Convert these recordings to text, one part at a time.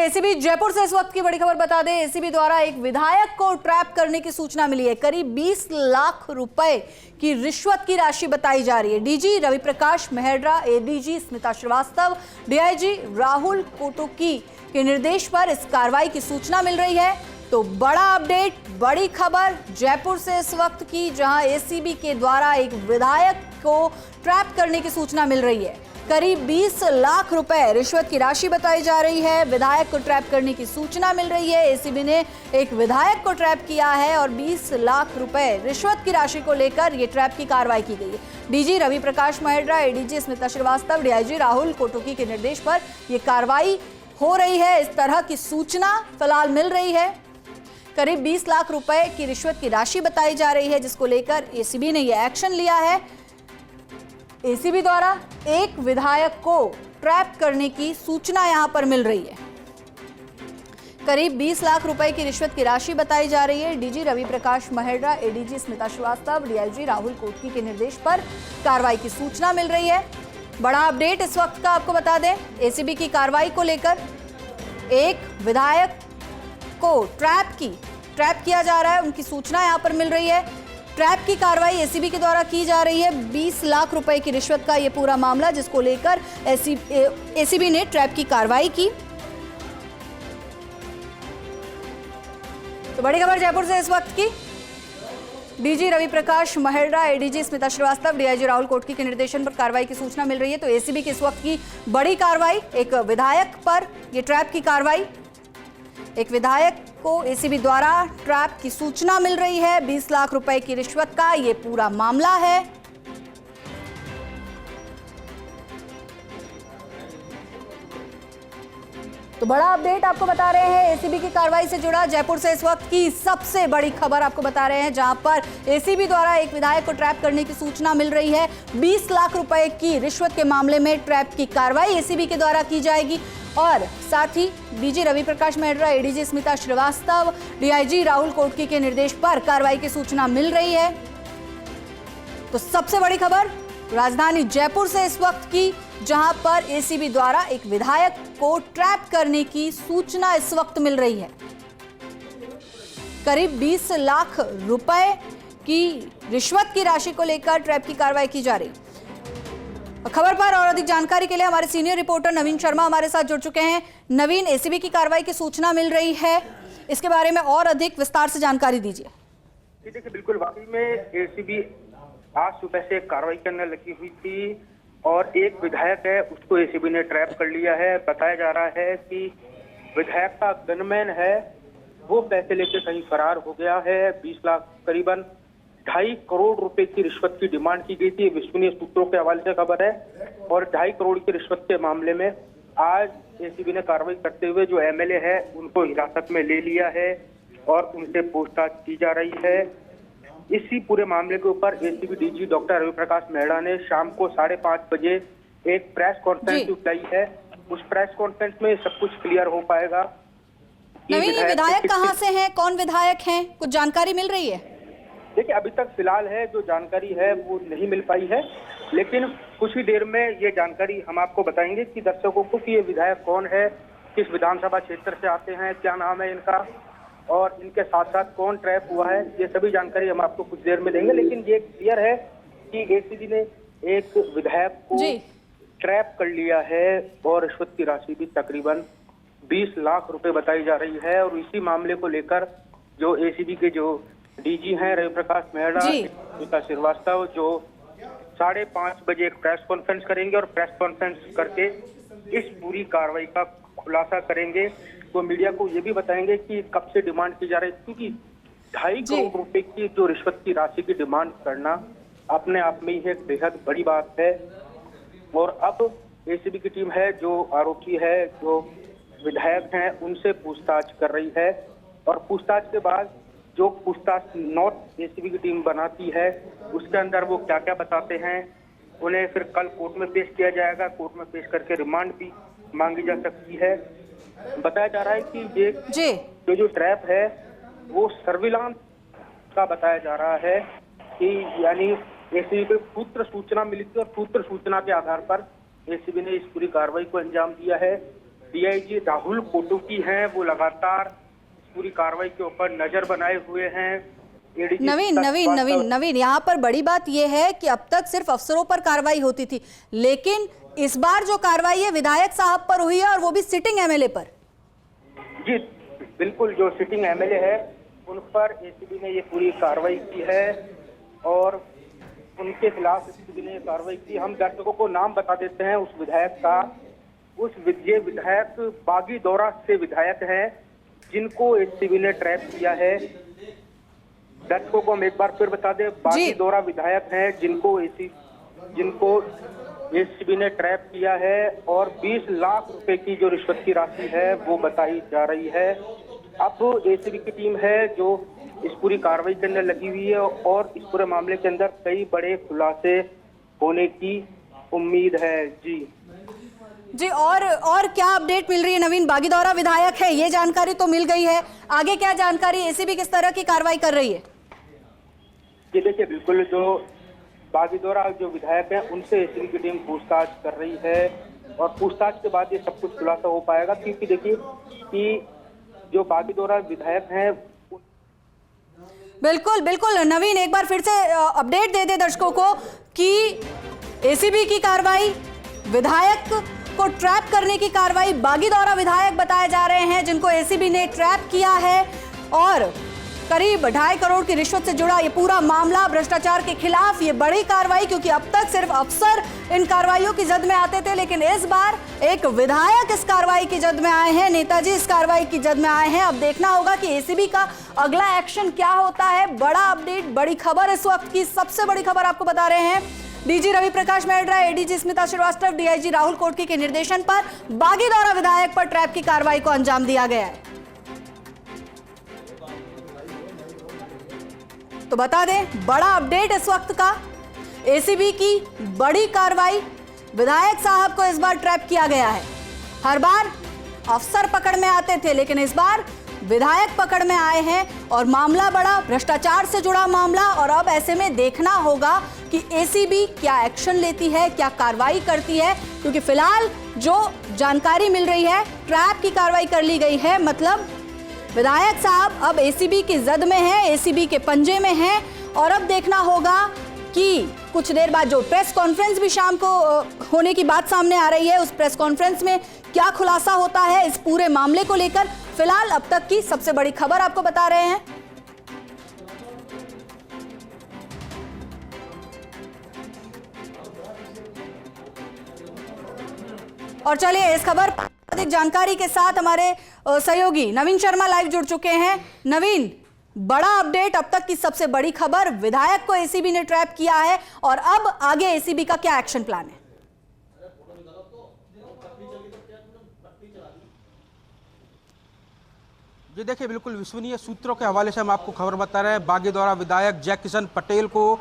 ACB Jaipur से इस वक्त की बड़ी खबर बता दें। एसीबी द्वारा एक विधायक को ट्रैप करने की सूचना मिली है। करीब 20 लाख रुपए की रिश्वत की राशि बताई जा रही है। DG Ravi Prakash Mehra, ADG Smita Srivastava, DIG Rahul Kotki के निर्देश पर इस कार्रवाई की सूचना मिल रही है। तो बड़ा अपडेट, बड़ी खबर जयपुर से इस वक्त की, जहां एसीबी के द्वारा एक विधायक को ट्रैप करने की सूचना मिल रही है। करीब 20 लाख रुपए रिश्वत की राशि बताई जा रही है। विधायक को ट्रैप करने की सूचना मिल रही है। एसीबी ने एक विधायक को ट्रैप किया है और 20 लाख रुपए रिश्वत की राशि को लेकर यह ट्रैप की कार्रवाई की गई है। DG Ravi Prakash Mehra, ADG Smita Srivastava, DIG Rahul Kotki के निर्देश पर यह कार्रवाई हो रही है। इस तरह की सूचना फिलहाल मिल रही है। करीब 20 लाख रुपए की रिश्वत की राशि बताई जा रही है, जिसको लेकर एसीबी ने यह एक्शन लिया है। एसीबी द्वारा एक विधायक को ट्रैप करने की सूचना यहां पर मिल रही है। करीब 20 लाख रुपए की रिश्वत की राशि बताई जा रही है। DG Ravi Prakash Mehra, ADG Smita Srivastava, DIG Rahul Kotki के निर्देश पर कार्रवाई की सूचना मिल रही है। बड़ा अपडेट इस वक्त का आपको बता दें, एसीबी की कार्रवाई को लेकर एक विधायक को ट्रैप किया जा रहा है, उनकी सूचना यहां पर मिल रही है। ट्रैप की कार्रवाई एसीबी के द्वारा की जा रही है। 20 लाख रुपए की रिश्वत का यह पूरा मामला, जिसको लेकर एसीबी ने ट्रैप की कार्रवाई की। तो बड़ी खबर जयपुर से इस वक्त की, DG Ravi Prakash Mehra, ADG Smita Srivastava, DIG Rahul Kotki के निर्देशन पर कार्रवाई की सूचना मिल रही है। तो एसीबी की इस वक्त की बड़ी कार्रवाई, एक विधायक पर यह ट्रैप की कार्रवाई, एक विधायक को एसीबी द्वारा ट्रैप की सूचना मिल रही है। 20 लाख रुपए की रिश्वत का यह पूरा मामला है। तो बड़ा अपडेट आपको बता रहे हैं एसीबी की कार्रवाई से जुड़ा। जयपुर से इस वक्त की सबसे बड़ी खबर आपको बता रहे हैं, जहां पर एसीबी द्वारा एक विधायक को ट्रैप करने की सूचना मिल रही है। 20 लाख रुपए की रिश्वत के मामले में ट्रैप की कार्रवाई एसीबी के द्वारा की जाएगी। और साथ ही DG Ravi Prakash Mehra, ADG Smita Srivastava, DIG Rahul Kotki के निर्देश पर कार्रवाई की सूचना मिल रही है। तो सबसे बड़ी खबर राजधानी जयपुर से इस वक्त की, जहां पर एसीबी द्वारा एक विधायक को ट्रैप करने की सूचना इस वक्त मिल रही है। करीब 20 लाख रुपए की रिश्वत की राशि को लेकर ट्रैप की कार्रवाई की जा रही। खबर पर और अधिक जानकारी के लिए हमारे सीनियर रिपोर्टर नवीन शर्मा हमारे साथ जुड़ चुके हैं। नवीन, एसीबी की कार्रवाई की सूचना मिल रही है, इसके बारे में और अधिक विस्तार से जानकारी दीजिए। देखिए, बिल्कुल वाकई में एसीबी आज सुबह से कार्रवाई करने लगी हुई थी और एक विधायक है, उसको एसीबी ने ट्रैप कर लिया है। बताया जा रहा है कि विधायक का गनमैन है, वो पैसे लेकर कहीं फरार हो गया है। 20 लाख करीबन 2.5 करोड़ रुपए की रिश्वत की डिमांड की गई थी। विश्वसनीय सूत्रों के हवाले से खबर है। और 2.5 करोड़ की रिश्वत के मामले में आज एसीबी ने कार्रवाई करते हुए जो एमएलए है उनको हिरासत में ले लिया है और उनसे पूछताछ की जा रही है। इसी पूरे मामले के ऊपर ACB DG doctor Ravi Prakash Mehra ने शाम को 5:30 बजे एक प्रेस कॉन्फ्रेंस बुलाई है। उस प्रेस कॉन्फ्रेंस में सब कुछ क्लियर हो पाएगा। नवीन, ये विधायक कहां से हैं, कौन विधायक हैं, कुछ जानकारी मिल रही है? देखिए, अभी तक फिलहाल है जो जानकारी है वो नहीं मिल पाई है, लेकिन कुछ ही देर में ये जानकारी हम आपको बताएंगे कि दर्शकों को कि ये विधायक कौन है, किस विधानसभा क्षेत्र से आते हैं, क्या नाम है इनका और इनके साथ साथ कौन ट्रैप हुआ है, ये सभी जानकारी हम आपको कुछ देर में देंगे। लेकिन ये क्लियर है कि एसीबी ने एक विधायक को ट्रैप कर लिया है और रिश्वत की राशि भी तकरीबन 20 लाख रुपए बताई जा रही है। और इसी मामले को लेकर जो एसीबी के जो डीजी हैं रवि प्रकाश मेहरा, स्मिता श्रीवास्तव, जो 5:30 बजे एक प्रेस कॉन्फ्रेंस करेंगे और प्रेस कॉन्फ्रेंस करके इस पूरी कार्रवाई का खुलासा करेंगे। तो मीडिया को ये भी बताएंगे कि कब से डिमांड की जा रही है, क्योंकि 2.5 करोड़ रुपए की जो रिश्वत की राशि की डिमांड करना अपने आप में ही एक बेहद बड़ी बात है। और अब एसीबी की टीम है, जो आरोपी है, जो विधायक हैं, उनसे पूछताछ कर रही है। और पूछताछ के बाद जो पूछताछ नोट एसीबी की टीम बनाती है, उसके अंदर वो क्या क्या बताते हैं, उन्हें फिर कल कोर्ट में पेश किया जाएगा। कोर्ट में पेश करके रिमांड भी मांगी जा सकती है। बताया जा रहा है कि ये जो ट्रैप है वो सर्विलांस का बताया जा रहा है कि यानी एसीबी को सूत्र सूचना मिली थी और सूत्र सूचना के आधार पर एसीबी ने इस पूरी कार्रवाई को अंजाम दिया है। डीआईजी राहुल कोटुकी हैं, वो लगातार इस पूरी कार्रवाई के ऊपर नजर बनाए हुए हैं। एडीजी नवीन, यहाँ पर बड़ी बात यह है कि अब तक सिर्फ अफसरों पर कार्रवाई होती थी, लेकिन इस बार जो कार्रवाई है विधायक साहब पर हुई है, और वो भी सिटिंग एमएलए पर। जी बिल्कुल, जो सिटिंग एमएलए है उन पर एसीबी ने ये पूरी कार्रवाई की है और उनके खिलाफ एसीबी ने कार्रवाई की। हम दर्शकों को नाम बता देते हैं उस विधायक का। ये विधायक बागी दौरा से विधायक है जिनको एसीबी ने ट्रैप किया है। दर्शकों को हम एक बार फिर बता दें, बागी दौरा विधायक हैं जिनको एसीबी ने ट्रैप किया है और 20 लाख रुपए की जो रिश्वत की राशि है वो बताई जा रही है। अब एसीबी की टीम है जो इस पूरी कार्रवाई के अंदर लगी हुई है और इस पूरे मामले के अंदर कई बड़े खुलासे होने की उम्मीद है। जी और क्या अपडेट मिल रही है नवीन? बागी दौरा विधायक है, ये जानकारी तो मिल गई है, आगे क्या जानकारी, एसीबी किस तरह की कार्रवाई कर रही है? ये देखिए, बिल्कुल जो बागी दौरा जो विधायक हैं उनसे एसीबी की टीम पूछताछ कर रही है और पूछताछ के बाद ये सब कुछ खुलासा हो पाएगा, क्योंकि देखिए कि जो बागी दौरा विधायक हैं। बिल्कुल नवीन, एक बार फिर से अपडेट दे दे दर्शकों को कि एसीबी की कार्रवाई, विधायक को ट्रैप करने की कार्रवाई, बागी दौरा विधायक बताए जा रहे हैं जिनको एसीबी ने ट्रैप किया है, और करीब 2.5 करोड़ की रिश्वत से जुड़ा ये पूरा मामला, भ्रष्टाचार के खिलाफ ये बड़ी कार्रवाई, क्योंकि अब तक सिर्फ अफसर इन कार्रवाइयों की जद में आते थे, लेकिन इस बार एक विधायक इस कार्रवाई की जद में आए हैं, नेताजी इस कार्रवाई की जद में आए हैं। अब देखना होगा कि एसीबी का अगला एक्शन क्या होता है। बड़ा अपडेट, बड़ी खबर, इस वक्त की सबसे बड़ी खबर आपको बता रहे हैं। DG Ravi Prakash Mehra, ADG Smita Srivastava, DIG Rahul Kotki के निर्देशन पर बागी दौरा विधायक पर ट्रैप की कार्रवाई को अंजाम दिया गया है। तो बता दें, बड़ा अपडेट इस वक्त का, एसीबी की बड़ी कार्रवाई, विधायक साहब को इस बार ट्रैप किया गया है। हर बार अफसर पकड़ में आते थे, लेकिन इस बार विधायक पकड़ में आए हैं और मामला बड़ा, भ्रष्टाचार से जुड़ा मामला। और अब ऐसे में देखना होगा कि एसीबी क्या एक्शन लेती है, क्या कार्रवाई करती है, क्योंकि फिलहाल जो जानकारी मिल रही है, ट्रैप की कार्रवाई कर ली गई है, मतलब विधायक साहब अब एसीबी की जद में है, एसीबी के पंजे में है। और अब देखना होगा कि कुछ देर बाद जो प्रेस कॉन्फ्रेंस भी शाम को होने की बात सामने आ रही है, उस प्रेस कॉन्फ्रेंस में क्या खुलासा होता है इस पूरे मामले को लेकर। फिलहाल अब तक की सबसे बड़ी खबर आपको बता रहे हैं। और चलिए इस खबर पर अधिक जानकारी के साथ हमारे सहयोगी नवीन शर्मा लाइव जुड़ चुके हैं। नवीन, बड़ा अपडेट, अब तक की सबसे बड़ी खबर, विधायक को एसीबी ने ट्रैप किया है और अब आगे एसीबी का क्या एक्शन प्लान है? जी देखिए, बिल्कुल विश्वसनीय सूत्रों के हवाले से हम आपको खबर बता रहे हैं। बागी दौरा विधायक जय किशन पटेल को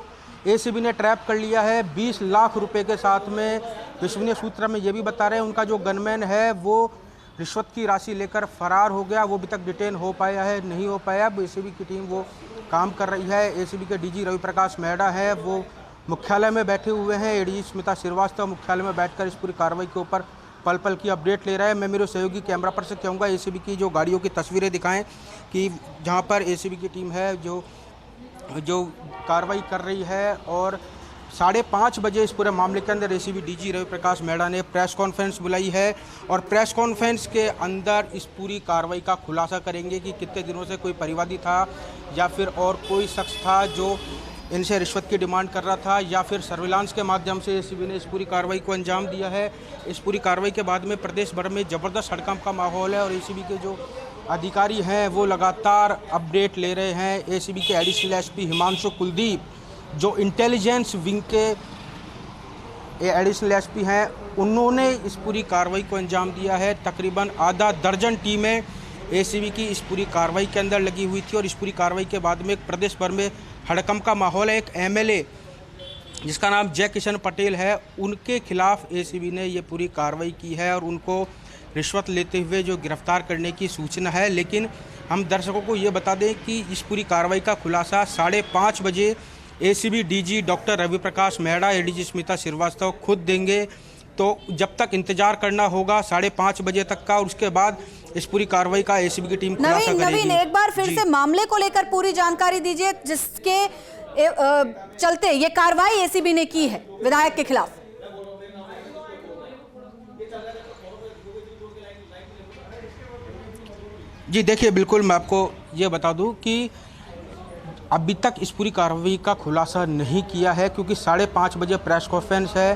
एसीबी ने ट्रैप कर लिया है 20 लाख रुपए के साथ में। विश्वसनीय सूत्र में ये भी बता रहे हैं उनका जो गनमैन है वो रिश्वत की राशि लेकर फरार हो गया, वो अभी तक डिटेन हो पाया है नहीं हो पाया। अब एसीबी की टीम वो काम कर रही है। एसीबी के डीजी रवि प्रकाश मेहरा है, वो मुख्यालय में बैठे हुए हैं। एडीजी स्मिता श्रीवास्तव मुख्यालय में बैठकर इस पूरी कार्रवाई के ऊपर पल पल की अपडेट ले रहे हैं। मैं मेरे सहयोगी कैमरा पर से कहूँगा एसीबी की जो गाड़ियों की तस्वीरें दिखाएं कि जहाँ पर एसीबी की टीम है जो कार्रवाई कर रही है। और 5:30 बजे इस पूरे मामले के अंदर एसीबी डीजी रवि प्रकाश मेहरा ने प्रेस कॉन्फ्रेंस बुलाई है और प्रेस कॉन्फ्रेंस के अंदर इस पूरी कार्रवाई का खुलासा करेंगे कि कितने दिनों से कोई परिवादी था या फिर और कोई शख्स था जो इनसे रिश्वत की डिमांड कर रहा था, या फिर सर्विलांस के माध्यम से एसीबी ने इस पूरी कार्रवाई को अंजाम दिया है। इस पूरी कार्रवाई के बाद में प्रदेश भर में ज़बरदस्त हड़कंप का माहौल है और एसीबी के जो अधिकारी हैं वो लगातार अपडेट ले रहे हैं। एसीबी के एडिशनल एसपी हिमांशु कुलदीप जो इंटेलिजेंस विंग के एडिशनल एसपी हैं, उन्होंने इस पूरी कार्रवाई को अंजाम दिया है। तकरीबन आधा दर्जन टीमें एसीबी की इस पूरी कार्रवाई के अंदर लगी हुई थी और इस पूरी कार्रवाई के बाद में प्रदेश भर में हड़कंप का माहौल है। एक एमएलए जिसका नाम जय किशन पटेल है, उनके खिलाफ एसीबी ने ये पूरी कार्रवाई की है और उनको रिश्वत लेते हुए जो गिरफ्तार करने की सूचना है। लेकिन हम दर्शकों को ये बता दें कि इस पूरी कार्रवाई का खुलासा 5:30 बजे ACB DG doctor Ravi Prakash Mehra, ADG Smita Srivastava खुद देंगे। तो जब तक इंतजार करना होगा 5:30 बजे तक का, और उसके बाद इस पूरी कार्रवाई का एसीबी की टीम खुलासा करेगी। नवीन, एक बार फिर से मामले को लेकर पूरी जानकारी दीजिए जिसके चलते ये कार्रवाई एसीबी ने की है विधायक के खिलाफ। जी देखिए, बिल्कुल मैं आपको ये बता दूं कि अभी तक इस पूरी कार्रवाई का खुलासा नहीं किया है, क्योंकि 5:30 बजे प्रेस कॉन्फ्रेंस है।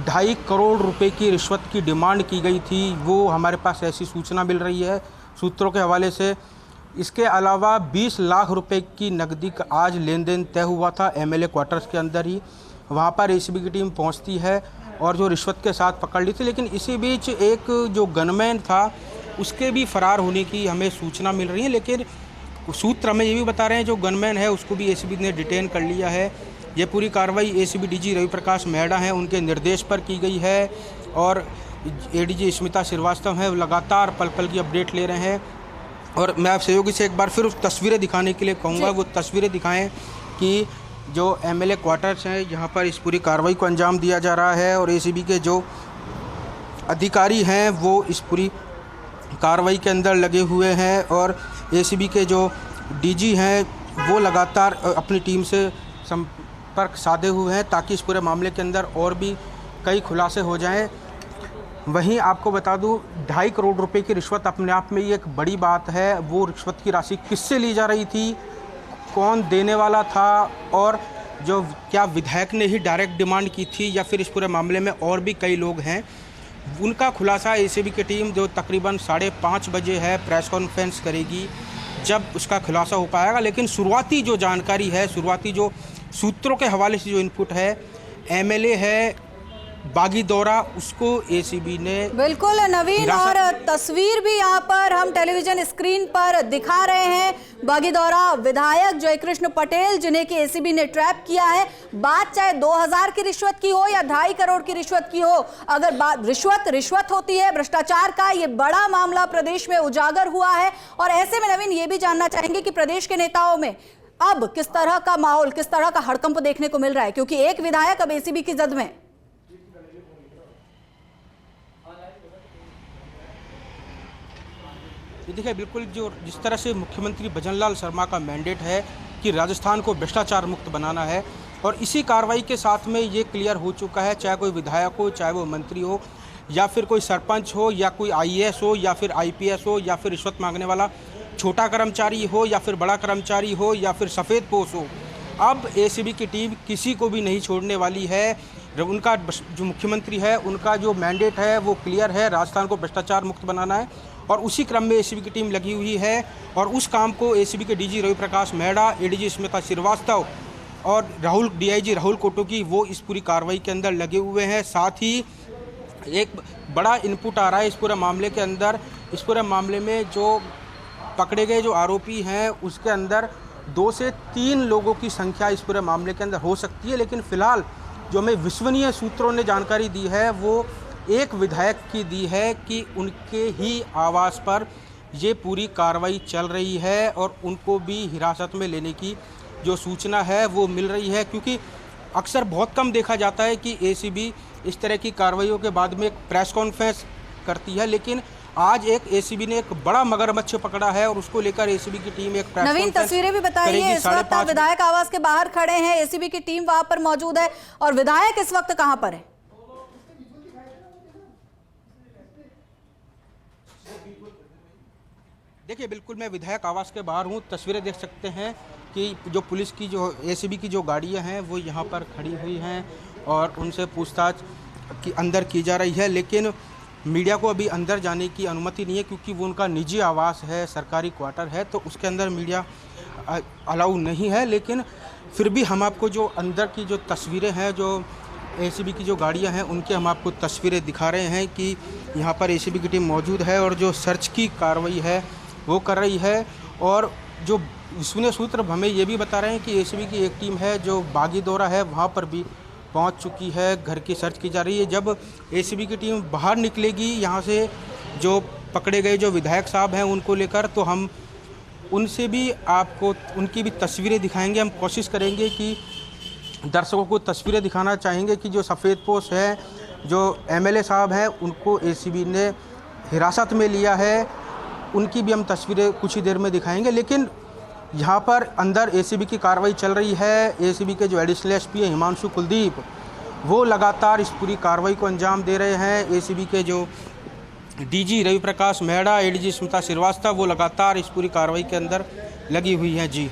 2.5 करोड़ रुपए की रिश्वत की डिमांड की गई थी, वो हमारे पास ऐसी सूचना मिल रही है सूत्रों के हवाले से। इसके अलावा 20 लाख रुपए की नकदी का आज लेन देन तय हुआ था एमएलए क्वार्टर्स के अंदर ही। वहाँ पर एसीबी की टीम पहुँचती है और जो रिश्वत के साथ पकड़ ली थी, लेकिन इसी बीच एक जो गनमैन था उसके भी फरार होने की हमें सूचना मिल रही है। लेकिन सूत्र हमें ये भी बता रहे हैं जो गनमैन है उसको भी एसीबी ने डिटेन कर लिया है। ये पूरी कार्रवाई एसीबी डीजी रवि प्रकाश मेहरा हैं उनके निर्देश पर की गई है, और एडीजी स्मिता श्रीवास्तव हैं लगातार पल पल की अपडेट ले रहे हैं। और मैं आप सहयोगी से एक बार फिर उस तस्वीरें दिखाने के लिए कहूँगा, वो तस्वीरें दिखाएँ कि जो एमएलए क्वार्टर्स हैं यहाँ पर इस पूरी कार्रवाई को अंजाम दिया जा रहा है, और एसीबी के जो अधिकारी हैं वो इस पूरी कार्रवाई के अंदर लगे हुए हैं, और एसीबी के जो डीजी हैं वो लगातार अपनी टीम से संपर्क साधे हुए हैं ताकि इस पूरे मामले के अंदर और भी कई खुलासे हो जाएं। वहीं आपको बता दूं 2.5 करोड़ रुपए की रिश्वत अपने आप में ये एक बड़ी बात है। वो रिश्वत की राशि किससे ली जा रही थी, कौन देने वाला था, और जो क्या विधायक ने ही डायरेक्ट डिमांड की थी या फिर इस पूरे मामले में और भी कई लोग हैं, उनका खुलासा एसीबी की टीम जो तकरीबन 5:30 बजे है प्रेस कॉन्फ्रेंस करेगी, जब उसका खुलासा हो पाएगा। लेकिन शुरुआती जो जानकारी है, शुरुआती जो सूत्रों के हवाले से जो इनपुट है, एमएलए है बागी दौरा, उसको एसीबी ने बिल्कुल नवीन, और तस्वीर भी यहाँ पर हम टेलीविजन स्क्रीन पर दिखा रहे हैं। बागी दौरा विधायक जयकृष्ण पटेल जिन्हें कि एसीबी ने ट्रैप किया है। बात चाहे 2000 की रिश्वत की हो या 2.5 करोड़ की रिश्वत की हो, अगर बात रिश्वत होती है, भ्रष्टाचार का ये बड़ा मामला प्रदेश में उजागर हुआ है। और ऐसे में नवीन ये भी जानना चाहेंगे कि प्रदेश के नेताओं में अब किस तरह का माहौल, किस तरह का हड़कंप देखने को मिल रहा है, क्योंकि एक विधायक अब एसीबी की जद में। देखिए, बिल्कुल जो जिस तरह से मुख्यमंत्री भजनलाल शर्मा का मैंडेट है कि राजस्थान को भ्रष्टाचार मुक्त बनाना है, और इसी कार्रवाई के साथ में ये क्लियर हो चुका है, चाहे कोई विधायक हो, चाहे वो मंत्री हो, या फिर कोई सरपंच हो, या कोई आईएएस हो, या फिर आईपीएस हो, या फिर रिश्वत मांगने वाला छोटा कर्मचारी हो, या फिर बड़ा कर्मचारी हो, या फिर सफ़ेद पोश हो, अब एसीबी की टीम किसी को भी नहीं छोड़ने वाली है। उनका जो मुख्यमंत्री है उनका जो मैंडेट है वो क्लियर है, राजस्थान को भ्रष्टाचार मुक्त बनाना है, और उसी क्रम में एसीबी की टीम लगी हुई है। और उस काम को एसीबी के डीजी रवि प्रकाश मेहरा, एडीजी स्मिता श्रीवास्तव और डीआईजी राहुल कोटकी वो इस पूरी कार्रवाई के अंदर लगे हुए हैं। साथ ही एक बड़ा इनपुट आ रहा है इस पूरे मामले के अंदर। इस पूरे मामले में जो पकड़े गए जो आरोपी हैं उसके अंदर 2 से 3 लोगों की संख्या इस पूरे मामले के अंदर हो सकती है, लेकिन फ़िलहाल जो हमें विश्वसनीय सूत्रों ने जानकारी दी है वो एक विधायक की दी है कि उनके ही आवास पर ये पूरी कार्रवाई चल रही है, और उनको भी हिरासत में लेने की जो सूचना है वो मिल रही है। क्योंकि अक्सर बहुत कम देखा जाता है कि एसीबी इस तरह की कार्रवाइयों के बाद में एक प्रेस कॉन्फ्रेंस करती है, लेकिन आज एक एसीबी ने एक बड़ा मगरमच्छ पकड़ा है, और उसको लेकर एसीबी की टीम एक प्रेस नवीन तस्वीरें भी बताइए। इस वक्त आप विधायक आवास के बाहर खड़े हैं, एसीबी की टीम वहां पर मौजूद है, और विधायक इस वक्त कहां पर है? देखिए, बिल्कुल मैं विधायक आवास के बाहर हूँ। तस्वीरें देख सकते हैं कि जो पुलिस की जो एसीबी की जो गाड़ियाँ हैं वो यहाँ पर खड़ी हुई हैं, और उनसे पूछताछ की अंदर की जा रही है। लेकिन मीडिया को अभी अंदर जाने की अनुमति नहीं है, क्योंकि वो उनका निजी आवास है, सरकारी क्वार्टर है, तो उसके अंदर मीडिया अलाउ नहीं है। लेकिन फिर भी हम आपको जो अंदर की जो तस्वीरें हैं, जो एसीबी की जो गाड़ियां हैं उनके हम आपको तस्वीरें दिखा रहे हैं कि यहाँ पर एसीबी की टीम मौजूद है, और जो सर्च की कार्रवाई है वो कर रही है। और जो विश्वसनीय सूत्र हमें ये भी बता रहे हैं कि एसीबी की एक टीम है जो बागी दौरा है वहाँ पर भी पहुंच चुकी है, घर की सर्च की जा रही है। जब एसीबी की टीम बाहर निकलेगी यहाँ से, जो पकड़े गए जो विधायक साहब हैं उनको लेकर, तो हम उनसे भी आपको उनकी भी तस्वीरें दिखाएंगे। हम कोशिश करेंगे कि दर्शकों को तस्वीरें दिखाना चाहेंगे कि जो सफ़ेद पोश है जो एमएलए साहब हैं उनको एसीबी ने हिरासत में लिया है। उनकी भी हम तस्वीरें कुछ ही देर में दिखाएंगे। लेकिन यहाँ पर अंदर एसीबी की कार्रवाई चल रही है। एसीबी के जो एडिशनल एसपी हैं हिमांशु कुलदीप, वो लगातार इस पूरी कार्रवाई को अंजाम दे रहे हैं। एसीबी के जो डीजी रवि प्रकाश मेहरा, एडीजी स्मिता श्रीवास्तव, वो लगातार इस पूरी कार्रवाई के अंदर लगी हुई हैं। जी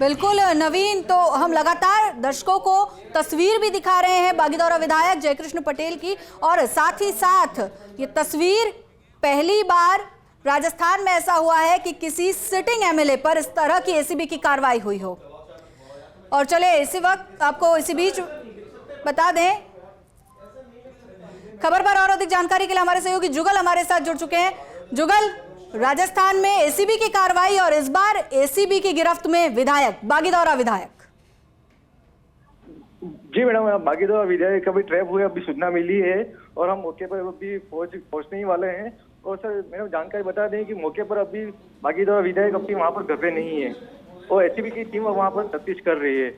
बिल्कुल नवीन, तो हम लगातार दर्शकों को तस्वीर भी दिखा रहे हैं बागीदौरा विधायक जयकृष्ण पटेल की, और साथ ही साथ ये तस्वीर पहली बार राजस्थान में ऐसा हुआ है कि किसी सिटिंग एमएलए पर इस तरह की एसीबी की कार्रवाई हुई हो। और चले इसी वक्त आपको इसी बीच बता दें, खबर पर और अधिक जानकारी के लिए हमारे सहयोगी जुगल हमारे साथ जुड़ चुके हैं। जुगल, राजस्थान में एसीबी की कार्रवाई और इस बार एसीबी की गिरफ्त में विधायक, बागीदौरा विधायक। जी मैडम, बागीदौरा विधायक अभी ट्रैप हुए, अभी सूचना मिली है और हम मौके पर अभी पहुंचने ही वाले हैं। और सर मैडम जानकारी बता दें कि मौके पर अभी बागीदौरा विधायक अपनी वहां पर घर पे नहीं है और एसीबी की टीम वहां पर तफ्तीश कर रही है।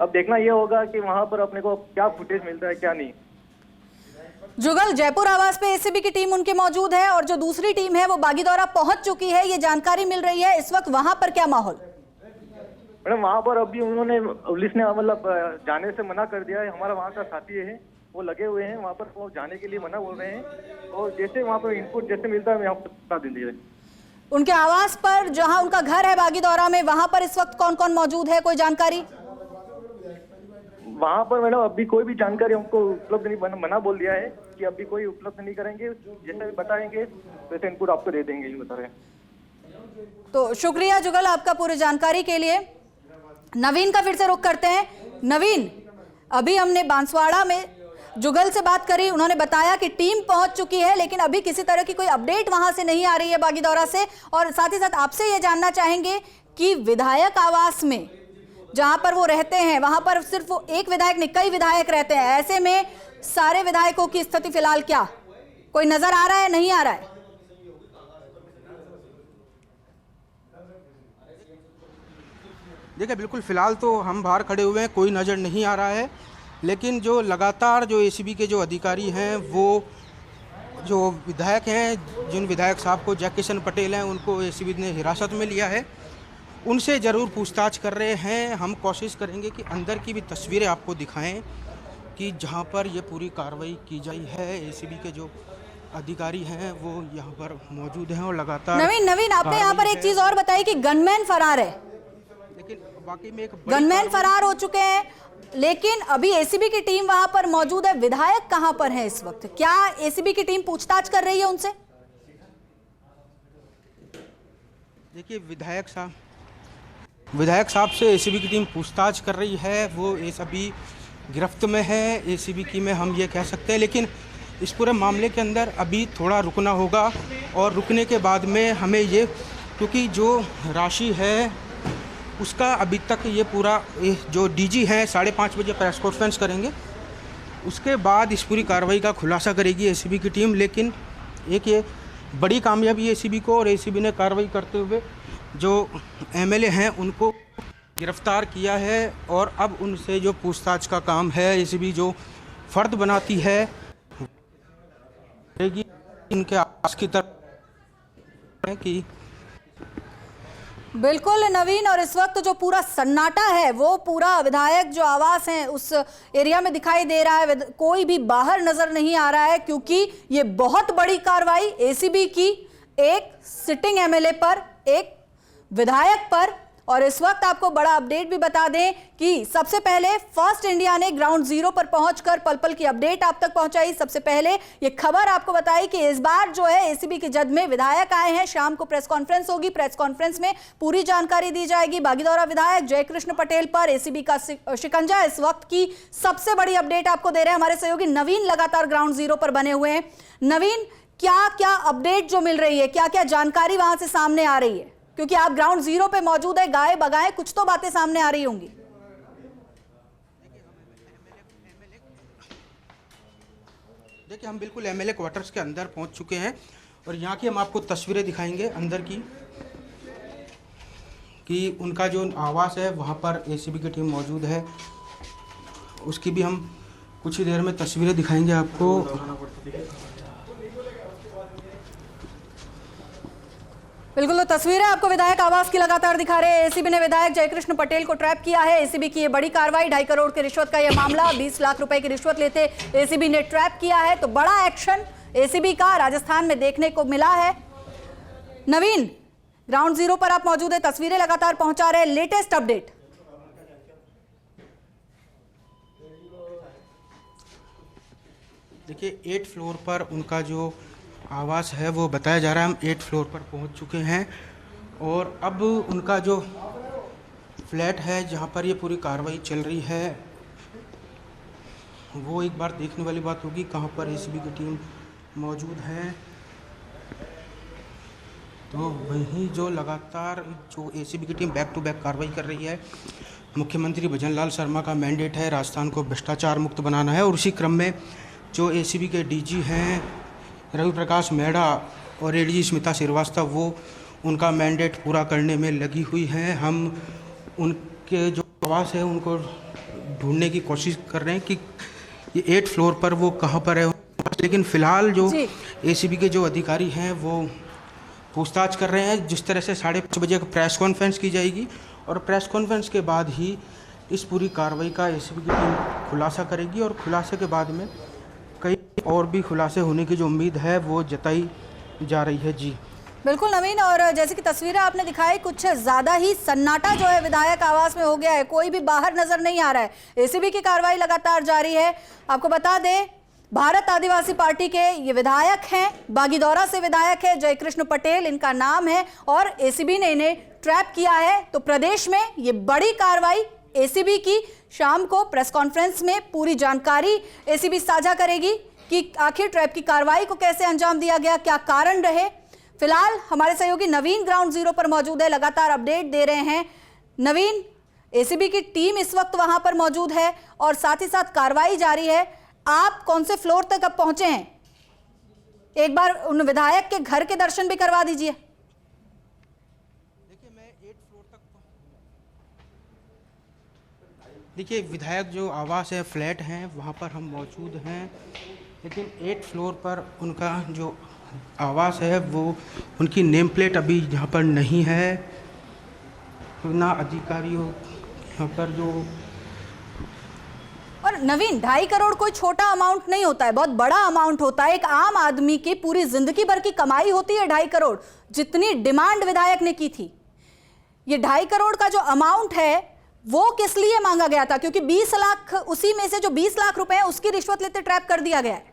अब देखना यह होगा कि वहां पर अपने को क्या फुटेज मिलता है क्या नहीं। जुगल, जयपुर आवास पे एसीबी की टीम उनके मौजूद है और जो दूसरी टीम है वो बागीदौरा पहुंच चुकी है, ये जानकारी मिल रही है। इस वक्त वहां पर क्या माहौल? मैडम वहां पर अभी उन्होंने, पुलिस ने मतलब जाने से मना कर दिया है। हमारा वहां का साथी है, वो लगे हुए हैं वहां पर, वो जाने के लिए मना बोल रहे हैं और जैसे वहां पर इनपुट जैसे मिलता है मैं आपको बता दीजिए। उनके आवास पर, जहां उनका घर है बागीदौरा में, वहां पर इस वक्त कौन कौन मौजूद है, कोई जानकारी? वहां पर मैडम अभी कोई भी जानकारी हमको उपलब्ध नहीं, मना बोल दिया है कि अभी कोई उपलब्ध नहीं करेंगे, जैसा भी बताएंगे वैसे इनपुट आपको दे देंगे, बता रहे हैं। तो शुक्रिया जुगल आपका पूरी जानकारी के लिए। नवीन का फिर से रुख करते हैं। नवीन, अभी हमने बांसवाड़ा में जुगल से बात करी, उन्होंने बताया कि टीम पहुंच चुकी है, लेकिन अभी किसी तरह की कोई अपडेट वहां से नहीं आ रही है बागीदौरा से। और साथ ही साथ आपसे ये जानना चाहेंगे कि विधायक आवास में जहां पर वो रहते हैं वहां पर सिर्फ वो एक विधायक नहीं, कई विधायक रहते हैं, ऐसे में सारे विधायकों की स्थिति फिलहाल क्या, कोई नजर आ रहा है, नहीं आ रहा है? देखिए बिल्कुल फिलहाल तो हम बाहर खड़े हुए हैं, कोई नज़र नहीं आ रहा है। लेकिन जो लगातार जो एसीबी के जो अधिकारी हैं, वो जो विधायक हैं, जिन विधायक साहब को जयकिशन पटेल हैं, उनको एसीबी ने हिरासत में लिया है, उनसे ज़रूर पूछताछ कर रहे हैं। हम कोशिश करेंगे कि अंदर की भी तस्वीरें आपको दिखाएं कि जहां पर ये पूरी कार्रवाई की गई है। एसीबी के जो अधिकारी हैं वो यहाँ पर मौजूद हैं और लगातार। नवीन आपने यहाँ पर एक चीज़ और बताई कि गनमैन फरार है, लेकिन वाकई में एक गनमैन फरार हो चुके हैं, लेकिन अभी एसीबी की टीम वहां पर मौजूद है। विधायक कहां पर है इस वक्त? क्या एसीबी की टीम पूछताछ कर रही है उनसे? देखिए विधायक साहब से एसीबी की टीम पूछताछ कर रही है। वो ये सभी गिरफ्त में है एसीबी की में, हम ये कह सकते हैं। लेकिन इस पूरे मामले के अंदर अभी थोड़ा रुकना होगा और रुकने के बाद में हमें ये, क्योंकि जो राशि है उसका अभी तक ये पूरा, जो डीजी हैं 5:30 बजे प्रेस कॉन्फ्रेंस करेंगे, उसके बाद इस पूरी कार्रवाई का खुलासा करेगी एसीबी की टीम। लेकिन एक ये बड़ी कामयाबी एसीबी को, और एसीबी ने कार्रवाई करते हुए जो एमएलए हैं उनको गिरफ्तार किया है और अब उनसे जो पूछताछ का काम है एसीबी जो फर्द बनाती है इनके आवास की तरफ कि बिल्कुल नवीन, और इस वक्त जो पूरा सन्नाटा है वो पूरा विधायक जो आवास है उस एरिया में दिखाई दे रहा है। कोई भी बाहर नजर नहीं आ रहा है, क्योंकि ये बहुत बड़ी कार्रवाई एसीबी की एक सिटिंग एमएलए पर, एक विधायक पर। और इस वक्त आपको बड़ा अपडेट भी बता दें कि सबसे पहले फर्स्ट इंडिया ने ग्राउंड जीरो पर पहुंचकर पल पल की अपडेट आप तक पहुंचाई। सबसे पहले ये खबर आपको बताई कि इस बार जो है एसीबी की जद में विधायक आए हैं। शाम को प्रेस कॉन्फ्रेंस होगी, प्रेस कॉन्फ्रेंस में पूरी जानकारी दी जाएगी। बागीदौरा विधायक जयकृष्ण पटेल पर एसीबी का शिकंजा, इस वक्त की सबसे बड़ी अपडेट आपको दे रहे हैं हमारे सहयोगी नवीन, लगातार ग्राउंड जीरो पर बने हुए हैं। नवीन, क्या क्या अपडेट जो मिल रही है, क्या क्या जानकारी वहां से सामने आ रही है, क्योंकि आप ग्राउंड जीरो पे मौजूद है, गाए बगाए कुछ तो बातें सामने आ रही होंगी? देखिए हम बिल्कुल एमएलए क्वार्टर्स के अंदर पहुंच चुके हैं और यहाँ की हम आपको तस्वीरें दिखाएंगे अंदर की, कि उनका जो आवास है वहाँ पर एसीबी की टीम मौजूद है उसकी भी हम कुछ ही देर में तस्वीरें दिखाएंगे आपको। बिल्कुल, तो तस्वीरें आपको विधायक आवास की लगातार दिखा रहे हैं। एसीबी ने विधायक जयकृष्ण पटेल को ट्रैप किया है। एसीबी की ये बड़ी कार्रवाई, 2.5 करोड़ की रिश्वत का यह मामला, 20 लाख रुपए की रिश्वत लेते एसीबी ने ट्रैप किया है। तो बड़ा एक्शन एसीबी का राजस्थान में देखने को मिला है। नवीन, ग्राउंड जीरो पर आप मौजूद है, तस्वीरें लगातार पहुंचा रहे हैं, लेटेस्ट अपडेट। देखिए 8 फ्लोर पर उनका जो आवास है वो बताया जा रहा है। हम 8 फ्लोर पर पहुंच चुके हैं और अब उनका जो फ्लैट है जहां पर ये पूरी कार्रवाई चल रही है वो एक बार देखने वाली बात होगी, कहां पर एसीबी की टीम मौजूद है। तो वहीं जो लगातार जो एसीबी की टीम बैक टू बैक कार्रवाई कर रही है, मुख्यमंत्री भजनलाल शर्मा का मैंडेट है राजस्थान को भ्रष्टाचार मुक्त बनाना है, और उसी क्रम में जो एसीबी के डीजी हैं रवि प्रकाश मेहरा और एडीजी स्मिता श्रीवास्तव वो उनका मैंडेट पूरा करने में लगी हुई हैं। हम उनके जो आवास है उनको ढूंढने की कोशिश कर रहे हैं कि ये 8 फ्लोर पर वो कहाँ पर है, लेकिन फ़िलहाल जो एसीबी के जो अधिकारी हैं वो पूछताछ कर रहे हैं। जिस तरह से 5:30 बजे प्रेस कॉन्फ्रेंस की जाएगी और प्रेस कॉन्फ्रेंस के बाद ही इस पूरी कार्रवाई का एसीबी की टीम खुलासा करेगी और खुलासे के बाद में कई और भी खुलासे होने की जो उम्मीद है वो जताई जा रही है। जी बिल्कुल नवीन, और जैसे कि तस्वीरें आपने दिखाई, कुछ ज्यादा ही सन्नाटा जो है विधायक आवास में हो गया है, कोई भी बाहर नजर नहीं आ रहा है। एसीबी की कार्रवाई लगातार जारी है। आपको बता दें, भारत आदिवासी पार्टी के ये विधायक हैं, बागीदौरा से विधायक है, जयकृष्ण पटेल इनका नाम है, और एसीबी ने इन्हें ट्रैप किया है। तो प्रदेश में ये बड़ी कार्रवाई एसीबी की, शाम को प्रेस कॉन्फ्रेंस में पूरी जानकारी एसीबी साझा करेगी कि आखिर ट्रैप की कार्रवाई को कैसे अंजाम दिया गया, क्या कारण रहे। फिलहाल हमारे सहयोगी नवीन ग्राउंड जीरो पर मौजूद है, लगातार अपडेट दे रहे हैं। नवीन, एसीबी की टीम इस वक्त वहां पर मौजूद है और साथ ही साथ कार्रवाई जारी है। आप कौन से फ्लोर तक अब पहुंचे हैं? एक बार उन विधायक के घर के दर्शन भी करवा दीजिए। देखिए मैं 8 फ्लोर तक, देखिए विधायक जो आवास है, फ्लैट हैं, वहाँ पर हम मौजूद हैं, लेकिन 8 फ्लोर पर उनका जो आवास है वो उनकी नेम प्लेट अभी यहाँ पर नहीं है। ना अधिकारियों यहाँ पर जो, और नवीन, 2.5 करोड़ कोई छोटा अमाउंट नहीं होता है, बहुत बड़ा अमाउंट होता है। एक आम आदमी की पूरी जिंदगी भर की कमाई होती है 2.5 करोड़, जितनी डिमांड विधायक ने की थी। ये 2.5 करोड़ का जो अमाउंट है वो किस लिए मांगा गया था? क्योंकि 20 लाख, उसी में से जो 20 लाख रुपए हैं उसकी रिश्वत लेते ट्रैप कर दिया गया है।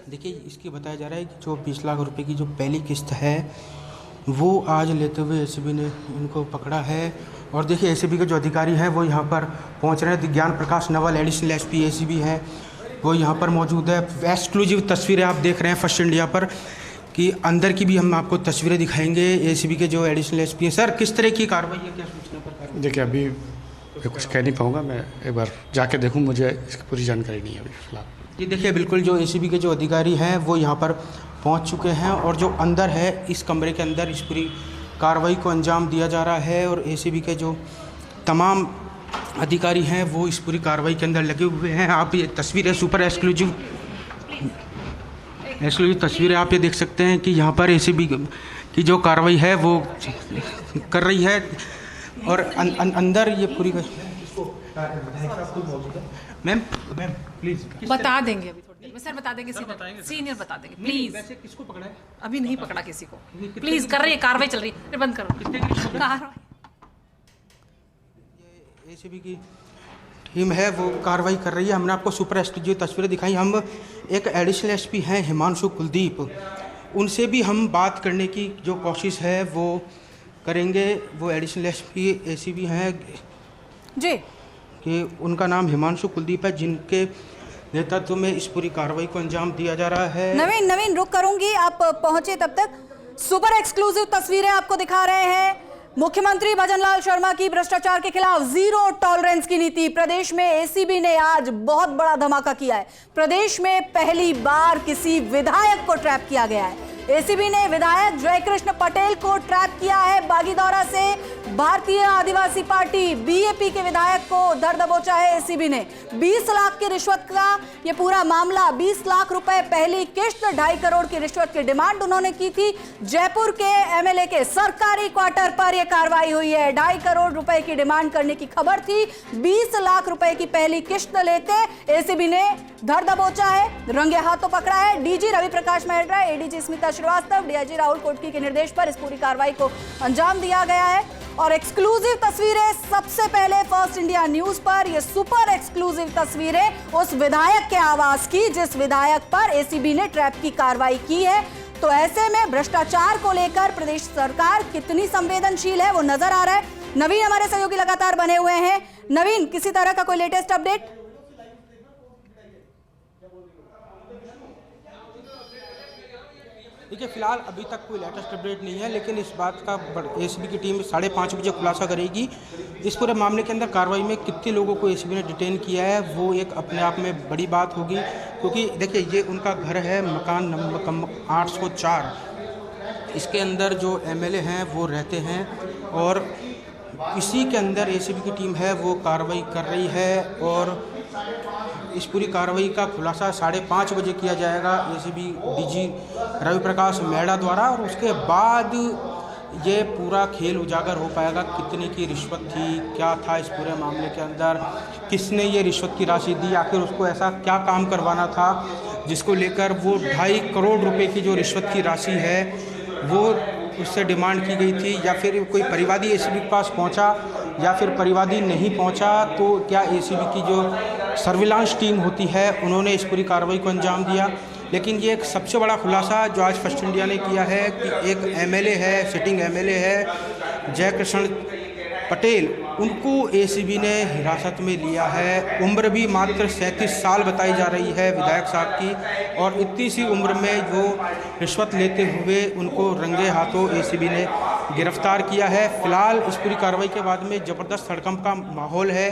देखिए इसकी बताया जा रहा है कि जो 20 लाख रुपए की जो पहली किस्त है वो आज लेते हुए एसीबी ने इनको पकड़ा है। और देखिए एसीबी के जो अधिकारी हैं वो यहाँ पर पहुँच रहे हैं। ज्ञान प्रकाश नवल एडिशनल एसपी एसीबी हैं, वो यहाँ पर मौजूद है। एक्सक्लूसिव तस्वीरें आप देख रहे हैं फर्स्ट इंडिया पर, कि अंदर की भी हम आपको तस्वीरें दिखाएंगे। एसीबी के जो एडिशनल एसपी हैं, सर किस तरह की कार्रवाई है, क्या सूचना पर? देखिए अभी मैं कुछ कह नहीं पाऊँगा, मैं एक बार जाके देखूँ, मुझे इसकी पूरी जानकारी नहीं है अभी फिलहाल। जी देखिए बिल्कुल जो एसीबी के जो अधिकारी हैं वो यहाँ पर पहुँच चुके हैं और जो अंदर है इस कमरे के अंदर इस पूरी कार्रवाई को अंजाम दिया जा रहा है। और एसीबी के जो तमाम अधिकारी हैं वो इस पूरी कार्रवाई के अंदर लगे हुए हैं। आप ये तस्वीरें सुपर एक्सक्लूसिव तस्वीरें आप ये देख सकते हैं कि यहाँ पर एसीबी की जो कार्रवाई है वो कर रही है और अंदर ये पूरी मैम प्लीज बता देंगे अभी थोड़ी देर में, सर बता देंगे, सीनियर बता देंगे प्लीज। वैसे किसको पकड़ा है? अभी नहीं पकड़ा किसी को, प्लीज कर रही है कार्रवाई चल रही है, बंद करो कार्रवाई। एसीबी की टीम है वो कार्रवाई कर रही है। हमने आपको सुपर एक्सक्लूसिव तस्वीरें दिखाई। हम एक एडिशनल एसपी हैं हिमांशु कुलदीप, उनसे भी हम बात करने की जो कोशिश है वो करेंगे। वो एडिशनल एसपी एसीबी हैं जी, कि उनका नाम हिमांशु कुलदीप है, जिनके नेतृत्व में इस पूरी कार्रवाई को अंजाम दिया जा रहा है। नवीन रुक करूंगी, आप पहुंचे तब तक। सुपर एक्सक्लूसिव तस्वीरें आपको दिखा रहे हैं। मुख्यमंत्री भजनलाल शर्मा की भ्रष्टाचार के खिलाफ जीरो टॉलरेंस की नीति। प्रदेश में एसीबी ने आज बहुत बड़ा धमाका किया है। प्रदेश में पहली बार किसी विधायक को ट्रैप किया गया है। एसीबी ने विधायक जयकृष्ण पटेल को ट्रैप किया है। बागीदौरा से भारतीय आदिवासी पार्टी बीएपी के विधायक को धर दबोचा है एसीबी ने। 20 लाख की रिश्वत का ये पूरा मामला, 20 लाख रुपए पहली किश्त, 2.5 करोड़ की रिश्वत की डिमांड उन्होंने की थी। जयपुर के एमएलए के सरकारी क्वार्टर पर यह कार्रवाई हुई है। 2.5 करोड़ रुपए की डिमांड करने की खबर थी। 20 लाख रुपए की पहली किश्त लेते एसीबी ने धर दबोचा है, रंगे हाथों पकड़ा है। DG Ravi Prakash Mehra, ADG Smita Srivastava, DIG Rahul Kotki के निर्देश पर इस पूरी कार्रवाई को अंजाम दिया गया है। और एक्सक्लूसिव तस्वीरें सबसे पहले फर्स्ट इंडिया न्यूज पर, ये सुपर एक्सक्लूसिव तस्वीरें उस विधायक के आवास की जिस विधायक पर एसीबी ने ट्रैप की कार्रवाई की है। तो ऐसे में भ्रष्टाचार को लेकर प्रदेश सरकार कितनी संवेदनशील है वो नजर आ रहा है। नवीन हमारे सहयोगी लगातार बने हुए हैं। नवीन, किसी तरह का कोई लेटेस्ट अपडेट? देखिए, फिलहाल अभी तक कोई लेटेस्ट अपडेट नहीं है, लेकिन इस बात का एसीबी की टीम 5:30 बजे खुलासा करेगी। इस पूरे मामले के अंदर कार्रवाई में कितने लोगों को एसीबी ने डिटेन किया है वो एक अपने आप में बड़ी बात होगी, क्योंकि देखिए ये उनका घर है, मकान नंबर 804। इसके अंदर जो एमएलए हैं वो रहते हैं और इसी के अंदर एसीबी की टीम है वो कार्रवाई कर रही है। और इस पूरी कार्रवाई का खुलासा 5:30 बजे किया जाएगा एसीबी डीजी रवि प्रकाश मेहरा द्वारा, और उसके बाद ये पूरा खेल उजागर हो पाएगा। कितने की रिश्वत थी, क्या था इस पूरे मामले के अंदर, किसने ये रिश्वत की राशि दी, आखिर उसको ऐसा क्या काम करवाना था जिसको लेकर वो 2.5 करोड़ रुपए की जो रिश्वत की राशि है वो उससे डिमांड की गई थी, या फिर कोई परिवादी एसीबी के पास पहुंचा या फिर परिवादी नहीं पहुंचा, तो क्या एसीबी की जो सर्विलांस टीम होती है उन्होंने इस पूरी कार्रवाई को अंजाम दिया। लेकिन ये एक सबसे बड़ा खुलासा जो आज फर्स्ट इंडिया ने किया है कि एक एमएलए है, सिटिंग एमएलए है जयकृष्ण पटेल, उनको एसीबी ने हिरासत में लिया है। उम्र भी मात्र 37 साल बताई जा रही है विधायक साहब की, और इतनी सी उम्र में जो रिश्वत लेते हुए उनको रंगे हाथों एसीबी ने गिरफ्तार किया है। फिलहाल इस पूरी कार्रवाई के बाद में ज़बरदस्त हड़कंप का माहौल है।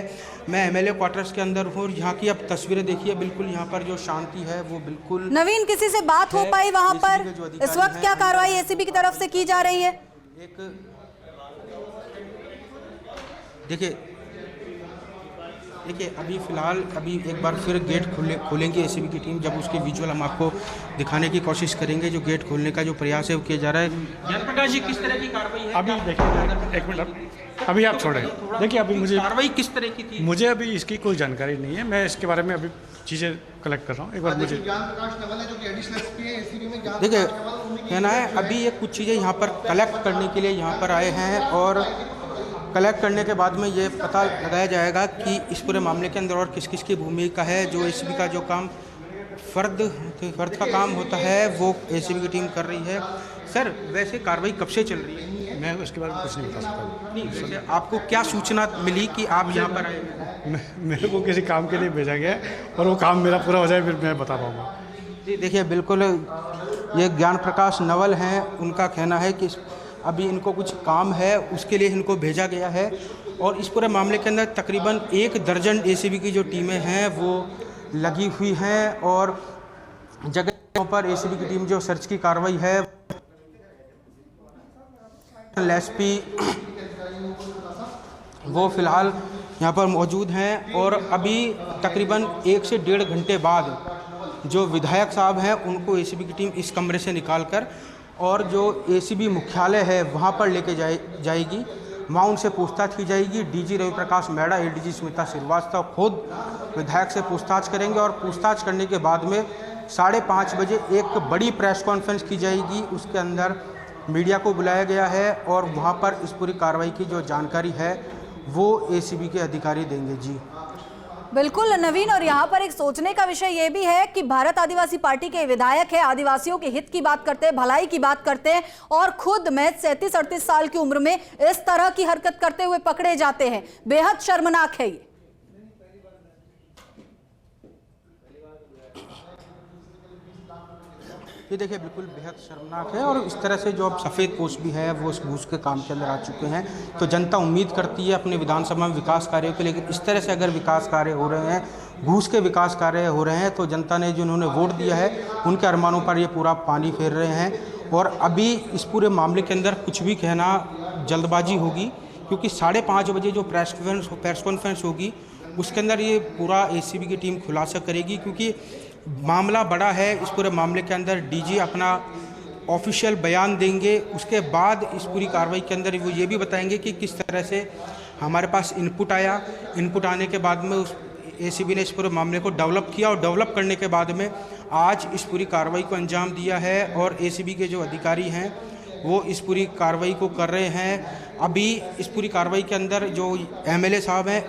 मैं एमएलए क्वार्टर्स के अंदर हूँ, यहाँ की अब तस्वीरें देखिए, बिल्कुल यहाँ पर जो शांति है वो बिल्कुल। नवीन, किसी से बात हो पाई वहाँ पर? इस वक्त क्या कार्रवाई एसीबी की तरफ से की जा रही है? देखिए अभी फ़िलहाल एक बार फिर गेट खोलेंगे एसीबी की टीम, जब उसके विजुअल हम आपको दिखाने की कोशिश करेंगे। जो गेट खोलने का जो प्रयास है वो किया जा रहा है। जयप्रकाश जी, किस तरह की कार्रवाई है? अभी देखिए, एक मिनट, अभी आप छोड़ें। देखिए, अभी मुझे कार्रवाई किस तरह की थी मुझे अभी इसकी कोई जानकारी नहीं है। मैं इसके बारे में अभी चीज़ें कलेक्ट कर रहा हूँ। एक बार मुझे देखिए कहना है, अभी ये कुछ चीज़ें यहाँ पर कलेक्ट करने के लिए यहाँ पर आए हैं, और कलेक्ट करने के बाद में ये पता लगाया जाएगा कि इस पूरे मामले के अंदर और किस किस की भूमिका है। जो एसीबी का जो काम फर्द का काम होता है वो एसीबी की टीम कर रही है। सर, वैसे कार्रवाई कब से चल रही है? मैं उसके बारे में कुछ नहीं बता सकता। नहीं, वैसे आपको क्या सूचना मिली कि आप यहाँ पर आए? मेरे को किसी काम के लिए भेजा गया है, और वो काम मेरा पूरा हो जाए फिर मैं बता पाऊँगा। जी देखिए, बिल्कुल ये ज्ञान प्रकाश नवल हैं, उनका कहना है कि अभी इनको कुछ काम है, उसके लिए इनको भेजा गया है। और इस पूरे मामले के अंदर तकरीबन 1 दर्जन एसीबी की जो टीमें हैं वो लगी हुई हैं, और जगहों पर एसीबी की टीम जो सर्च की कार्रवाई है, एसपी वो फिलहाल यहाँ पर मौजूद हैं। और अभी तकरीबन 1 से 1.5 घंटे बाद जो विधायक साहब हैं उनको एसीबी की टीम इस कमरे से निकालकर और जो एसीबी मुख्यालय है वहाँ पर लेके जाएगी। वहाँ उनसे पूछताछ की जाएगी। डीजी रवि प्रकाश मेहरा, एडीजी स्मिता श्रीवास्तव खुद विधायक से पूछताछ करेंगे, और पूछताछ करने के बाद में 5:30 बजे एक बड़ी प्रेस कॉन्फ्रेंस की जाएगी। उसके अंदर मीडिया को बुलाया गया है, और वहाँ पर इस पूरी कार्रवाई की जो जानकारी है वो एसीबी के अधिकारी देंगे। जी बिल्कुल नवीन, और यहाँ पर एक सोचने का विषय ये भी है कि भारत आदिवासी पार्टी के विधायक है, आदिवासियों के हित की बात करते हैं, भलाई की बात करते हैं, और खुद महज 37-38 साल की उम्र में इस तरह की हरकत करते हुए पकड़े जाते हैं। बेहद शर्मनाक है ये। ये देखिए बिल्कुल बेहद शर्मनाक है। और इस तरह से जो अब सफ़ेद पोस्ट भी है वो उस घूस के काम के अंदर आ चुके हैं, तो जनता उम्मीद करती है अपने विधानसभा में विकास कार्यों के, लेकिन इस तरह से अगर विकास कार्य हो रहे हैं, घूस के विकास कार्य हो रहे हैं, तो जनता ने जो उन्होंने वोट दिया है उनके अरमानों पर ये पूरा पानी फेर रहे हैं। और अभी इस पूरे मामले के अंदर कुछ भी कहना जल्दबाजी होगी, क्योंकि 5:30 बजे जो प्रेस कॉन्फ्रेंस होगी उसके अंदर ये पूरा एसीबी की टीम खुलासा करेगी, क्योंकि मामला बड़ा है। इस पूरे मामले के अंदर डीजी अपना ऑफिशियल बयान देंगे, उसके बाद इस पूरी कार्रवाई के अंदर वो ये भी बताएंगे कि किस तरह से हमारे पास इनपुट आया। इनपुट आने के बाद में उस एसीबी ने इस पूरे मामले को डेवलप किया और डेवलप करने के बाद में आज इस पूरी कार्रवाई को अंजाम दिया है। और एसीबी के जो अधिकारी हैं वो इस पूरी कार्रवाई को कर रहे हैं। अभी इस पूरी कार्रवाई के अंदर जो एमएलए साहब हैं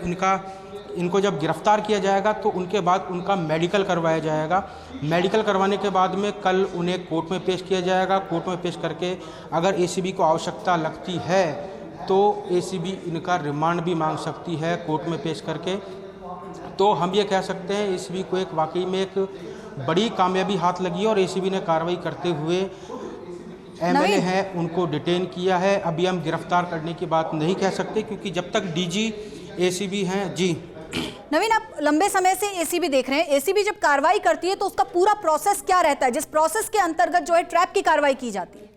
इनको जब गिरफ्तार किया जाएगा तो उनके बाद उनका मेडिकल करवाया जाएगा। मेडिकल करवाने के बाद में कल उन्हें कोर्ट में पेश किया जाएगा। कोर्ट में पेश करके अगर एसीबी को आवश्यकता लगती है तो एसीबी इनका रिमांड भी मांग सकती है कोर्ट में पेश करके। तो हम ये कह सकते हैं एसीबी को एक वाकई में एक बड़ी कामयाबी हाथ लगी है और एसीबी ने कार्रवाई करते हुए एमएलए हैं उनको डिटेन किया है। अभी हम गिरफ्तार करने की बात नहीं कह सकते, क्योंकि जब तक डीजी एसीबी हैं। जी नवीन, आप लंबे समय से एसीबी देख रहे हैं। एसीबी जब कार्रवाई करती है तो उसका पूरा प्रोसेस क्या रहता है, जिस प्रोसेस के अंतर्गत जो है ट्रैप की कार्रवाई की जाती है?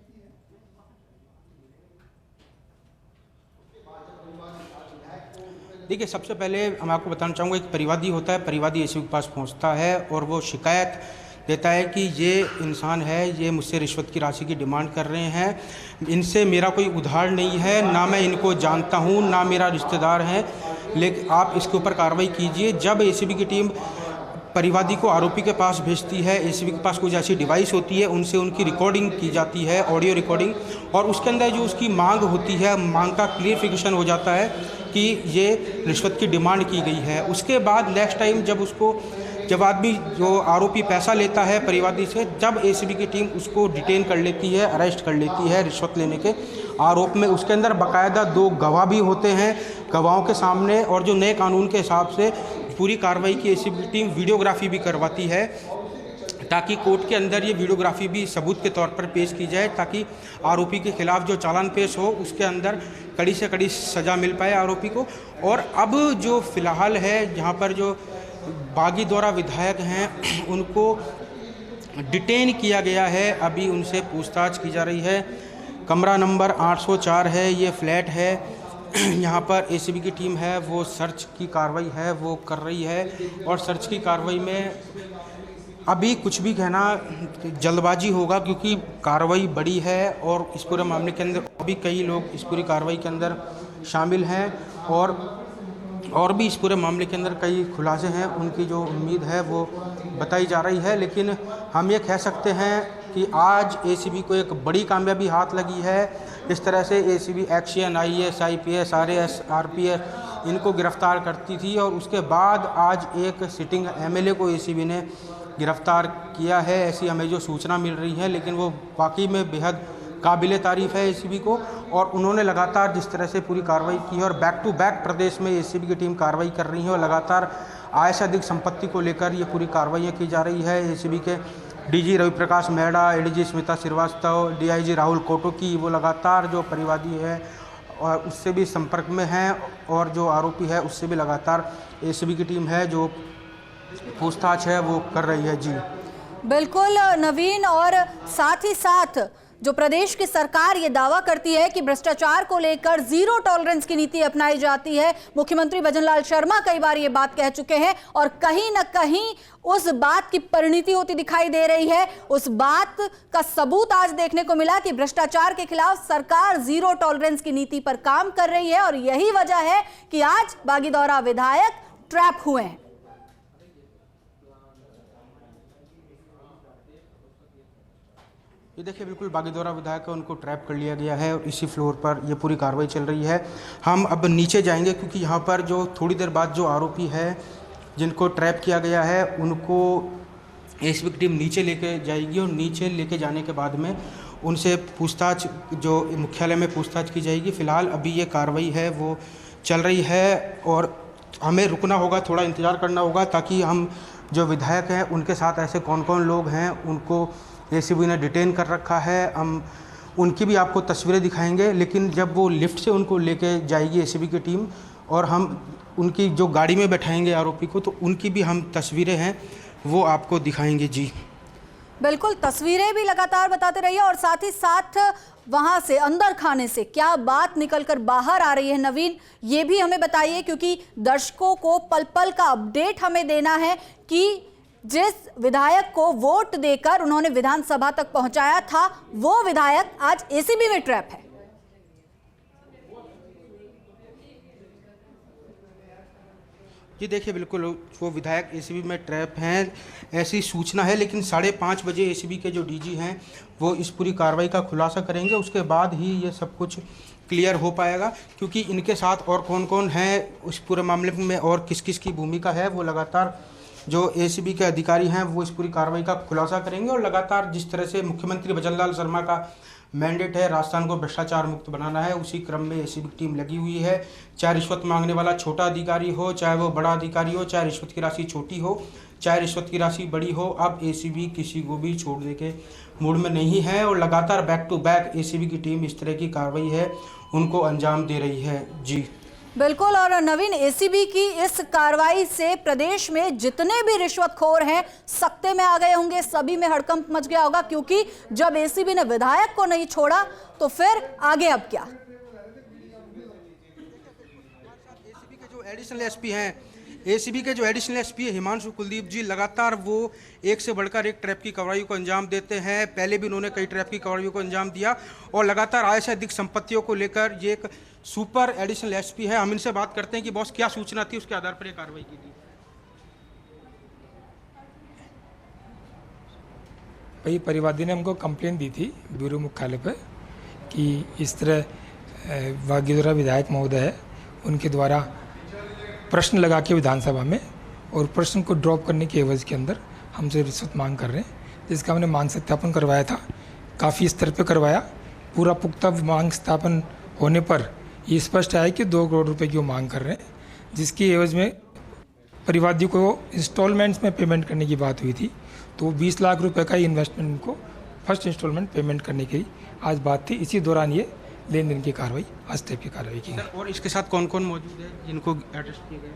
देखिए, सबसे पहले हम आपको बताना चाहूँगा, एक परिवादी होता है, परिवादी एसीबी के पास पहुँचता है और वो शिकायत देता है कि ये इंसान है, ये मुझसे रिश्वत की राशि की डिमांड कर रहे हैं, इनसे मेरा कोई उधार नहीं है, ना मैं इनको जानता हूँ, ना मेरा रिश्तेदार है, लेकिन आप इसके ऊपर कार्रवाई कीजिए। जब एसीबी की टीम परिवादी को आरोपी के पास भेजती है, एसीबी के पास कुछ ऐसी डिवाइस होती है, उनसे उनकी रिकॉर्डिंग की जाती है, ऑडियो रिकॉर्डिंग, और उसके अंदर जो उसकी मांग होती है, मांग का क्लियरिफिकेशन हो जाता है कि ये रिश्वत की डिमांड की गई है। उसके बाद नेक्स्ट टाइम जब आदमी जो आरोपी पैसा लेता है परिवादी से, जब एसीबी की टीम उसको डिटेन कर लेती है, अरेस्ट कर लेती है रिश्वत लेने के आरोप में, उसके अंदर बाकायदा 2 गवाह भी होते हैं गवाहों के सामने, और जो नए कानून के हिसाब से पूरी कार्रवाई की एसीबी टीम वीडियोग्राफी भी करवाती है, ताकि कोर्ट के अंदर ये वीडियोग्राफी भी सबूत के तौर पर पेश की जाए, ताकि आरोपी के खिलाफ जो चालान पेश हो उसके अंदर कड़ी से कड़ी सज़ा मिल पाए आरोपी को। और अब जो फ़िलहाल है, जहाँ पर जो बागी द्वारा विधायक हैं उनको डिटेन किया गया है, अभी उनसे पूछताछ की जा रही है। कमरा नंबर 804 है, ये फ्लैट है, यहाँ पर एसीबी की टीम है वो सर्च की कार्रवाई है वो कर रही है, और सर्च की कार्रवाई में अभी कुछ भी कहना जल्दबाजी होगा, क्योंकि कार्रवाई बड़ी है और इस पूरे मामले के अंदर अभी कई लोग इस पूरी कार्रवाई के अंदर शामिल हैं, और भी इस पूरे मामले के अंदर कई खुलासे हैं, उनकी जो उम्मीद है वो बताई जा रही है। लेकिन हम ये कह सकते हैं कि आज एसीबी को एक बड़ी कामयाबी हाथ लगी है। इस तरह से ACB action, IAS, IPS, RAS, RPS इनको गिरफ्तार करती थी, और उसके बाद आज एक सिटिंग एमएलए को एसीबी ने गिरफ्तार किया है, ऐसी हमें जो सूचना मिल रही है। लेकिन वो वाकई में बेहद काबिले तारीफ़ है एसीबी को, और उन्होंने लगातार जिस तरह से पूरी कार्रवाई की है, और बैक टू बैक प्रदेश में एसीबी की टीम कार्रवाई कर रही है, और लगातार आय से अधिक संपत्ति को लेकर ये पूरी कार्रवाइयाँ की जा रही है। एसीबी के DG Ravi Prakash Mehra, ADG Smita Srivastava, DIG Rahul Kotki, वो लगातार जो परिवादी है और उससे भी संपर्क में हैं, और जो आरोपी है उससे भी लगातार एसीबी की टीम है जो पूछताछ है वो कर रही है। जी बिल्कुल नवीन, और साथ ही साथ जो प्रदेश की सरकार ये दावा करती है कि भ्रष्टाचार को लेकर 0 टॉलरेंस की नीति अपनाई जाती है। मुख्यमंत्री भजनलाल शर्मा कई बार ये बात कह चुके हैं, और कहीं न कहीं उस बात की परिणति होती दिखाई दे रही है। उस बात का सबूत आज देखने को मिला कि भ्रष्टाचार के खिलाफ सरकार 0 टॉलरेंस की नीति पर काम कर रही है, और यही वजह है कि आज बागीदौरा विधायक ट्रैप हुए हैं। ये देखिए, बिल्कुल बागीदौरा विधायक है, उनको ट्रैप कर लिया गया है, और इसी फ्लोर पर ये पूरी कार्रवाई चल रही है। हम अब नीचे जाएंगे, क्योंकि यहाँ पर जो थोड़ी देर बाद जो आरोपी है जिनको ट्रैप किया गया है उनको एसीबी की टीम नीचे लेके जाएगी, और नीचे लेके जाने के बाद में उनसे पूछताछ, जो मुख्यालय में पूछताछ की जाएगी। फ़िलहाल अभी ये कार्रवाई है वो चल रही है, और हमें रुकना होगा, थोड़ा इंतज़ार करना होगा, ताकि हम जो विधायक हैं उनके साथ ऐसे कौन कौन लोग हैं उनको एसीबी ने डिटेन कर रखा है, हम उनकी भी आपको तस्वीरें दिखाएंगे। लेकिन जब वो लिफ्ट से उनको लेके जाएगी एसीबी की टीम, और हम उनकी जो गाड़ी में बैठाएंगे आरोपी को, तो उनकी भी हम तस्वीरें हैं वो आपको दिखाएंगे। जी बिल्कुल, तस्वीरें भी लगातार बताते रहिए और साथ ही साथ वहां से अंदर खाने से क्या बात निकलकर बाहर आ रही है नवीन, ये भी हमें बताइए, क्योंकि दर्शकों को पल पल का अपडेट हमें देना है कि जिस विधायक को वोट देकर उन्होंने विधानसभा तक पहुंचाया था वो विधायक आज एसीबी में ट्रैप है। जी देखिए, बिल्कुल वो विधायक एसीबी में ट्रैप हैं, ऐसी सूचना है। लेकिन 5:30 बजे एसीबी के जो डीजी हैं वो इस पूरी कार्रवाई का खुलासा करेंगे, उसके बाद ही ये सब कुछ क्लियर हो पाएगा। क्योंकि इनके साथ और कौन कौन है उस पूरे मामले में और किस किस की भूमिका है, वो लगातार जो एसीबी के अधिकारी हैं वो इस पूरी कार्रवाई का खुलासा करेंगे। और लगातार जिस तरह से मुख्यमंत्री भजनलाल शर्मा का मैंडेट है राजस्थान को भ्रष्टाचार मुक्त बनाना है, उसी क्रम में एसीबी की टीम लगी हुई है। चाहे रिश्वत मांगने वाला छोटा अधिकारी हो, चाहे वो बड़ा अधिकारी हो, चाहे रिश्वत की राशि छोटी हो, चाहे रिश्वत की राशि बड़ी हो, अब एसीबी किसी को भी छोड़ने के मूड में नहीं है। और लगातार बैक टू बैक एसीबी की टीम इस तरह की कार्रवाई है उनको अंजाम दे रही है। जी बिल्कुल, और नवीन, एसीबी की इस कार्रवाई से प्रदेश में जितने भी रिश्वतखोर हैं सख्ते में आ गए होंगे, सभी में हड़कंप मच गया होगा। क्योंकि जब एसीबी ने विधायक को नहीं छोड़ा तो फिर आगे अब क्या? एसीबी के जो एडिशनल एसपी हैं, एसीबी के जो एडिशनल एसपी है हिमांशु कुलदीप जी, लगातार वो एक से बढ़कर एक ट्रैप की कार्रवाई को अंजाम देते हैं। पहले भी उन्होंने कई ट्रैप की कार्रवाई को अंजाम दिया और लगातार आय से अधिक संपत्तियों को लेकर ये एक सुपर एडिशनल एसपी है। हम इनसे बात करते हैं कि बॉस क्या सूचना थी, उसके आधार पर ये कार्रवाई की थी। भाई, परिवादी ने हमको कंप्लेंट दी थी ब्यूरो मुख्यालय पर कि इस तरह वागीदोरा विधायक महोदय है, उनके द्वारा प्रश्न लगा के विधानसभा में और प्रश्न को ड्रॉप करने की एवज के अंदर हमसे रिश्वत मांग कर रहे हैं, जिसका हमने मांग सत्यापन करवाया था। काफ़ी स्तर पे करवाया। पूरा पुख्ता मांग सत्यापन होने पर ये स्पष्ट आया कि 2 करोड़ रुपए की वो मांग कर रहे हैं, जिसकी एवज में परिवादी को इंस्टॉलमेंट्स में पेमेंट करने की बात हुई थी। तो 20 लाख रुपए का इन्वेस्टमेंट को फर्स्ट इंस्टॉलमेंट पेमेंट करने की आज बात थी। इसी दौरान ये लेन देन की कार्रवाई, आज टाइप की कार्रवाई की गई। और इसके साथ कौन कौन मौजूद है जिनको अरेस्ट किया गया?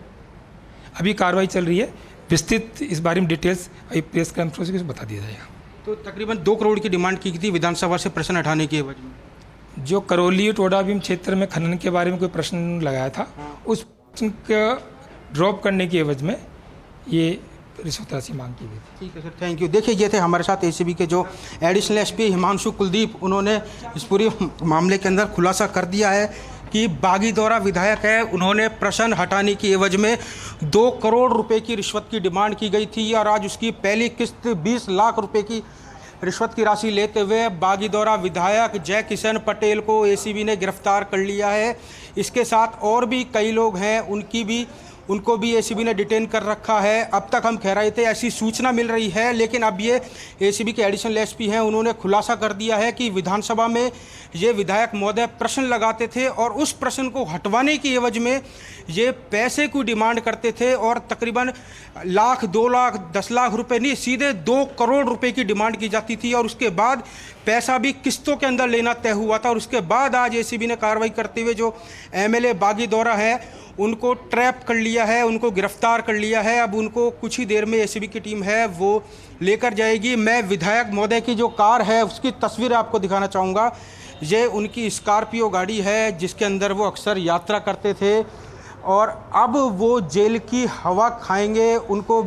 अभी कार्रवाई चल रही है, विस्तृत इस बारे में डिटेल्स अभी प्रेस कॉन्फ्रेंस में बता दिया जाएगा। तो तकरीबन 2 करोड़ की डिमांड की थी विधानसभा से प्रश्न हटाने की एवज में। जो करौली टोडाभीम क्षेत्र में खनन के बारे में कोई प्रश्न लगाया था, उस प्रश्न को ड्रॉप करने की एवज में ये रिश्वत राशि मांग की गई थी। ठीक है सर, थैंक यू। देखिए, ये थे हमारे साथ एसीबी के जो एडिशनल एसपी हिमांशु कुलदीप, उन्होंने इस पूरे मामले के अंदर खुलासा कर दिया है कि बागीदौरा विधायक है, उन्होंने प्रश्न हटाने की एवज में 2 करोड़ रुपए की रिश्वत की डिमांड की गई थी और आज उसकी पहली किस्त 20 लाख रुपए की रिश्वत की राशि लेते हुए बागीदौरा विधायक जय किशन पटेल को एसीबी ने गिरफ्तार कर लिया है। इसके साथ और भी कई लोग हैं, उनको भी एसीबी ने डिटेन कर रखा है। अब तक हम कह रहे थे ऐसी सूचना मिल रही है, लेकिन अब ये एसीबी के एडिशनल एसपी हैं, उन्होंने खुलासा कर दिया है कि विधानसभा में ये विधायक महोदय प्रश्न लगाते थे और उस प्रश्न को हटवाने की एवज में ये पैसे की डिमांड करते थे और तकरीबन लाख, 2 लाख, 10 लाख रुपए नहीं, सीधे 2 करोड़ रुपए की डिमांड की जाती थी। और उसके बाद पैसा भी किस्तों के अंदर लेना तय हुआ था। और उसके बाद आज एसीबी ने कार्रवाई करते हुए जो एमएलए बागीदौरा है उनको ट्रैप कर लिया है, उनको गिरफ्तार कर लिया है। अब उनको कुछ ही देर में एसीबी की टीम है वो लेकर जाएगी। मैं विधायक महोदय की जो कार है उसकी तस्वीर आपको दिखाना चाहूँगा। ये उनकी स्कॉर्पियो गाड़ी है जिसके अंदर वो अक्सर यात्रा करते थे और अब वो जेल की हवा खाएंगे। उनको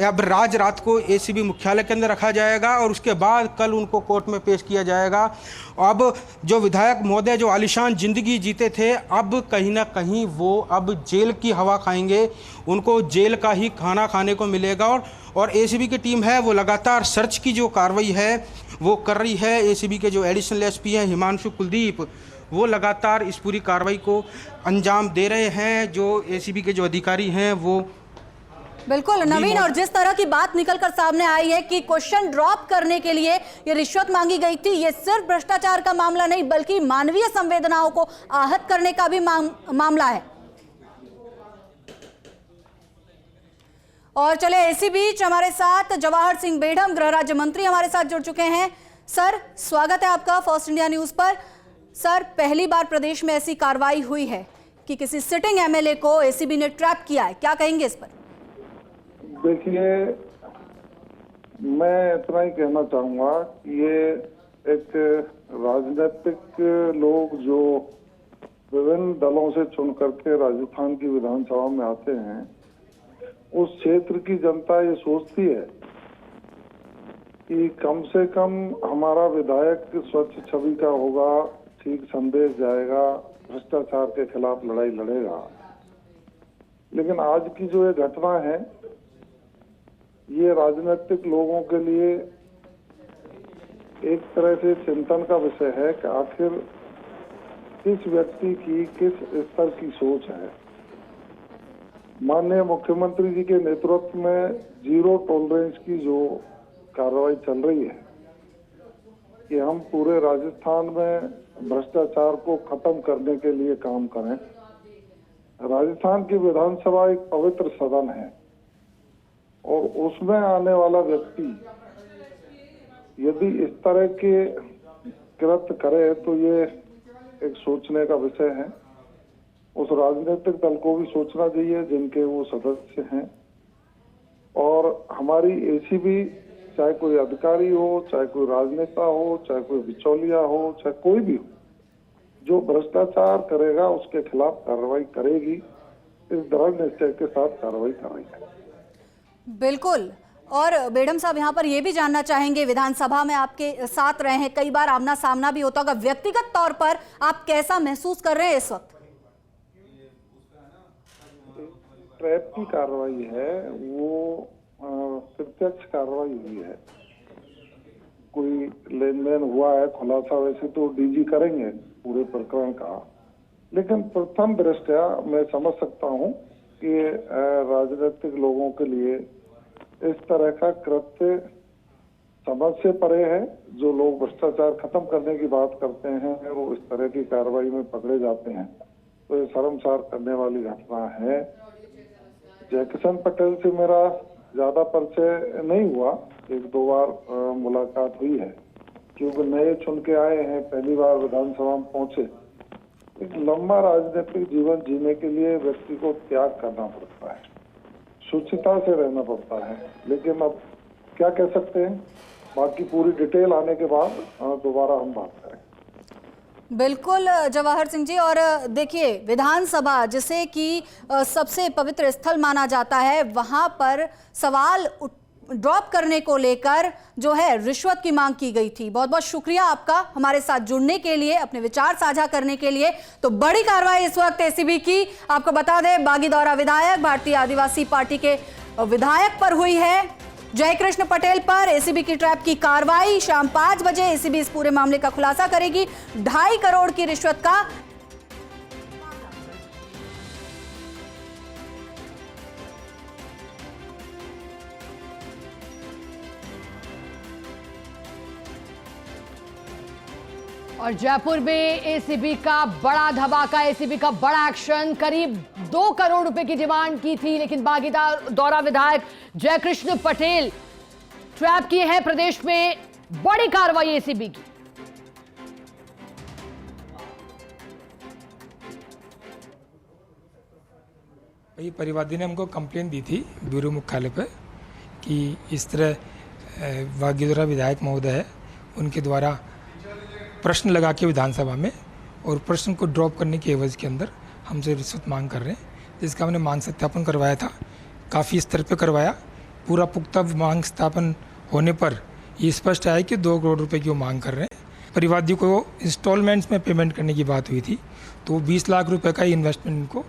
अब रात को एसीबी मुख्यालय के अंदर रखा जाएगा और उसके बाद कल उनको कोर्ट में पेश किया जाएगा। अब जो विधायक महोदय जो आलीशान ज़िंदगी जीते थे, अब कहीं ना कहीं वो अब जेल की हवा खाएंगे, उनको जेल का ही खाना खाने को मिलेगा। और एसीबी की टीम है वो लगातार सर्च की जो कार्रवाई है वो कर रही है। एसीबी के जो एडिशनल एसपी हैं हिमांशु कुलदीप, वो लगातार इस पूरी कार्रवाई को अंजाम दे रहे हैं। जो एसीबी के जो अधिकारी हैं वो बिल्कुल नवीन, और जिस तरह की बात निकलकर सामने आई है कि क्वेश्चन ड्रॉप करने के लिए ये रिश्वत मांगी गई थी, ये सिर्फ भ्रष्टाचार का मामला नहीं बल्कि मानवीय संवेदनाओं को आहत करने का भी मामला है। और चले इसी बीच हमारे साथ जवाहर सिंह बेढ़म गृह राज्य मंत्री हमारे साथ जुड़ चुके हैं। सर, स्वागत है आपका फर्स्ट इंडिया न्यूज पर। सर, पहली बार प्रदेश में ऐसी कार्रवाई हुई है कि किसी सिटिंग एमएलए को एसीबी ने ट्रैप किया है, क्या कहेंगे इस पर? देखिए, मैं इतना ही कहना चाहूंगा कि ये एक राजनीतिक लोग जो विभिन्न दलों से चुन करके राजस्थान की विधानसभा में आते हैं, उस क्षेत्र की जनता ये सोचती है कि कम से कम हमारा विधायक स्वच्छ छवि का होगा, ठीक संदेश जाएगा, भ्रष्टाचार के खिलाफ लड़ाई लड़ेगा। लेकिन आज की जो ये घटना है, ये राजनीतिक लोगों के लिए एक तरह से चिंतन का विषय है कि आखिर किस व्यक्ति की किस स्तर की सोच है। माननीय मुख्यमंत्री जी के नेतृत्व में जीरो टॉलरेंस की जो कार्रवाई चल रही है कि हम पूरे राजस्थान में भ्रष्टाचार को खत्म करने के लिए काम करें। राजस्थान की विधानसभा एक पवित्र सदन है और उसमें आने वाला व्यक्ति यदि इस तरह के कृत्य करे तो ये एक सोचने का विषय है। उस राजनीतिक दल को भी सोचना चाहिए जिनके वो सदस्य हैं। और हमारी एसीबी, चाहे कोई अधिकारी हो, चाहे कोई राजनेता हो, चाहे कोई बिचौलिया हो, चाहे कोई भी हो, जो भ्रष्टाचार करेगा उसके खिलाफ कार्रवाई करेगी। इस दृढ़ निश्चय के साथ कार्रवाई कर रही है। बिल्कुल। और बेगम साहब, यहाँ पर ये भी जानना चाहेंगे, विधानसभा में आपके साथ रहे हैं, कई बार आमना सामना भी होता होगा, व्यक्तिगत तौर पर आप कैसा महसूस कर रहे हैं इस वक्त? ट्रैप की कार्रवाई है, वो प्रत्यक्ष कार्रवाई हुई है। कोई लेन देन हुआ है, खुलासा वैसे तो डीजी करेंगे पूरे प्रकरण का, लेकिन प्रथम दृष्टया मैं समझ सकता हूं कि राजनीतिक लोगों के लिए इस तरह का कृत्य समझ से परे है। जो लोग भ्रष्टाचार खत्म करने की बात करते हैं वो इस तरह की कार्रवाई में पकड़े जाते हैं, तो ये शर्मसार करने वाली घटना है। जयकिशन पटेल से मेरा ज्यादा परिचय नहीं हुआ, एक दो बार मुलाकात हुई है, क्योंकि नए चुन के आए हैं, पहली बार विधानसभा में पहुंचे। एक लंबा राजनीतिक जीवन जीने के लिए व्यक्ति को त्याग करना पड़ता है, शुचिता से रहना पड़ता है। लेकिन अब क्या कह सकते हैं, बाकी पूरी डिटेल आने के बाद दोबारा हम बात करें। बिल्कुल जवाहर सिंह जी। और देखिए, विधानसभा जिसे कि सबसे पवित्र स्थल माना जाता है, वहां पर सवाल ड्रॉप करने को लेकर जो है रिश्वत की मांग की गई थी। बहुत बहुत शुक्रिया आपका हमारे साथ जुड़ने के लिए, अपने विचार साझा करने के लिए। तो बड़ी कार्रवाई इस वक्त एसीबी की, आपको बता दें, बागीदौरा विधायक, भारतीय आदिवासी पार्टी के विधायक पर हुई है, जयकृष्ण पटेल पर एसीबी की ट्रैप की कार्रवाई। शाम 5 बजे एसीबी इस पूरे मामले का खुलासा करेगी। 2.5 करोड़ की रिश्वत का और जयपुर में एसीबी का बड़ा धमाका, एसीबी का बड़ा एक्शन। करीब 2 करोड़ रुपए की डिमांड की थी, लेकिन बागीदौरा विधायक जयकृष्ण पटेल ट्रैप किए हैं। प्रदेश में बड़ी कार्रवाई एसीबी की। वही परिवादी ने हमको कंप्लेन दी थी ब्यूरो मुख्यालय पर कि इस तरह बागीदौरा विधायक महोदय है, उनके द्वारा प्रश्न लगा के विधानसभा में और प्रश्न को ड्रॉप करने के एवज के अंदर हमसे रिश्वत मांग कर रहे हैं, जिसका हमने मांग सत्यापन करवाया था, काफ़ी स्तर पे करवाया। पूरा पुख्ता मांग सत्यापन होने पर ये स्पष्ट आया कि 2 करोड़ रुपए की वो मांग कर रहे हैं। परिवादी को इंस्टॉलमेंट्स में पेमेंट करने की बात हुई थी, तो 20 लाख रुपए का इन्वेस्टमेंट इनको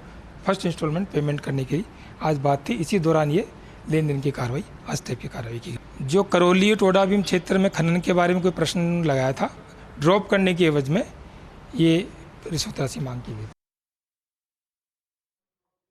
फर्स्ट इंस्टॉलमेंट पेमेंट करने की आज बात थी। इसी दौरान ये लेन देन की कार्रवाई, आज टाइप की कार्रवाई की। जो करौली टोडा भीम क्षेत्र में खनन के बारे में कोई प्रश्न लगाया था, ड्रॉप करने के एवज में ये रिश्वत राशि मांग की गई।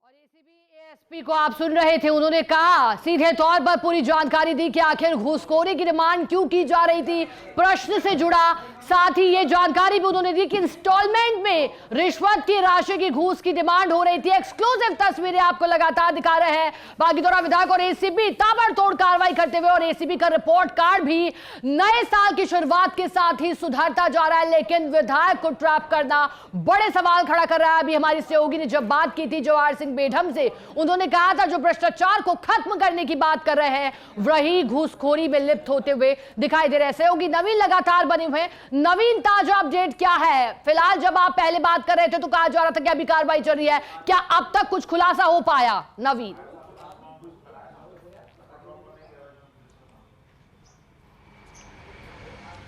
और एसीबी को आप सुन रहे थे, उन्होंने कहा सीधे तौर पर पूरी जानकारी दी कि आखिर घूसखोरी की डिमांड क्यों की जा रही थी, प्रश्न से जुड़ा। साथ ही ये जानकारी भी उन्होंने दी कि इंस्टॉलमेंट में रिश्वत की राशि की घूस की डिमांड हो रही थी। एक्सक्लूसिव तस्वीरें आपको लगातार दिखा रहे हैं बागीदौरा विधायक और एसीबी ताबड़तोड़ कार्रवाई करते हुए। और एसीबी का रिपोर्ट कार्ड भी नए साल की शुरुआत के साथ ही सुधरता जा रहा है, लेकिन विधायक को ट्रैप करना बड़े सवाल खड़ा कर रहा है। अभी हमारी सहयोगी ने जब बात की थी जवाहर सिंह बेढम से, उन्होंने उन्होंने कहा था जो भ्रष्टाचार को खत्म करने की बात कर रहे हैं वही घूसखोरी में लिप्त होते हुए दिखाई दे रहे हैं। सहयोगी नवीन लगातार बने हुए हैं। नवीन, ताजा अपडेट क्या है? फिलहाल जब आप पहले बात कर रहे थे तो कहा जा रहा था कि अभी कार्रवाई चल रही है, क्या अब तक कुछ खुलासा हो पाया? नवीन,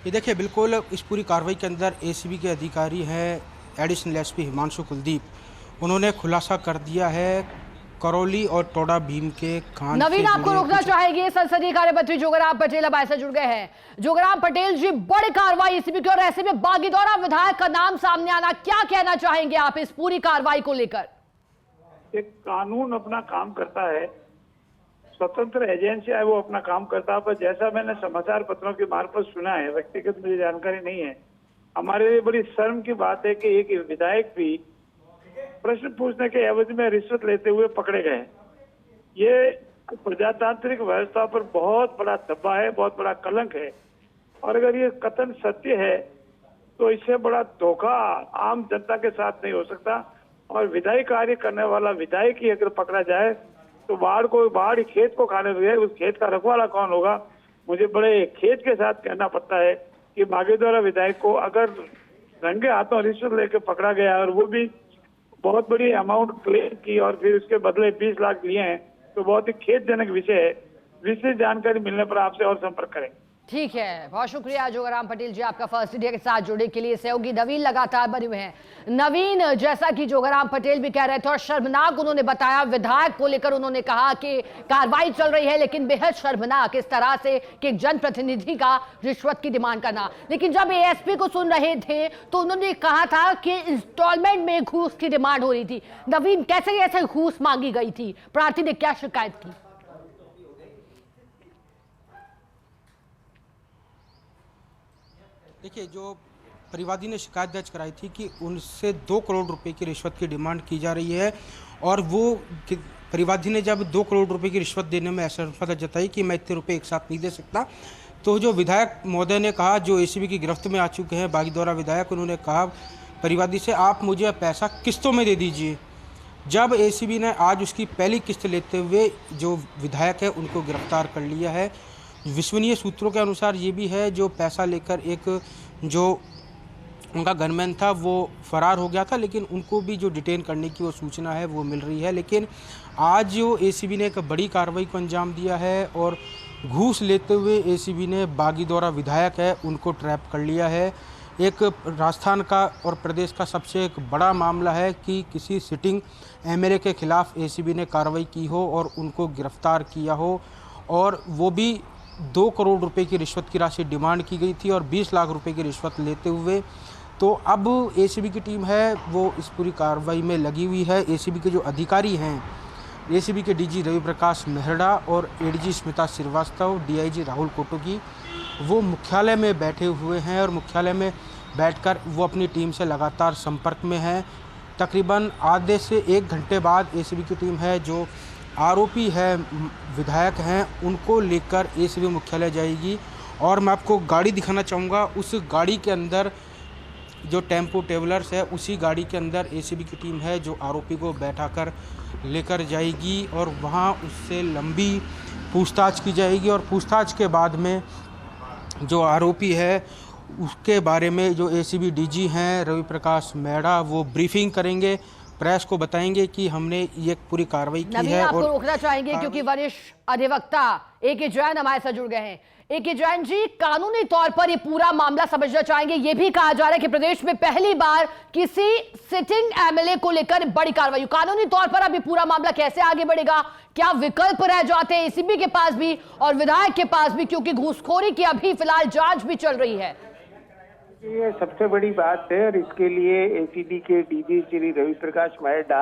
ये देखिए, बिल्कुल इस पूरी कार्रवाई के अंदर एसीबी के अधिकारी हैं एडिशनल एसपी हिमांशु कुलदीप, उन्होंने खुलासा कर दिया है करौली और टोडा भीम के खान। नवीन, आपको रोकना चाहेंगे, संसदीय कार्य मंत्री जोगराम पटेल अब ऐसे जुड़ गए हैं। जोगराम पटेल जी, बड़ी कार्रवाई एसीबी की और ऐसे में बागीदौरा विधायक का नाम सामने आना, क्या कहना चाहेंगे आप इस पूरी कार्रवाई को लेकर? एक कानून अपना काम करता है, स्वतंत्र एजेंसी है वो अपना काम करता है, पर जैसा मैंने समाचार पत्रों के मार्फत सुना है, व्यक्तिगत मुझे जानकारी नहीं है, हमारे लिए बड़ी शर्म की बात है कि एक विधायक भी प्रश्न पूछने के एवज में रिश्वत लेते हुए पकड़े गए। ये प्रजातांत्रिक व्यवस्था पर बहुत बड़ा धब्बा है, बहुत बड़ा कलंक है, और अगर ये कथन सत्य है तो इससे बड़ा धोखा आम जनता के साथ नहीं हो सकता। और विधायी कार्य करने वाला विधायक ही अगर पकड़ा जाए तो बाढ़ खेत को खाने लगे, उस खेत का रखवाला कौन होगा? मुझे बड़े खेत के साथ कहना पड़ता है कि बागीदौरा विधायक को अगर रंगे हाथों रिश्वत लेकर पकड़ा गया और वो भी बहुत बड़ी अमाउंट क्लेम की और फिर उसके बदले 20 लाख लिए हैं, तो बहुत ही खेदजनक विषय है। विशेष जानकारी मिलने पर आपसे और संपर्क करें। ठीक है, बहुत शुक्रिया जोगराम पटेल जी आपका फर्स्ट इंडिया के साथ जुड़ने के लिए। सहयोगी नवीन लगातार बने हुए हैं। नवीन, जैसा कि जोगराम पटेल भी कह रहे थे और शर्मनाक उन्होंने बताया, विधायक को लेकर उन्होंने कहा कि कार्रवाई चल रही है, लेकिन बेहद शर्मनाक इस तरह से कि जनप्रतिनिधि का रिश्वत की डिमांड करना। लेकिन जब एएसपी को सुन रहे थे तो उन्होंने कहा था कि इंस्टॉलमेंट में घूस की डिमांड हो रही थी। नवीन, कैसे ऐसे घूस मांगी गई थी? प्रार्थी ने क्या शिकायत की? देखिए, जो परिवादी ने शिकायत दर्ज कराई थी कि उनसे 2 करोड़ रुपए की रिश्वत की डिमांड की जा रही है, और वो परिवादी ने जब 2 करोड़ रुपए की रिश्वत देने में असमर्थता जताई कि मैं इतने रुपए एक साथ नहीं दे सकता, तो जो विधायक महोदय ने कहा, जो एसीबी की गिरफ्त में आ चुके हैं बागीदौरा विधायक, उन्होंने कहा परिवादी से, आप मुझे पैसा किस्तों में दे दीजिए। जब एसीबी ने आज उसकी पहली किस्त लेते हुए जो विधायक है उनको गिरफ्तार कर लिया है। विश्वसनीय सूत्रों के अनुसार ये भी है, जो पैसा लेकर एक जो उनका गनमैन था वो फरार हो गया था, लेकिन उनको भी जो डिटेन करने की वो सूचना है वो मिल रही है। लेकिन आज जो एसीबी ने एक बड़ी कार्रवाई को अंजाम दिया है और घूस लेते हुए एसीबी ने बागीदौरा विधायक है उनको ट्रैप कर लिया है। एक राजस्थान का और प्रदेश का सबसे एक बड़ा मामला है कि किसी सिटिंग एमएलए के खिलाफ एसीबी ने कार्रवाई की हो और उनको गिरफ्तार किया हो, और वो भी 2 करोड़ रुपए की रिश्वत की राशि डिमांड की गई थी और 20 लाख रुपए की रिश्वत लेते हुए। तो अब एसीबी की टीम है वो इस पूरी कार्रवाई में लगी हुई है। एसीबी के जो अधिकारी हैं, एसीबी के डीजी रवि प्रकाश मेहरा और एडीजी स्मिता श्रीवास्तव, डीआईजी राहुल कोटकी, वो मुख्यालय में बैठे हुए हैं और मुख्यालय में बैठकर वो अपनी टीम से लगातार संपर्क में हैं। तकरीबन आधे से 1 घंटे बाद एसीबी की टीम है जो आरोपी है विधायक हैं उनको लेकर एसीबी मुख्यालय जाएगी। और मैं आपको गाड़ी दिखाना चाहूँगा, उस गाड़ी के अंदर जो टेम्पो ट्रेवलर्स है उसी गाड़ी के अंदर एसीबी की टीम है जो आरोपी को बैठाकर लेकर जाएगी और वहाँ उससे लंबी पूछताछ की जाएगी। और पूछताछ के बाद में जो आरोपी है उसके बारे में जो एसीबी डीजी हैं रवि प्रकाश मेहरा वो ब्रीफिंग करेंगे, प्रेस को बताएंगे कि हमने ये पूरी कार्रवाई की है। आपको रोकना चाहेंगे क्योंकि वरिष्ठ अधिवक्ता ए.के. जैन हमारे साथ जुड़ गए हैं। ए.के. जैन जी, कानूनी तौर पर ये पूरा मामला समझना चाहेंगे। ये भी कहा जा रहा है कि प्रदेश में पहली बार किसी सिटिंग एमएलए को लेकर बड़ी कार्रवाई। कानूनी तौर पर अब ये पूरा मामला कैसे आगे बढ़ेगा? क्या विकल्प रह जाते हैं एसीबी के पास भी और विधायक के पास भी, क्योंकि घूसखोरी की अभी फिलहाल जांच भी चल रही है? ये सबसे बड़ी बात है और इसके लिए एसीबी के डीजी श्री रवि प्रकाश मेहरा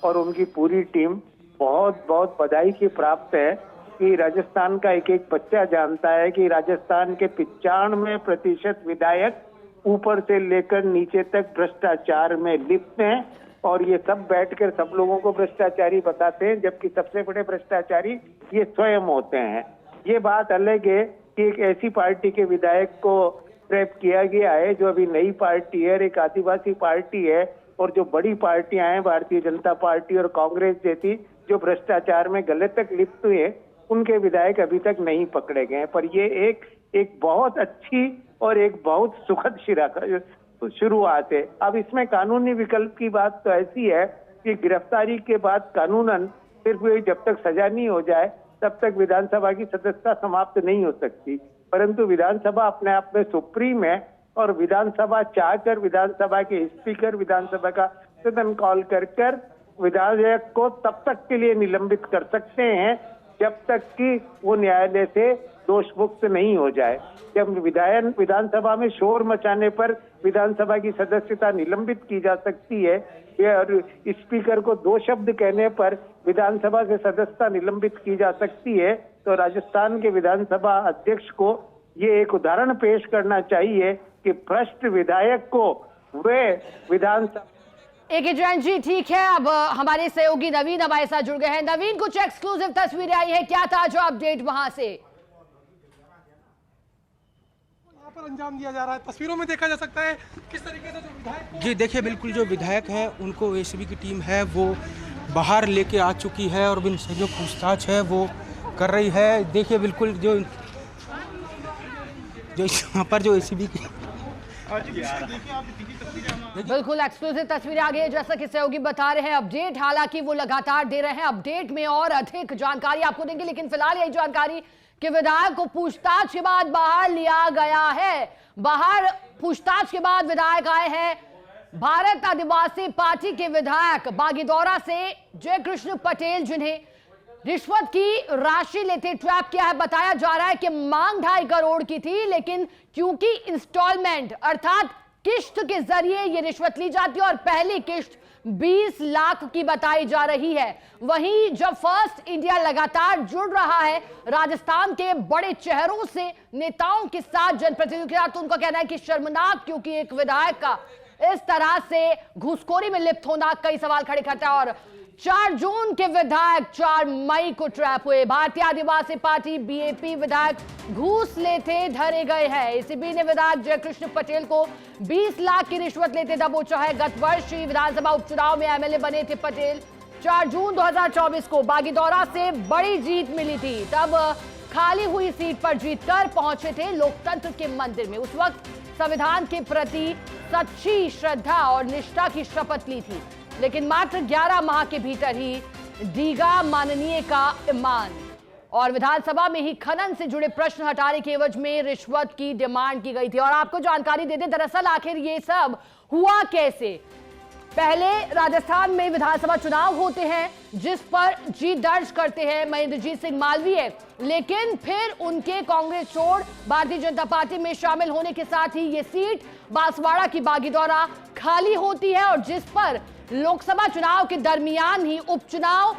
और उनकी पूरी टीम बहुत बहुत बधाई की प्राप्त है कि राजस्थान का एक एक बच्चा जानता है कि राजस्थान के 95% विधायक ऊपर से लेकर नीचे तक भ्रष्टाचार में लिप्त हैं और ये सब बैठकर सब लोगों को भ्रष्टाचारी बताते हैं, जबकि सबसे बड़े भ्रष्टाचारी ये स्वयं होते हैं। ये बात अलग है कि एक ऐसी पार्टी के विधायक को ट्रैप किया गया है जो अभी नई पार्टी है, एक आदिवासी पार्टी है, और जो बड़ी पार्टियां हैं भारतीय जनता पार्टी और कांग्रेस जैसी जो भ्रष्टाचार में गलत तक लिप्त हुए, उनके विधायक अभी तक नहीं पकड़े गए। पर ये एक बहुत अच्छी और एक बहुत सुखद शुरुआत है। अब इसमें कानूनी विकल्प की बात तो ऐसी है कि गिरफ्तारी के बाद कानूनन सिर्फ जब तक सजा नहीं हो जाए तब तक विधानसभा की सदस्यता समाप्त नहीं हो सकती, परंतु विधानसभा अपने आप में सुप्रीम है और विधानसभा चाहकर विधानसभा के स्पीकर विधानसभा का सदन कॉल कर विधायक को तब तक के लिए निलंबित कर सकते हैं जब तक कि वो न्यायालय से दोष मुक्त नहीं हो जाए। जब विधानसभा में शोर मचाने पर विधानसभा की सदस्यता निलंबित की जा सकती है और स्पीकर को 2 शब्द कहने पर विधानसभा से सदस्यता निलंबित की जा सकती है, तो राजस्थान के विधानसभा अध्यक्ष को ये एक उदाहरण पेश करना चाहिए कि भ्रष्ट विधायक को वे विधानसभा। AK जैन जी, ठीक है, अब हमारे सहयोगी नवीन हमारे साथ जुड़ गए हैं। नवीन, कुछ एक्सक्लूसिव तस्वीरें आई है, क्या था जो अपडेट वहां से? यहाँ पर अंजाम दिया जा रहा है, तस्वीरों में देखा जा सकता है किस तरीके से जो विधायक। जी देखिए, बिल्कुल जो विधायक हैं उनको एसीबी की टीम है वो बाहर लेके आ चुकी है और इनसे जो पूछताछ है वो कर रही है। देखिए बिल्कुल जो यहाँ पर जो एसीबी की बिल्कुल एक्सक्लूसिव तस्वीरें आ गई है, जैसा कि सहयोगी बता रहे हैं। अपडेट हालांकि वो लगातार दे रहे हैं, अपडेट में और अधिक जानकारी आपको देंगे, लेकिन फिलहाल यही जानकारी कि विधायक को पूछताछ के बाद बाहर लिया गया है। बाहर पूछताछ के बाद विधायक आए हैं भारत आदिवासी पार्टी के विधायक बागीदौरा से जयकृष्ण पटेल, जिन्हें रिश्वत की राशि लेते ट्रैप किया है। बताया जा रहा है कि मांग 2.5 करोड़ की थी, लेकिन क्योंकि इंस्टॉलमेंट अर्थात किश्त के जरिए ये रिश्वत ली जाती है और पहली किश्त 20 लाख की बताई जा रही है। वहीं जब फर्स्ट इंडिया लगातार जुड़ रहा है राजस्थान के बड़े चेहरों से, नेताओं के साथ, जनप्रतिनिधियों के साथ, तो उनका कहना है कि शर्मनाक, क्योंकि एक विधायक का इस तरह से घूसखोरी में लिप्त होना कई सवाल खड़े करता है। और 4 जून के विधायक 4 मई को ट्रैप हुए। भारतीय आदिवासी पार्टी BAP विधायक घूस लेते धरे गए हैं। एसीबी ने विधायक जयकृष्ण पटेल को 20 लाख की रिश्वत लेते दबोचा है। गत वर्ष विधानसभा उपचुनाव में MLA बने थे पटेल। 4 जून 2024 को बागीदौरा से बड़ी जीत मिली थी, तब खाली हुई सीट पर जीतकर पहुंचे थे लोकतंत्र के मंदिर में। उस वक्त संविधान के प्रति सच्ची श्रद्धा और निष्ठा की शपथ ली थी, लेकिन मात्र 11 माह के भीतर ही दीगा माननीय का ईमान और विधानसभा में ही खनन से जुड़े प्रश्न हटाने के एवज में रिश्वत की डिमांड की गई थी। और आपको जानकारी दे दें, दरअसल आखिर ये सब हुआ कैसे। पहले राजस्थान में विधानसभा चुनाव होते हैं जिस पर जीत दर्ज करते हैं महेंद्रजीत सिंह मालवीय, लेकिन फिर उनके कांग्रेस छोड़ भारतीय जनता पार्टी में शामिल होने के साथ ही ये सीट बांसवाड़ा की बागीदौरा खाली होती है और जिस पर लोकसभा चुनाव के दरमियान ही उपचुनाव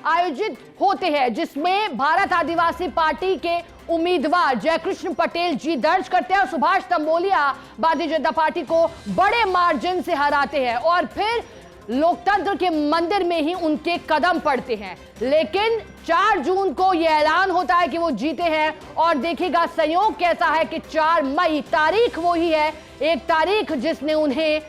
आयोजित होते हैं, जिसमें भारत आदिवासी पार्टी के उम्मीदवार जयकृष्ण पटेल जीत दर्ज करते हैं और सुभाष तंबोलिया भारतीय जनता पार्टी को बड़े मार्जिन से हराते हैं और फिर लोकतंत्र के मंदिर में ही उनके कदम पड़ते हैं। लेकिन 4 जून को यह ऐलान होता है कि वो जीते हैं और देखिएगा संयोग कैसा है कि 4 मई तारीख वही है, एक तारीख जिसने उन्हें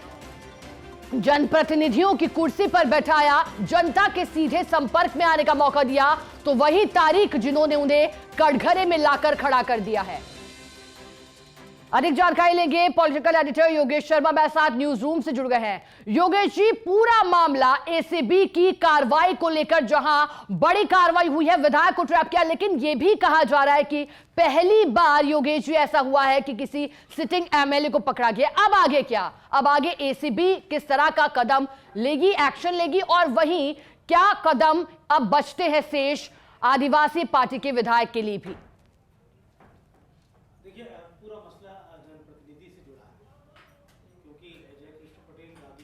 जनप्रतिनिधियों की कुर्सी पर बैठाया, जनता के सीधे संपर्क में आने का मौका दिया, तो वही तारीख जिन्होंने उन्हें कटघरे में लाकर खड़ा कर दिया है। अधिक जानकारी लेंगे, पॉलिटिकल एडिटर योगेश शर्मा मेरे साथ न्यूज रूम से जुड़ गए हैं। योगेश जी, पूरा मामला एसीबी की कार्रवाई को लेकर, जहां बड़ी कार्रवाई हुई है, विधायक को ट्रैप किया, लेकिन यह भी कहा जा रहा है कि पहली बार योगेश जी ऐसा हुआ है कि किसी सिटिंग एमएलए को पकड़ा गया। अब आगे क्या? अब आगे एसीबी किस तरह का कदम लेगी, एक्शन लेगी, और वहीं क्या कदम अब बचते हैं शेष आदिवासी पार्टी के विधायक के लिए भी?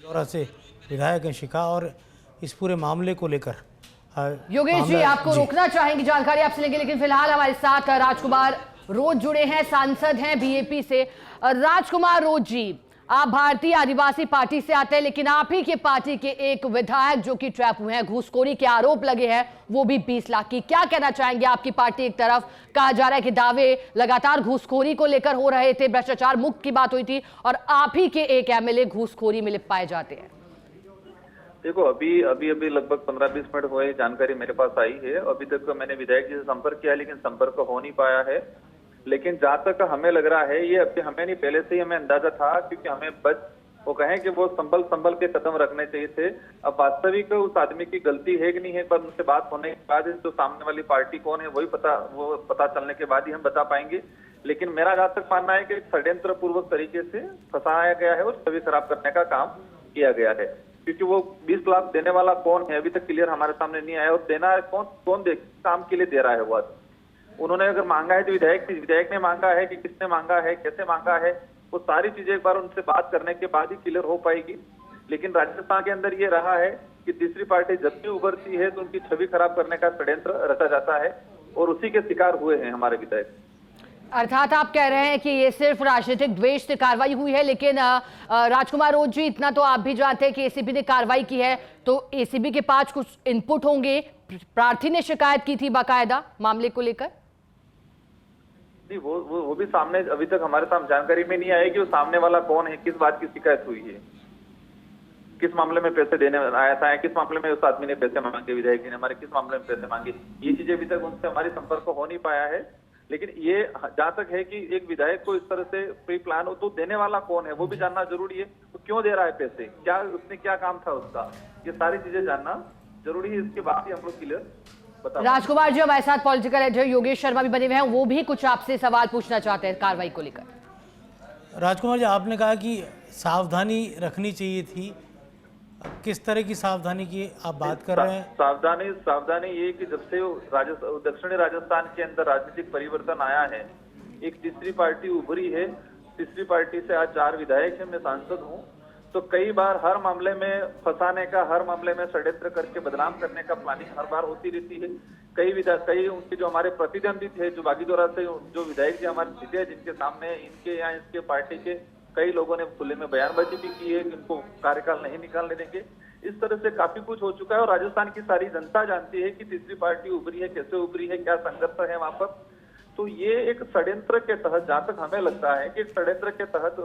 दौरा से विधायक हैं शिखा, और इस पूरे मामले को लेकर योगेश जी आपको रोकना चाहेंगे, जानकारी आपसे लेंगे, लेकिन फिलहाल हमारे साथ राजकुमार रोज जुड़े हैं, सांसद हैं बीएपी से। राजकुमार रोज जी, आप भारतीय आदिवासी पार्टी से आते हैं, लेकिन आप ही के पार्टी के एक विधायक जो कि ट्रैप हुए हैं, घूसखोरी के आरोप लगे हैं, वो भी 20 लाख की। क्या कहना चाहेंगे? आपकी पार्टी एक तरफ कहा जा रहा है कि दावे लगातार घूसखोरी को लेकर हो रहे थे, भ्रष्टाचार मुक्त की बात हुई थी, और आप ही के एक एमएलए घूसखोरी में लिप्त पाए जाते हैं। देखो अभी अभी लगभग 15-20 मिनट हुए जानकारी मेरे पास आई है। अभी तक मैंने विधायक जी से संपर्क किया लेकिन संपर्क हो नहीं पाया है। लेकिन जहाँ तक हमें लग रहा है, ये अभी हमें नहीं, पहले से ही हमें अंदाजा था, क्योंकि हमें बस वो कहें कि वो संभल के कदम रखने चाहिए थे। अब वास्तविक उस आदमी की गलती है कि नहीं है, पर उनसे बात होने के बाद जो सामने वाली पार्टी कौन है वो पता चलने के बाद ही हम बता पाएंगे। लेकिन मेरा जहाँ तक मानना है कि षड्यंत्र पूर्वक तरीके से फंसाया गया है और छवि खराब करने का काम किया गया है। क्योंकि वो 20 लाख देने वाला कौन है अभी तक क्लियर हमारे सामने नहीं आया, और देना है कौन काम के लिए दे रहा है वो। उन्होंने अगर मांगा है तो विधायक ने मांगा है कि किसने मांगा है, कैसे मांगा है, वो सारी चीजें एक बार उनसे बात करने के बाद ही क्लियर हो पाएगी। लेकिन राजस्थान के अंदर ये रहा है कि तीसरी पार्टी जब भी उभरती है तो उनकी छवि खराब करने का षड्यंत्र रचा जाता है, और उसी के शिकार हुए हैं हमारे विधायक। अर्थात आप कह रहे हैं कि ये सिर्फ राजनीतिक द्वेष से कार्रवाई हुई है, लेकिन राजकुमार रोज जी, इतना तो आप भी जानते हैं कि एसीबी ने कार्रवाई की है, तो एसीबी के पास कुछ इनपुट होंगे। प्रार्थी ने शिकायत की थी बाकायदा मामले को लेकर। नहीं, वो भी सामने अभी तक हमारे सामने जानकारी में नहीं आया कि वो सामने वाला कौन है, किस बात की शिकायत हुई है, किस मामले में पैसे देने आया था, किस मामले में उस आदमी ने पैसे मांगे, विधायक जी ने हमारे किस मामले में पैसे मांगे, ये चीजें अभी तक उनसे हमारी संपर्क हो नहीं पाया है। लेकिन ये जहाँ तक है कि एक विधायक को इस तरह से प्री प्लान हो तो देने वाला कौन है वो भी जानना जरूरी है। तो क्यों दे रहा है पैसे, क्या उसने क्या काम था उसका, ये सारी चीजें जानना जरूरी है। इसके बाद ही हम लोग क्लियर बता। राजकुमार जी, हमारे साथ पॉलिटिकल एडिटर योगेश शर्मा भी बने हुए हैं, वो भी कुछ आपसे सवाल पूछना चाहते हैं कार्रवाई को लेकर। राजकुमार जी, आपने कहा कि सावधानी रखनी चाहिए थी, किस तरह की सावधानी की आप बात कर रहे हैं? सावधानी ये कि जब से दक्षिणी राजस्थान के अंदर राजनीतिक परिवर्तन आया है, एक तीसरी पार्टी उभरी है, तीसरी पार्टी से आज 4 विधायक है, मैं सांसद हूँ, तो कई बार हर मामले में फंसाने का, हर मामले में षड्यंत्र करके बदनाम करने का प्लानिंग हर बार होती रहती है। कई उनके जो हमारे प्रतिद्वंदी थे, जो बागीदोरा से जो विधायक जी हमारे जीते, जिनके सामने इनके या इसके पार्टी के कई लोगों ने खुले में बयानबाजी भी की है कि इनको कार्यकाल नहीं निकालने देंगे। इस तरह से काफी कुछ हो चुका है और राजस्थान की सारी जनता जानती है कि तीसरी पार्टी उभरी है, कैसे उभरी है, क्या संघर्ष है वहां पर। तो ये एक षड्यंत्र के तहत, जहां तक हमें लगता है कि षड्यंत्र के तहत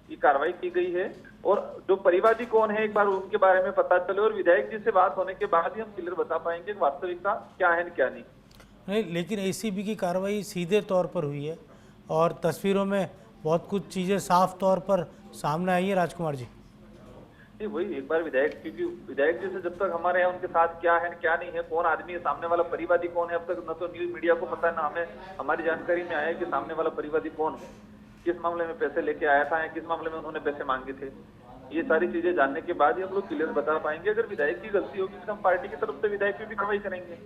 ये कार्रवाई की गई है, और जो परिवादी कौन है एक बार उनके बारे में पता चले, और विधायक जी से बात होने के बाद ही हम क्लियर बता पाएंगे वास्तविकता क्या है क्या नहीं। लेकिन एसीबी की कार्रवाई सीधे तौर पर हुई है और तस्वीरों में बहुत कुछ चीज़ें साफ तौर पर सामने आई है। राजकुमार जी, वही एक बार क्योंकि विधायक जी से जब तक हमारे यहाँ उनके साथ क्या है क्या नहीं है, कौन आदमी है, सामने वाला परिवादी कौन है, अब तक न तो न्यूज मीडिया को पता है, ना हमें हमारी जानकारी में आया है कि सामने वाला परिवादी कौन है, किस मामले में पैसे लेके आया था, किस मामले में उन्होंने पैसे मांगे थे। ये सारी चीजें जानने के बाद ही हम लोग क्लियर बता पाएंगे। अगर विधायक की गलती होगी तो हम पार्टी की तरफ से विधायक पे भी कार्रवाई करेंगे।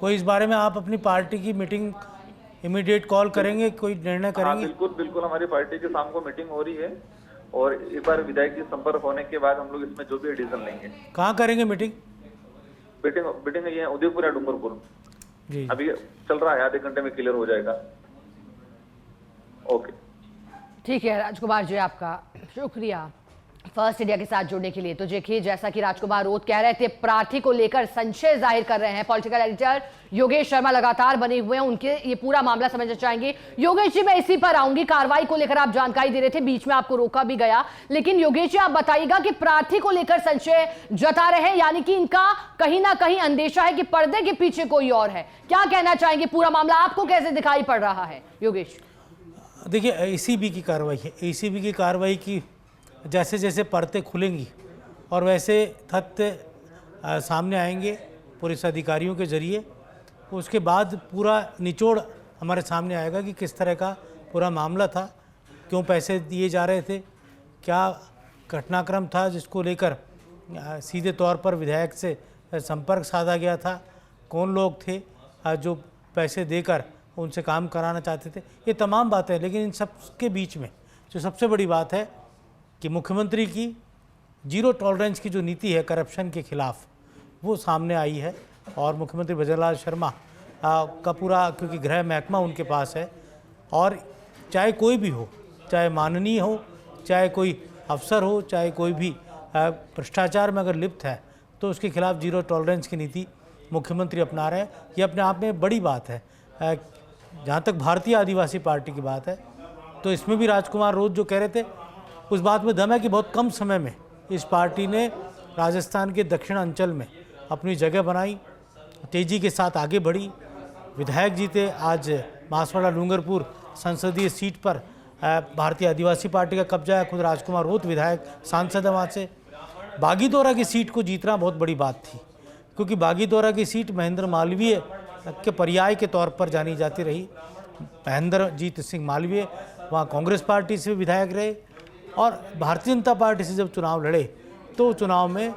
कोई इस बारे में आप अपनी पार्टी की मीटिंग इमीडिएट कॉल करेंगे, कोई निर्णय करेंगे? बिल्कुल हमारी पार्टी के शाम को मीटिंग हो रही है और एक बार विधायक जी संपर्क होने के बाद हम लोग इसमें जो भी डिसीजन लेंगे। कहाँ करेंगे मीटिंग? मीटिंग ये उदयपुर या डूंगरपुर जी अभी चल रहा है, आधे घंटे में क्लियर हो जाएगा। ओके, ठीक है राजकुमार जी, आपका शुक्रिया फर्स्ट इंडिया के साथ जुड़ने के लिए। तो देखिए, जैसा कि राजकुमार रोत कह रहे थे, प्रार्थी को लेकर संशय जाहिर कर रहे हैं पॉलिटिकल एडिटर योगेश शर्मा, लगातार बने हुए हैं, उनके ये पूरा मामला समझना चाहेंगे। योगेश जी, मैं इसी पर आऊंगी, कार्रवाई को लेकर आप जानकारी दे रहे थे, बीच में आपको रोका भी गया, लेकिन योगेश जी आप बताइएगा कि प्रार्थी को लेकर संशय जता रहे हैं, यानी कि इनका कहीं ना कहीं अंदेशा है कि पर्दे के पीछे कोई और है। क्या कहना चाहेंगे, पूरा मामला आपको कैसे दिखाई पड़ रहा है योगेश? देखिए, एसीबी की कार्रवाई है, एसीबी की कार्रवाई की जैसे जैसे परतें खुलेंगी और वैसे तथ्य सामने आएंगे पुलिस अधिकारियों के जरिए, उसके बाद पूरा निचोड़ हमारे सामने आएगा कि किस तरह का पूरा मामला था, क्यों पैसे दिए जा रहे थे, क्या घटनाक्रम था जिसको लेकर सीधे तौर पर विधायक से संपर्क साधा गया था, कौन लोग थे जो पैसे देकर उनसे काम कराना चाहते थे, ये तमाम बातें। लेकिन इन सब के बीच में जो सबसे बड़ी बात है कि मुख्यमंत्री की जीरो टॉलरेंस की जो नीति है करप्शन के खिलाफ, वो सामने आई है। और मुख्यमंत्री भजनलाल शर्मा का पूरा, क्योंकि गृह महकमा उनके पास है, और चाहे कोई भी हो, चाहे माननीय हो, चाहे कोई अफसर हो, चाहे कोई भी भ्रष्टाचार में अगर लिप्त है, तो उसके खिलाफ जीरो टॉलरेंस की नीति मुख्यमंत्री अपना रहे हैं। ये अपने आप में बड़ी बात है। जहाँ तक भारतीय आदिवासी पार्टी की बात है, तो इसमें भी राजकुमार रोज जो कह रहे थे, उस बात में दम है कि बहुत कम समय में इस पार्टी ने राजस्थान के दक्षिण अंचल में अपनी जगह बनाई, तेजी के साथ आगे बढ़ी, विधायक जीते। आज बांसवाड़ा डूंगरपुर संसदीय सीट पर भारतीय आदिवासी पार्टी का कब्जा है, खुद राजकुमार रोत विधायक सांसद है वहाँ से। बागीदोरा की सीट को जीतना बहुत बड़ी बात थी, क्योंकि बागीदोरा की सीट महेंद्र मालवीय के पर्याय के तौर पर जानी जाती रही। महेंद्रजीत सिंह मालवीय वहाँ कांग्रेस पार्टी से विधायक रहे और भारतीय जनता पार्टी से जब चुनाव लड़े तो चुनाव में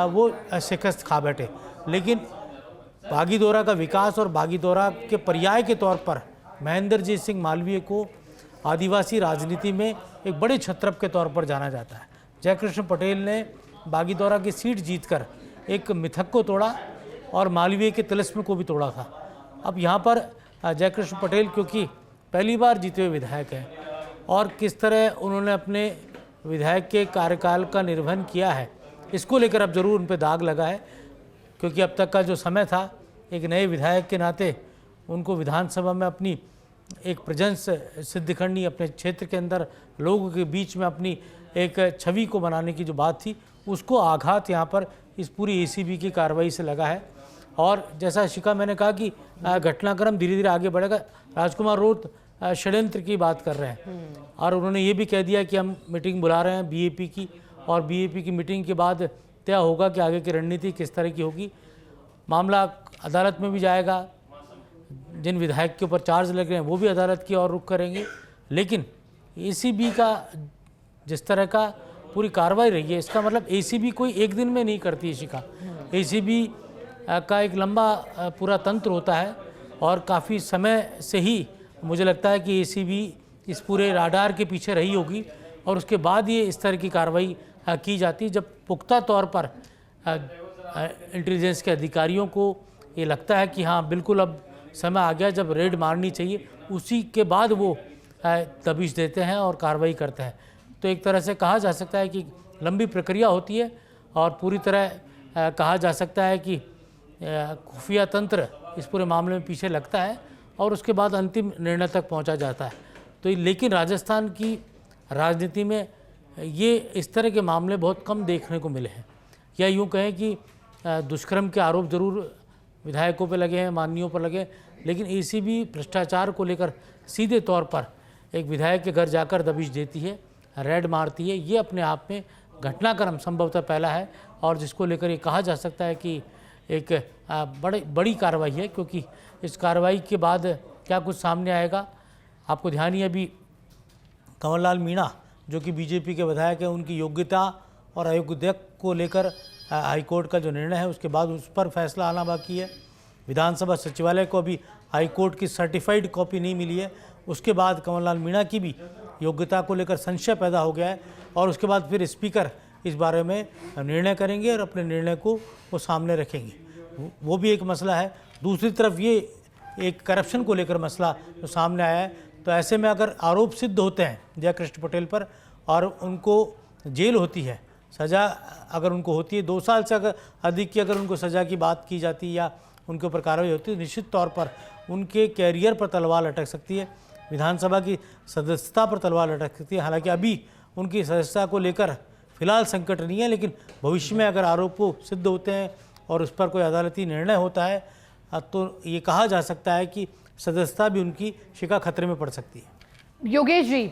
वो शिकस्त खा बैठे। लेकिन बागीदोरा का विकास और बागीदोरा के पर्याय के तौर पर महेंद्रजीत सिंह मालवीय को आदिवासी राजनीति में एक बड़े छत्रप के तौर पर जाना जाता है। जयकृष्ण पटेल ने बागीदोरा की सीट जीतकर एक मिथक को तोड़ा और मालवीय के तिलिस्म को भी तोड़ा था। अब यहाँ पर जयकृष्ण पटेल क्योंकि पहली बार जीते हुए विधायक हैं और किस तरह उन्होंने अपने विधायक के कार्यकाल का निर्वहन किया है, इसको लेकर अब जरूर उन पर दाग लगा है। क्योंकि अब तक का जो समय था, एक नए विधायक के नाते उनको विधानसभा में अपनी एक प्रेजेंस सिद्ध करनी, अपने क्षेत्र के अंदर लोगों के बीच में अपनी एक छवि को बनाने की जो बात थी, उसको आघात यहाँ पर इस पूरी एसीबी की कार्रवाई से लगा है। और जैसा शिखा मैंने कहा कि घटनाक्रम धीरे धीरे आगे बढ़ेगा। राजकुमार रोत षड्यंत्र की बात कर रहे हैं और उन्होंने ये भी कह दिया कि हम मीटिंग बुला रहे हैं बीएपी की, और बीएपी की मीटिंग के बाद तय होगा कि आगे की रणनीति किस तरह की होगी। मामला अदालत में भी जाएगा, जिन विधायक के ऊपर चार्ज लग रहे हैं वो भी अदालत की ओर रुख करेंगे। लेकिन एसीबी का जिस तरह का पूरी कार्रवाई रही है, इसका मतलब एसीबी कोई एक दिन में नहीं करती है शिखा। एसीबी का एक लंबा पूरा तंत्र होता है और काफ़ी समय से ही मुझे लगता है कि एसीबी इस पूरे राडार के पीछे रही होगी और उसके बाद ये इस तरह की कार्रवाई की जाती। जब पुख्ता तौर पर इंटेलिजेंस के अधिकारियों को ये लगता है कि हाँ बिल्कुल अब समय आ गया जब रेड मारनी चाहिए, उसी के बाद वो दबिश देते हैं और कार्रवाई करते हैं। तो एक तरह से कहा जा सकता है कि लंबी प्रक्रिया होती है और पूरी तरह कहा जा सकता है कि खुफिया तंत्र इस पूरे मामले में पीछे लगता है और उसके बाद अंतिम निर्णय तक पहुंचा जाता है। तो लेकिन राजस्थान की राजनीति में ये इस तरह के मामले बहुत कम देखने को मिले हैं, या यूँ कहें कि दुष्कर्म के आरोप जरूर विधायकों पर लगे हैं, माननीयों पर लगे, लेकिन एसीबी भ्रष्टाचार को लेकर सीधे तौर पर एक विधायक के घर जाकर दबिश देती है, रेड मारती है। ये अपने आप में घटनाक्रम संभवतः पहला है और जिसको लेकर ये कहा जा सकता है कि एक बड़ी कार्रवाई है, क्योंकि इस कार्रवाई के बाद क्या कुछ सामने आएगा। आपको ध्यान ही अभी कंवरलाल मीणा जो कि बीजेपी के विधायक हैं, उनकी योग्यता और अयोग्यता को लेकर हाईकोर्ट का जो निर्णय है उसके बाद उस पर फैसला आना बाकी है। विधानसभा सचिवालय को अभी हाईकोर्ट की सर्टिफाइड कॉपी नहीं मिली है। उसके बाद कंवरलाल मीणा की भी योग्यता को लेकर संशय पैदा हो गया है और उसके बाद फिर स्पीकर इस बारे में निर्णय करेंगे और अपने निर्णय को वो सामने रखेंगे। वो भी एक मसला है। दूसरी तरफ ये एक करप्शन को लेकर मसला जो सामने आया है, तो ऐसे में अगर आरोप सिद्ध होते हैं जयकृष्ण पटेल पर और उनको जेल होती है, सज़ा अगर उनको होती है 2 साल से अगर अधिक की अगर उनको सज़ा की बात की जाती है या उनके ऊपर कार्रवाई होती है, तो निश्चित तौर पर उनके कैरियर पर तलवार लटक सकती है, विधानसभा की सदस्यता पर तलवार लटक सकती है। हालांकि अभी उनकी सदस्यता को लेकर फिलहाल संकट नहीं है, लेकिन भविष्य में अगर आरोप सिद्ध होते हैं और उस पर कोई अदालती निर्णय होता है तो ये कहा जा सकता है कि सदस्यता भी उनकी शिका खतरे में पड़ सकती है। योगेश जी,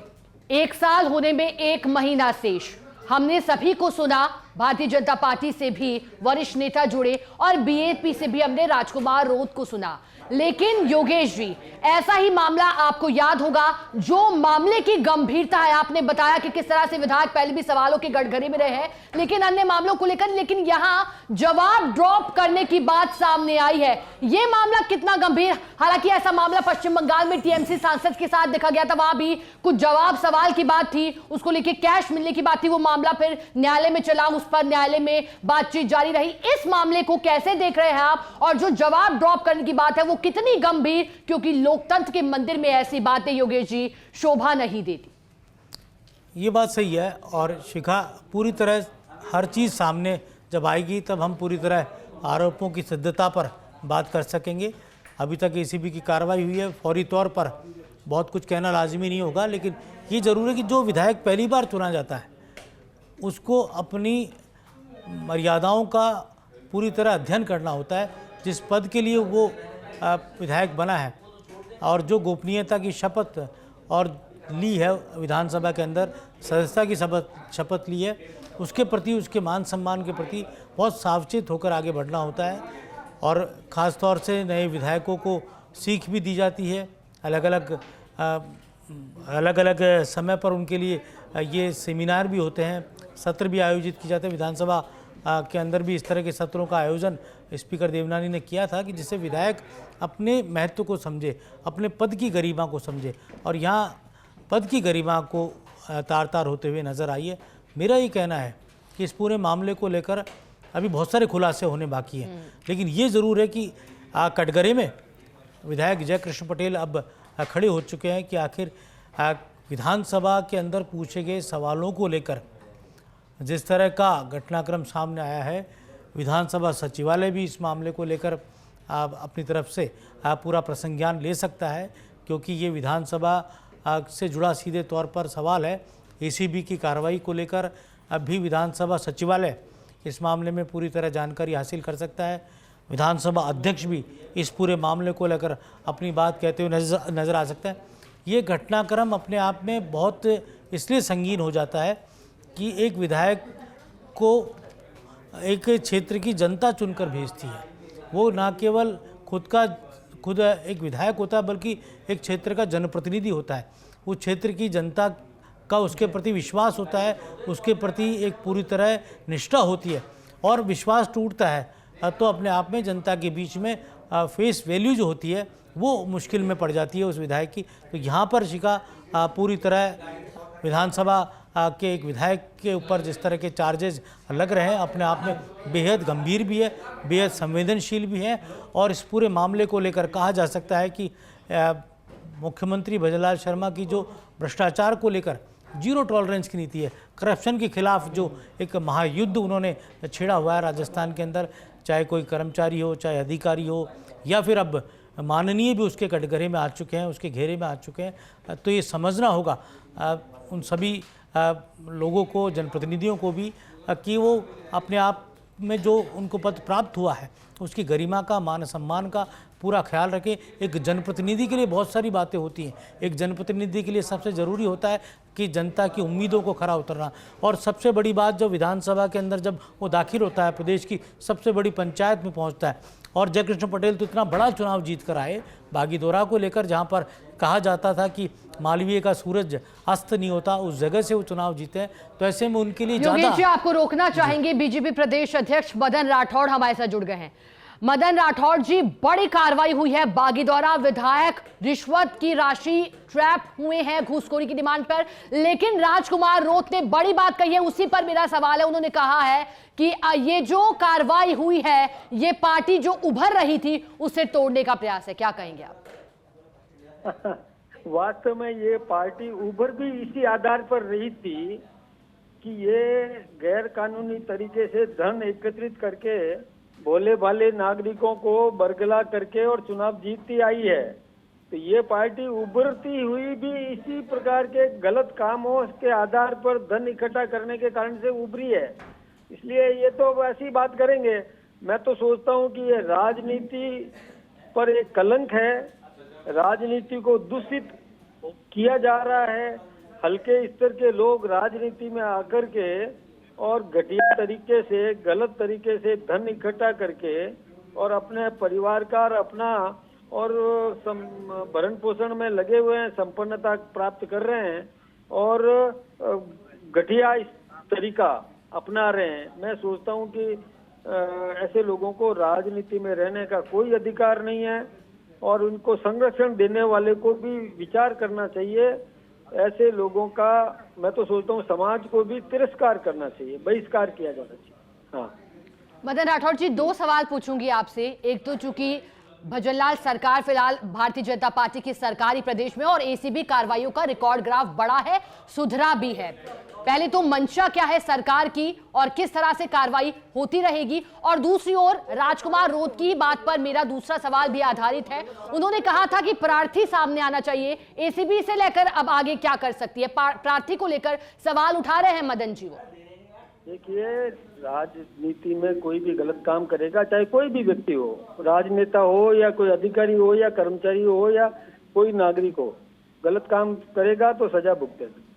1 साल होने में 1 महीना शेष, हमने सभी को सुना, भारतीय जनता पार्टी से भी वरिष्ठ नेता जुड़े और बीएपी से भी हमने राजकुमार रोत को सुना। लेकिन योगेश जी, ऐसा ही मामला आपको याद होगा, जो मामले की गंभीरता है, आपने बताया कि किस तरह से विधायक पहले भी सवालों के गठगड़े में रहे हैं, लेकिन अन्य मामलों को लेकर, लेकिन यहां जवाब ड्रॉप करने की बात सामने आई है। यह मामला कितना गंभीर, हालांकि ऐसा मामला पश्चिम बंगाल में टीएमसी सांसद के साथ देखा गया था, वहां भी कुछ जवाब सवाल की बात थी, उसको लेकर कैश मिलने की बात थी, वो मामला फिर न्यायालय में चला, उस पर न्यायालय में बातचीत जारी रही। इस मामले को कैसे देख रहे हैं आप, और जो जवाब ड्रॉप करने की बात है वो कितनी गंभीर, क्योंकि लोकतंत्र के मंदिर में ऐसी बातें योगेश जी शोभा नहीं देती। ये बात सही है और शिखा, पूरी तरह हर चीज़ सामने जब आएगी तब हम पूरी तरह आरोपों की सिद्धता पर बात कर सकेंगे। अभी तक एसीबी की कार्रवाई हुई है, फौरी तौर पर बहुत कुछ कहना लाजमी नहीं होगा, लेकिन ये ज़रूर है कि जो विधायक पहली बार चुना जाता है उसको अपनी मर्यादाओं का पूरी तरह अध्ययन करना होता है, जिस पद के लिए वो विधायक बना है और जो गोपनीयता की शपथ और ली है विधानसभा के अंदर, सदस्यता की शपथ ली है, उसके प्रति, उसके मान सम्मान के प्रति बहुत सावचेत होकर आगे बढ़ना होता है। और ख़ास तौर से नए विधायकों को सीख भी दी जाती है, अलग अलग समय पर उनके लिए ये सेमिनार भी होते हैं, सत्र भी आयोजित किए जाते हैं। विधानसभा के अंदर भी इस तरह के सत्रों का आयोजन स्पीकर देवनानी ने किया था कि जिससे विधायक अपने महत्व को समझे, अपने पद की गरिमा को समझे, और यहाँ पद की गरिमा को तार तार होते हुए नजर आई है। मेरा ये कहना है कि इस पूरे मामले को लेकर अभी बहुत सारे खुलासे होने बाकी हैं, लेकिन ये ज़रूर है कि कटघरे में विधायक जयकृष्ण पटेल अब खड़े हो चुके हैं कि आखिर विधानसभा के अंदर पूछे गए सवालों को लेकर जिस तरह का घटनाक्रम सामने आया है, विधानसभा सचिवालय भी इस मामले को लेकर अपनी तरफ से पूरा प्रसंज्ञान ले सकता है, क्योंकि ये विधानसभा से जुड़ा सीधे तौर पर सवाल है। एसीबी की कार्रवाई को लेकर अब भी विधानसभा सचिवालय इस मामले में पूरी तरह जानकारी हासिल कर सकता है। विधानसभा अध्यक्ष भी इस पूरे मामले को लेकर अपनी बात कहते हुए नजर आ सकता है। ये घटनाक्रम अपने आप में बहुत इसलिए संगीन हो जाता है कि एक विधायक को एक क्षेत्र की जनता चुनकर भेजती है। वो ना केवल खुद एक विधायक होता है, बल्कि एक क्षेत्र का जनप्रतिनिधि होता है। उस क्षेत्र की जनता का उसके प्रति विश्वास होता है, उसके प्रति एक पूरी तरह निष्ठा होती है, और विश्वास टूटता है तो अपने आप में जनता के बीच में फेस वैल्यू जो होती है वो मुश्किल में पड़ जाती है उस विधायक की। तो यहाँ पर शिका पूरी तरह विधानसभा के एक विधायक के ऊपर जिस तरह के चार्जेस लग रहे हैं, अपने आप में बेहद गंभीर भी है, बेहद संवेदनशील भी है। और इस पूरे मामले को लेकर कहा जा सकता है कि मुख्यमंत्री भजनलाल शर्मा की जो भ्रष्टाचार को लेकर जीरो टॉलरेंस की नीति है, करप्शन के खिलाफ जो एक महायुद्ध उन्होंने छेड़ा हुआ है राजस्थान के अंदर, चाहे कोई कर्मचारी हो, चाहे अधिकारी हो, या फिर अब माननीय भी उसके कटघरे में आ चुके हैं, उसके घेरे में आ चुके हैं। तो ये समझना होगा उन सभी लोगों को, जनप्रतिनिधियों को भी, कि वो अपने आप में जो उनको पद प्राप्त हुआ है उसकी गरिमा का, मान सम्मान का पूरा ख्याल रखें। एक जनप्रतिनिधि के लिए बहुत सारी बातें होती हैं। एक जनप्रतिनिधि के लिए सबसे ज़रूरी होता है कि जनता की उम्मीदों को खरा उतरना। और सबसे बड़ी बात, जब विधानसभा के अंदर जब वो दाखिल होता है, प्रदेश की सबसे बड़ी पंचायत में पहुंचता है, और जयकृष्ण पटेल तो इतना बड़ा चुनाव जीत कर आए बागीदोरा को लेकर, जहां पर कहा जाता था कि मालवीय का सूरज अस्त नहीं होता, उस जगह से वो चुनाव जीते हैं। तो ऐसे में उनके लिए योगेश जी, आपको रोकना चाहेंगे, बीजेपी प्रदेश अध्यक्ष मदन राठौड़ हमारे साथ जुड़ गए हैं। मदन राठौड़ जी, बड़ी कार्रवाई हुई है बागीदौरा, विधायक रिश्वत की राशि ट्रैप हुए हैं घूसखोरी की डिमांड पर, लेकिन राजकुमार रोत ने बड़ी बात कही है, उसी पर मेरा सवाल है। उन्होंने कहा है कि ये जो कार्रवाई हुई है, ये पार्टी जो उभर रही थी उसे तोड़ने का प्रयास है। क्या कहेंगे आप? वास्तव में ये पार्टी उभर भी इसी आधार पर रही थी कि ये गैर कानूनी तरीके से धन एकत्रित करके भोले भाले नागरिकों को बरगला करके और चुनाव जीतती आई है। तो ये पार्टी उभरती हुई भी इसी प्रकार के गलत कामों के आधार पर धन इकट्ठा करने के कारण से उभरी है। इसलिए ये तो ऐसी बात करेंगे। मैं तो सोचता हूँ कि ये राजनीति पर एक कलंक है, राजनीति को दूषित किया जा रहा है। हल्के स्तर के लोग राजनीति में आकर के और घटिया तरीके से, गलत तरीके से धन इकट्ठा करके और अपने परिवार का और अपना और भरण पोषण में लगे हुए हैं, संपन्नता प्राप्त कर रहे हैं और घटिया तरीका अपना रहे हैं। मैं सोचता हूं कि ऐसे लोगों को राजनीति में रहने का कोई अधिकार नहीं है और उनको संरक्षण देने वाले को भी विचार करना चाहिए। ऐसे लोगों का मैं तो सोचता हूँ समाज को भी तिरस्कार करना चाहिए, बहिष्कार किया जाना चाहिए। हाँ मदन राठौड़ जी, दो सवाल पूछूंगी आपसे। एक तो चूंकि भजनलाल सरकार फिलहाल भारतीय जनता पार्टी की सरकारी प्रदेश में और एसीबी कार्रवाइयों का रिकॉर्ड ग्राफ बड़ा है, सुधरा भी है। पहले तो मंशा क्या है सरकार की और किस तरह से कार्रवाई होती रहेगी, और दूसरी ओर राजकुमार रोत की बात पर मेरा दूसरा सवाल भी आधारित है। उन्होंने कहा था कि प्रार्थी सामने आना चाहिए, एसीबी से लेकर अब आगे क्या कर सकती है, प्रार्थी को लेकर सवाल उठा रहे हैं मदन जी वो। देखिए, राजनीति में कोई भी गलत काम करेगा, चाहे कोई भी व्यक्ति हो, राजनेता हो या कोई अधिकारी हो या कर्मचारी हो या कोई नागरिक हो, गलत काम करेगा तो सजा भुगतेगा।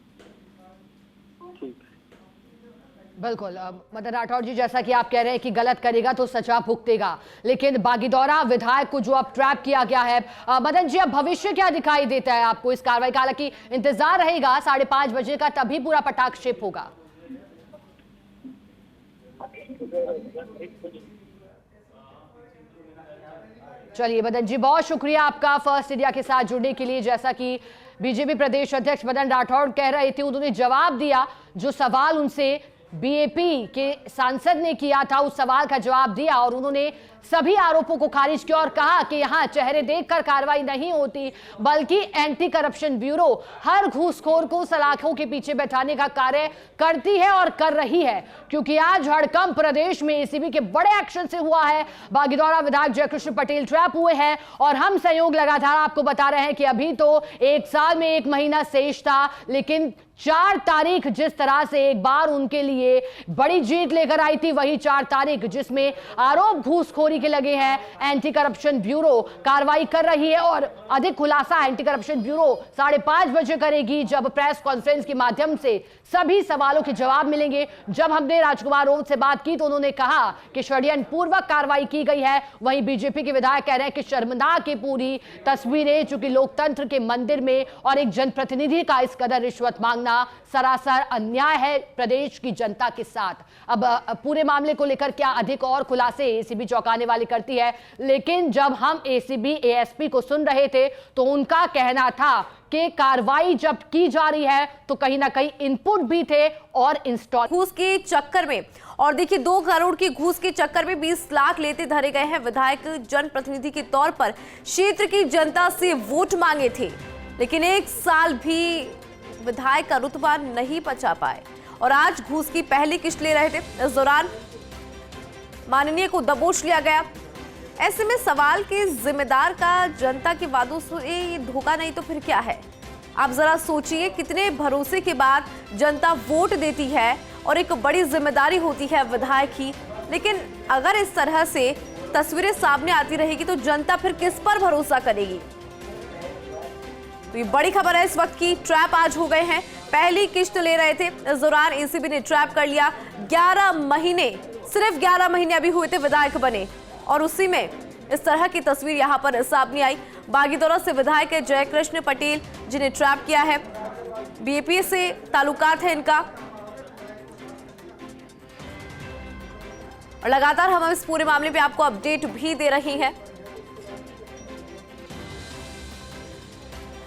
बिल्कुल मदन राठौड़ जी, जैसा कि आप कह रहे हैं कि गलत करेगा तो सजा भुगतेगा, लेकिन बागीदौरा विधायक को जो अब ट्रैप किया गया है, मदन जी अब भविष्य क्या दिखाई देता है आपको इस कार्रवाई का? हालांकि इंतजार रहेगा 5:30 बजे का, तभी पूरा पटाक्षेप होगा। चलिए मदन जी, बहुत शुक्रिया आपका फर्स्ट इंडिया के साथ जुड़ने के लिए। जैसा कि बीजेपी प्रदेश अध्यक्ष मदन राठौड़ कह रहे थे, उन्होंने जवाब दिया जो सवाल उनसे बीएपी के सांसद ने किया था, उस सवाल का जवाब दिया और उन्होंने सभी आरोपों को खारिज किया और कहा कि यहां चेहरे देखकर कार्रवाई नहीं होती, बल्कि एंटी करप्शन ब्यूरो हर घूसखोर को सलाखों के पीछे बैठाने का कार्य करती है और कर रही है, क्योंकि आज हड़कंप प्रदेश में एसीबी के बड़े एक्शन से हुआ है। बागीदौरा विधायक जयकृष्ण पटेल ट्रैप हुए हैं और हम सहयोग लगातार आपको बता रहे हैं कि अभी तो 1 साल में 1 महीना शेष था, लेकिन 4 तारीख जिस तरह से एक बार उनके लिए बड़ी जीत लेकर आई थी, वही 4 तारीख जिसमें आरोप घूसखोरी के लगे हैं, एंटी करप्शन ब्यूरो कार्रवाई कर रही है और अधिक खुलासा एंटी करप्शन ब्यूरो 5:30 बजे करेगी, जब प्रेस कॉन्फ्रेंस के माध्यम से सभी सवालों के जवाब मिलेंगे। जब हमने राजकुमार ओम से बात की तो उन्होंने कहा कि षड्यंत्र पूर्वक कार्रवाई की गई है। वहीं बीजेपी के विधायक कह रहे हैं कि शर्मनाक की पूरी तस्वीरें, चूंकि लोकतंत्र के मंदिर में और एक जनप्रतिनिधि का इस कदर रिश्वत मांगना सरासर अन्याय है प्रदेश की जनता के साथ। अब पूरे मामले को लेकर क्या अधिक और खुलासे एसीबी चौंकाने वाले करती है, लेकिन जब हम एसीबी एएसपी को सुन रहे थे तो उनका कहना था कि कार्रवाई जब की जा रही है तो कहीं ना कहीं इनपुट भी थे और इंस्टॉल घूस के चक्कर में, और देखिए 2 करोड़ की घूस के चक्कर में 20 लाख लेते धरे गए हैं विधायक। जनप्रतिनिधि के तौर पर क्षेत्र की जनता से वोट मांगे थे, लेकिन 1 साल भी विधायक का रुतबा नहीं बचा पाए और आज घूस की पहली किस्त ले रहे थे। इस दौरान माननीय को दबोच लिया गया। ऐसे में सवाल के जिम्मेदार का जनता के वादों से ये धोखा नहीं तो फिर क्या है? आप जरा सोचिए, कितने भरोसे के बाद जनता वोट देती है और एक बड़ी जिम्मेदारी होती है विधायक की, लेकिन अगर इस तरह से तस्वीरें सामने आती रहेगी तो जनता फिर किस पर भरोसा करेगी? तो ये बड़ी खबर है इस वक्त की। ट्रैप आज हो गए हैं, पहली किस्त ले रहे थे, इस दौरान एसीबी ने ट्रैप कर लिया। 11 महीने, सिर्फ 11 महीने अभी हुए थे विधायक बने और उसी में इस तरह की तस्वीर यहां पर सामने आई। बागीदौरा से विधायक है जयकृष्ण पटेल, जिन्हें ट्रैप किया है। बीएपी से ताल्लुकात है इनका और लगातार हम इस पूरे मामले पे आपको अपडेट भी दे रहे हैं।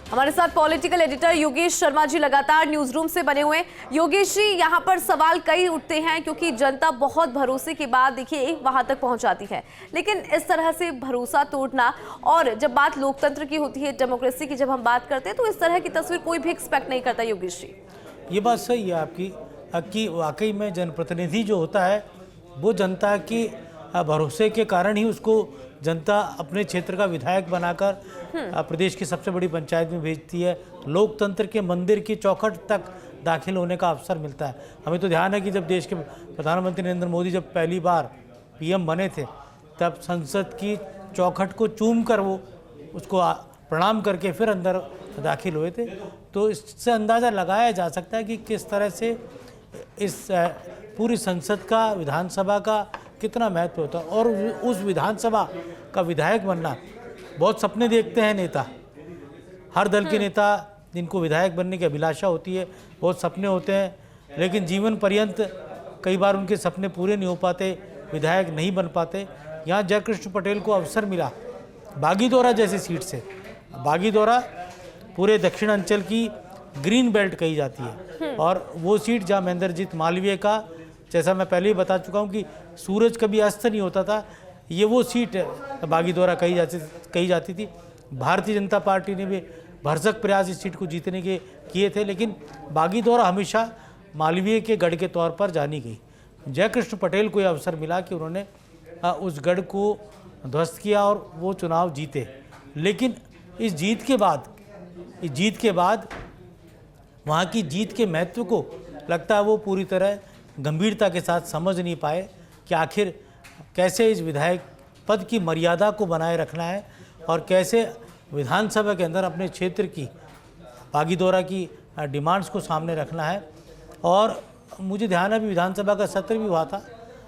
हमारे साथ पॉलिटिकल एडिटर योगेश शर्मा जी लगातार न्यूज रूम से बने हुए। योगेश जी, यहाँ पर सवाल कई उठते हैं क्योंकि जनता बहुत भरोसे के बाद देखिए वहां तक पहुंचाती है, लेकिन इस तरह से भरोसा तोड़ना, और जब बात लोकतंत्र की होती है, डेमोक्रेसी की जब हम बात करते हैं, तो इस तरह की तस्वीर कोई भी एक्सपेक्ट नहीं करता। योगेश जी, ये बात सही है आपकी वाकई में जनप्रतिनिधि जो होता है वो जनता की भरोसे के कारण ही उसको जनता अपने क्षेत्र का विधायक बनाकर प्रदेश की सबसे बड़ी पंचायत में भेजती है। लोकतंत्र के मंदिर की चौखट तक दाखिल होने का अवसर मिलता है। हमें तो ध्यान है कि जब देश के प्रधानमंत्री नरेंद्र मोदी जब पहली बार पीएम बने थे, तब संसद की चौखट को चूम कर वो उसको प्रणाम करके फिर अंदर दाखिल हुए थे। तो इससे अंदाज़ा लगाया जा सकता है कि किस तरह से इस पूरी संसद का, विधानसभा का कितना महत्व होता है। और उस विधानसभा का विधायक बनना, बहुत सपने देखते हैं नेता, हर दल के नेता जिनको विधायक बनने की अभिलाषा होती है, बहुत सपने होते हैं, लेकिन जीवन पर्यंत कई बार उनके सपने पूरे नहीं हो पाते, विधायक नहीं बन पाते। यहाँ जयकृष्ण पटेल को अवसर मिला बागीदौरा जैसी सीट से। बागीदौरा पूरे दक्षिण अंचल की ग्रीन बेल्ट कही जाती है और वो सीट जहाँ महेंद्रजीत मालवीय का, जैसा मैं पहले ही बता चुका हूँ कि सूरज कभी अस्त नहीं होता था, ये वो सीट बागीदौरा कही जाती थी। भारतीय जनता पार्टी ने भी भरसक प्रयास इस सीट को जीतने के किए थे, लेकिन बागीदौरा हमेशा मालवीय के गढ़ के तौर पर जानी गई। जयकृष्ण पटेल को यह अवसर मिला कि उन्होंने उस गढ़ को ध्वस्त किया और वो चुनाव जीते। लेकिन इस जीत के बाद वहाँ की जीत के महत्व को लगता है वो पूरी तरह गंभीरता के साथ समझ नहीं पाए कि आखिर कैसे इस विधायक पद की मर्यादा को बनाए रखना है और कैसे विधानसभा के अंदर अपने क्षेत्र की भागीदौरा की डिमांड्स को सामने रखना है। और मुझे ध्यान है अभी विधानसभा का सत्र भी हुआ था,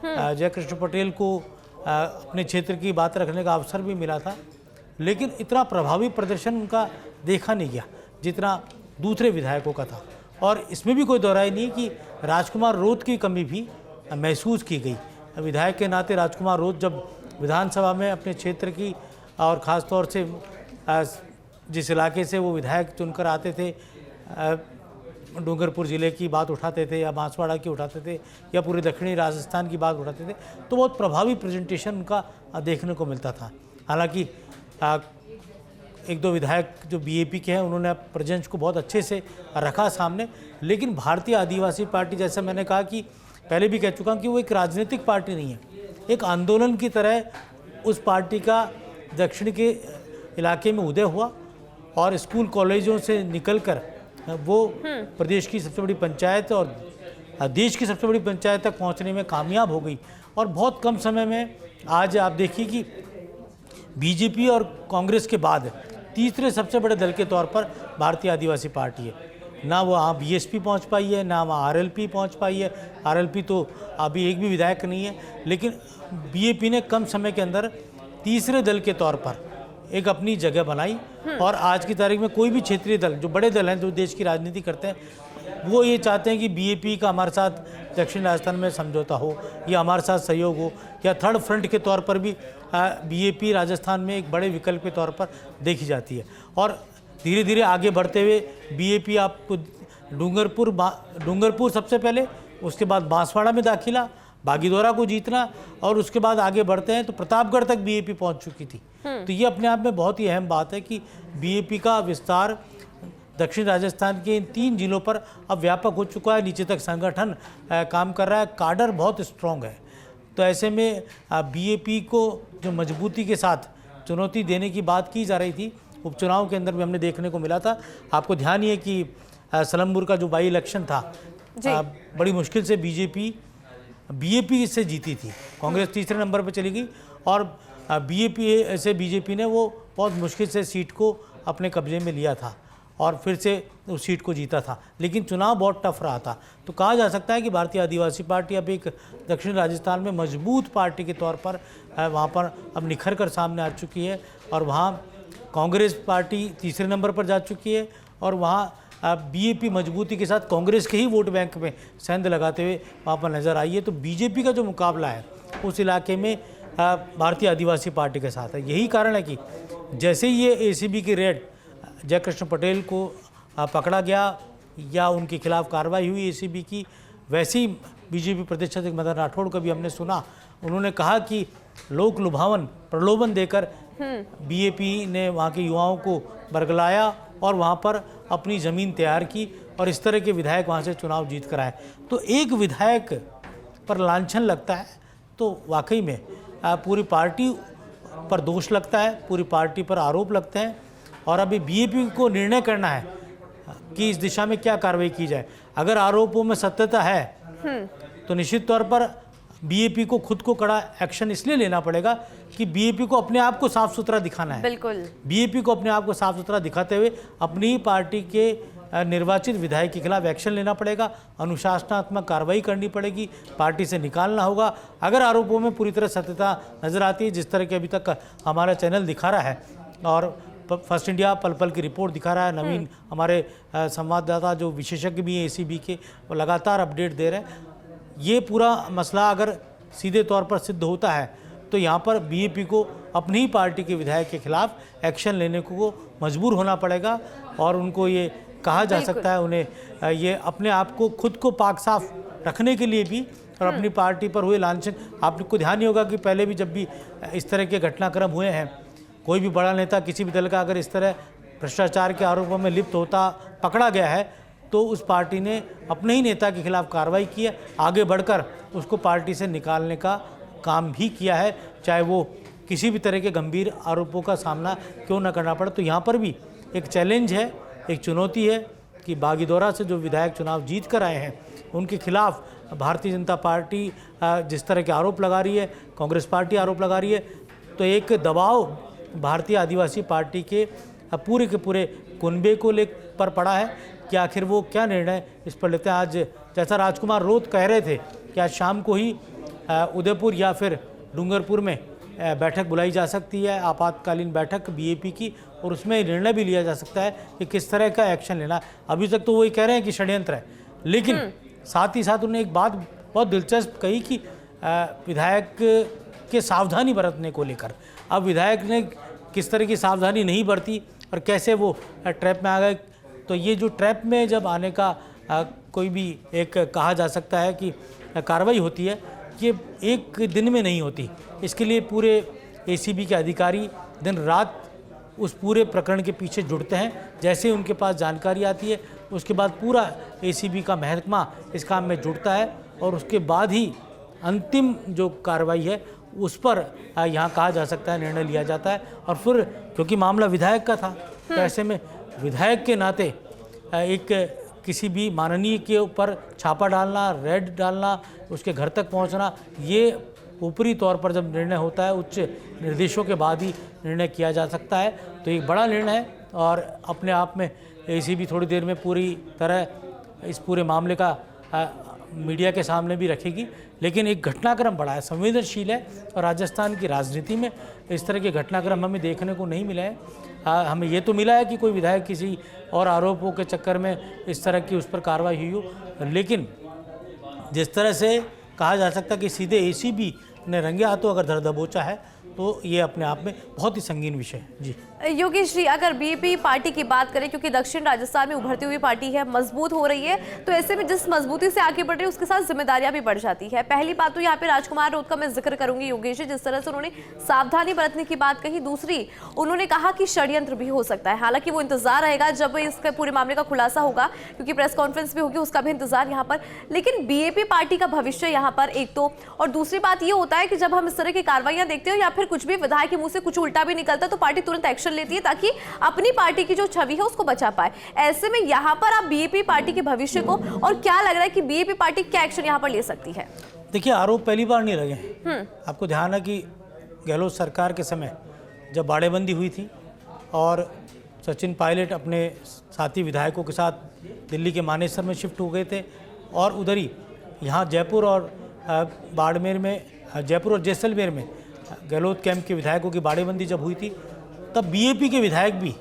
जयकृष्ण पटेल को अपने क्षेत्र की बात रखने का अवसर भी मिला था, लेकिन इतना प्रभावी प्रदर्शन उनका देखा नहीं गया जितना दूसरे विधायकों का था। और इसमें भी कोई दोहराई नहीं कि राजकुमार रोत की कमी भी महसूस की गई। विधायक के नाते राजकुमार रोत जब विधानसभा में अपने क्षेत्र की और ख़ास तौर से जिस इलाके से वो विधायक चुनकर आते थे, डूंगरपुर ज़िले की बात उठाते थे या बांसवाड़ा की उठाते थे या पूरे दक्षिणी राजस्थान की बात उठाते थे, तो बहुत प्रभावी प्रेजेंटेशन उनका देखने को मिलता था। हालांकि एक दो विधायक जो बीएपी के हैं उन्होंने प्रेजेंस को बहुत अच्छे से रखा सामने, लेकिन भारतीय आदिवासी पार्टी, जैसा मैंने कहा कि पहले भी कह चुका हूँ कि वो एक राजनीतिक पार्टी नहीं है, एक आंदोलन की तरह उस पार्टी का दक्षिण के इलाके में उदय हुआ और स्कूल कॉलेजों से निकलकर वो प्रदेश की सबसे बड़ी पंचायत और देश की सबसे बड़ी पंचायत तक पहुंचने में कामयाब हो गई। और बहुत कम समय में आज आप देखिए कि बीजेपी और कांग्रेस के बाद तीसरे सबसे बड़े दल के तौर पर भारतीय आदिवासी पार्टी है। ना वो वहाँ बीएसपी पहुँच पाई है, ना वहाँ आरएलपी पहुँच पाई है। आरएलपी तो अभी एक भी विधायक नहीं है, लेकिन बीएपी ने कम समय के अंदर तीसरे दल के तौर पर एक अपनी जगह बनाई। और आज की तारीख में कोई भी क्षेत्रीय दल, जो बड़े दल हैं जो देश की राजनीति करते हैं, वो ये चाहते हैं कि बीएपी का हमारे साथ दक्षिण राजस्थान में समझौता हो या हमारे साथ सहयोग हो, या थर्ड फ्रंट के तौर पर भी बीएपी राजस्थान में एक बड़े विकल्प के तौर पर देखी जाती है। और धीरे धीरे आगे बढ़ते हुए बीएपी आपको डूंगरपुर सबसे पहले, उसके बाद बांसवाड़ा में दाखिला, बागीदौरा को जीतना, और उसके बाद आगे बढ़ते हैं तो प्रतापगढ़ तक बीएपी पहुंच चुकी थी। तो ये अपने आप में बहुत ही अहम बात है कि बीएपी का विस्तार दक्षिण राजस्थान के इन 3 जिलों पर अब व्यापक हो चुका है। नीचे तक संगठन काम कर रहा है, काडर बहुत स्ट्रॉन्ग है। तो ऐसे में बीएपी को जो मजबूती के साथ चुनौती देने की बात की जा रही थी, उपचुनाव के अंदर भी हमने देखने को मिला था। आपको ध्यान ही है कि सलमपुर का जो बाई इलेक्शन था, बड़ी मुश्किल से बीएपी से जीती थी। कांग्रेस तीसरे नंबर पर चली गई और बीएपी से बीजेपी ने वो बहुत मुश्किल से सीट को अपने कब्जे में लिया था और फिर से उस सीट को जीता था, लेकिन चुनाव बहुत टफ रहा था। तो कहा जा सकता है कि भारतीय आदिवासी पार्टी अब एक दक्षिण राजस्थान में मजबूत पार्टी के तौर पर वहाँ पर अब निखर कर सामने आ चुकी है। और वहाँ कांग्रेस पार्टी तीसरे नंबर पर जा चुकी है और वहाँ बीएपी मजबूती के साथ कांग्रेस के ही वोट बैंक में सेंध लगाते हुए वहाँ पर नज़र आई है। तो बीजेपी का जो मुकाबला है उस इलाके में भारतीय आदिवासी पार्टी के साथ है। यही कारण है कि जैसे ही ये एसीबी की रेड जयकृष्ण पटेल को पकड़ा गया या उनके खिलाफ कार्रवाई हुई एसीबी की, वैसे ही बीजेपी प्रदेश अध्यक्ष मदन राठौड़ को भी हमने सुना, उन्होंने कहा कि लोक लुभावन प्रलोभन देकर बीएपी ने वहाँ के युवाओं को बरगलाया और वहाँ पर अपनी ज़मीन तैयार की और इस तरह के विधायक वहाँ से चुनाव जीत कर आए। तो एक विधायक पर लांछन लगता है तो वाकई में पूरी पार्टी पर दोष लगता है, पूरी पार्टी पर आरोप लगते हैं। और अभी बीएपी को निर्णय करना है कि इस दिशा में क्या कार्रवाई की जाए। अगर आरोपों में सत्यता है तो निश्चित तौर पर बीएपी को खुद को कड़ा एक्शन इसलिए लेना पड़ेगा कि बीएपी को अपने आप को साफ सुथरा दिखाना है। बिल्कुल, बीएपी को अपने आप को साफ सुथरा दिखाते हुए अपनी पार्टी के निर्वाचित विधायक के खिलाफ एक्शन लेना पड़ेगा, अनुशासनात्मक कार्रवाई करनी पड़ेगी, पार्टी से निकालना होगा। अगर आरोपों में पूरी तरह सत्यता नजर आती है, जिस तरह के अभी तक हमारा चैनल दिखा रहा है और फर्स्ट इंडिया पल पल की रिपोर्ट दिखा रहा है, नवीन हमारे संवाददाता जो विशेषज्ञ भी हैं एसीबी के, वो लगातार अपडेट दे रहे हैं। ये पूरा मसला अगर सीधे तौर पर सिद्ध होता है तो यहाँ पर बीएपी को अपनी ही पार्टी के विधायक के खिलाफ एक्शन लेने को मजबूर होना पड़ेगा और उनको ये कहा जा सकता है, उन्हें ये अपने आप को खुद को पाक साफ रखने के लिए भी और अपनी पार्टी पर हुए लांछन। आपको ध्यान ही होगा कि पहले भी जब भी इस तरह के घटनाक्रम हुए हैं, कोई भी बड़ा नेता किसी भी दल का अगर इस तरह भ्रष्टाचार के आरोपों में लिप्त होता पकड़ा गया है तो उस पार्टी ने अपने ही नेता के खिलाफ कार्रवाई की है, आगे बढ़कर उसको पार्टी से निकालने का काम भी किया है, चाहे वो किसी भी तरह के गंभीर आरोपों का सामना क्यों न करना पड़े। तो यहाँ पर भी एक चैलेंज है, एक चुनौती है कि बागीदौरा से जो विधायक चुनाव जीत कर आए हैं उनके खिलाफ भारतीय जनता पार्टी जिस तरह के आरोप लगा रही है, कांग्रेस पार्टी आरोप लगा रही है, तो एक दबाव भारतीय आदिवासी पार्टी के पूरे कुनबे को पर पड़ा है कि आखिर वो क्या निर्णय इस पर लेते हैं। आज जैसा राजकुमार रोत कह रहे थे कि आज शाम को ही उदयपुर या फिर डूंगरपुर में बैठक बुलाई जा सकती है, आपातकालीन बैठक बीएपी की, और उसमें निर्णय भी लिया जा सकता है कि किस तरह का एक्शन लेना है। अभी तक तो वही कह रहे हैं कि षड्यंत्र है, लेकिन साथ ही साथ उन्होंने एक बात बहुत दिलचस्प कही कि विधायक के सावधानी बरतने को लेकर। अब विधायक ने किस तरह की सावधानी नहीं बरती और कैसे वो ट्रैप में आ गए, तो ये जो ट्रैप में जब आने का कोई भी एक कहा जा सकता है कि कार्रवाई होती है, ये एक दिन में नहीं होती। इसके लिए पूरे एसीबी के अधिकारी दिन रात उस पूरे प्रकरण के पीछे जुड़ते हैं। जैसे ही उनके पास जानकारी आती है, उसके बाद पूरा एसीबी का महकमा इस काम में जुड़ता है और उसके बाद ही अंतिम जो कार्रवाई है उस पर यहाँ कहा जा सकता है निर्णय लिया जाता है। और फिर क्योंकि मामला विधायक का था, तो ऐसे में विधायक के नाते एक किसी भी माननीय के ऊपर छापा डालना, रेड डालना, उसके घर तक पहुंचना, ये ऊपरी तौर पर जब निर्णय होता है उच्च निर्देशों के बाद ही निर्णय किया जा सकता है। तो एक बड़ा निर्णय है और अपने आप में एसीबी थोड़ी देर में पूरी तरह इस पूरे मामले का मीडिया के सामने भी रखेगी। लेकिन एक घटनाक्रम बड़ा है, संवेदनशील है, और राजस्थान की राजनीति में इस तरह के घटनाक्रम हमें देखने को नहीं मिला है। हमें ये तो मिला है कि कोई विधायक किसी और आरोपों के चक्कर में इस तरह की उस पर कार्रवाई हुई हो, लेकिन जिस तरह से कहा जा सकता है कि सीधे एसीबी ने रंगे हाथों अगर धर दबोचा है, तो ये अपने आप में बहुत ही संगीन विषय है। जी योगेश जी, अगर बीएपी पार्टी की बात करें, क्योंकि दक्षिण राजस्थान में उभरती हुई पार्टी है, मजबूत हो रही है, तो ऐसे में जिस मजबूती से आगे बढ़ रही है उसके साथ जिम्मेदारियां भी बढ़ जाती है। पहली बात तो यहाँ पे राजकुमार रोत का मैं जिक्र करूंगी योगेश जी, जिस तरह से उन्होंने सावधानी बरतने की बात कही। दूसरी, उन्होंने कहा कि षड्यंत्र भी हो सकता है। हालांकि वो इंतजार रहेगा जब इसके पूरे मामले का खुलासा होगा, क्योंकि प्रेस कॉन्फ्रेंस भी होगी, उसका भी इंतजार यहाँ पर। लेकिन बीएपी पार्टी का भविष्य यहाँ पर एक तो, और दूसरी बात ये होता है कि जब हम इस तरह की कार्रवाइयां देखते हो या फिर कुछ भी विधायक के मुंह से कुछ उल्टा भी निकलता है, तो पार्टी तुरंत एक्शन लेती है ताकि अपनी पार्टी की जो छवि है उसको बचा पाए। ऐसे में यहाँ पर आप बीएपी पार्टी के भविष्य को, और क्या लग रहा है कि बीएपी पार्टी क्या एक्शन यहाँ पर ले सकती है? देखिए, आरोप पहली बार नहीं लगे हैं। आपको ध्यान है कि गहलोत सरकार के समय जब बाड़ेबंदी हुई थी और सचिन पायलट अपने साथी विधायकों के साथ दिल्ली के मानेसर में शिफ्ट हो गए थे, और उधर ही यहाँ जयपुर और बाड़मेर में, जयपुर और जैसलमेर में गहलोत कैंप के विधायकों की बाड़ेबंदी जब हुई थी, तब बीएपी के विधायक भी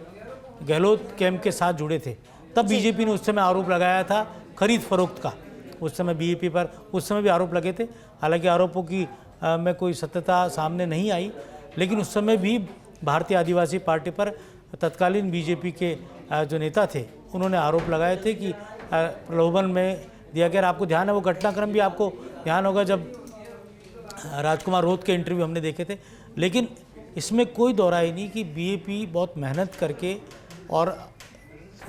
गहलोत कैंप के साथ जुड़े थे। तब बीजेपी ने उस समय आरोप लगाया था खरीद फरोख्त का, उस समय बीएपी पर उस समय भी आरोप लगे थे। हालांकि आरोपों की में कोई सत्यता सामने नहीं आई, लेकिन उस समय भी भारतीय आदिवासी पार्टी पर तत्कालीन बीजेपी के जो नेता थे उन्होंने आरोप लगाए थे कि प्रलोभन में दिया गया। आपको ध्यान है, वो घटनाक्रम भी आपको ध्यान होगा जब राजकुमार रोत के इंटरव्यू हमने देखे थे। लेकिन इसमें कोई दोहराई नहीं कि बीएपी बहुत मेहनत करके और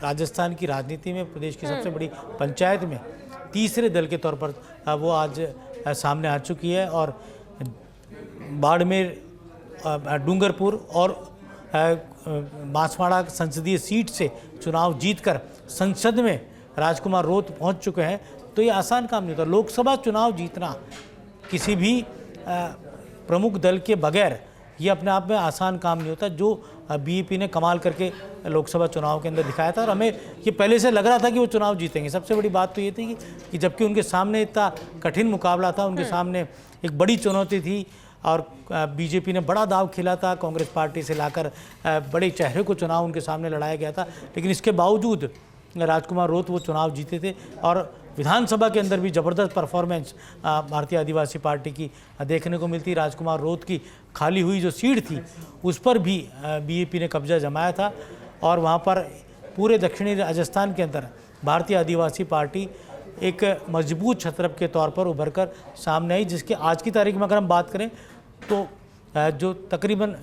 राजस्थान की राजनीति में प्रदेश की सबसे बड़ी पंचायत में तीसरे दल के तौर पर वो आज सामने आ चुकी है, और बाड़मेर, डूंगरपुर और बांसवाड़ा संसदीय सीट से चुनाव जीतकर संसद में राजकुमार रोत पहुंच चुके हैं। तो ये आसान काम नहीं होता। लोकसभा चुनाव जीतना किसी भी प्रमुख दल के बगैर ये अपने आप में आसान काम नहीं होता, जो बीएपी ने कमाल करके लोकसभा चुनाव के अंदर दिखाया था। और हमें ये पहले से लग रहा था कि वो चुनाव जीतेंगे। सबसे बड़ी बात तो ये थी कि जबकि उनके सामने इतना कठिन मुकाबला था, उनके सामने एक बड़ी चुनौती थी, और बीजेपी ने बड़ा दाव खेला था, कांग्रेस पार्टी से लाकर बड़े चेहरे को चुनाव उनके सामने लड़ाया गया था। लेकिन इसके बावजूद राजकुमार रोत वो चुनाव जीते थे, और विधानसभा के अंदर भी ज़बरदस्त परफॉर्मेंस भारतीय आदिवासी पार्टी की देखने को मिलती। राजकुमार रोत की खाली हुई जो सीट थी उस पर भी बीएपी ने कब्जा जमाया था, और वहाँ पर पूरे दक्षिणी राजस्थान के अंदर भारतीय आदिवासी पार्टी एक मजबूत छत्रप के तौर पर उभर कर सामने आई, जिसके आज की तारीख में अगर हम बात करें तो जो तकरीबन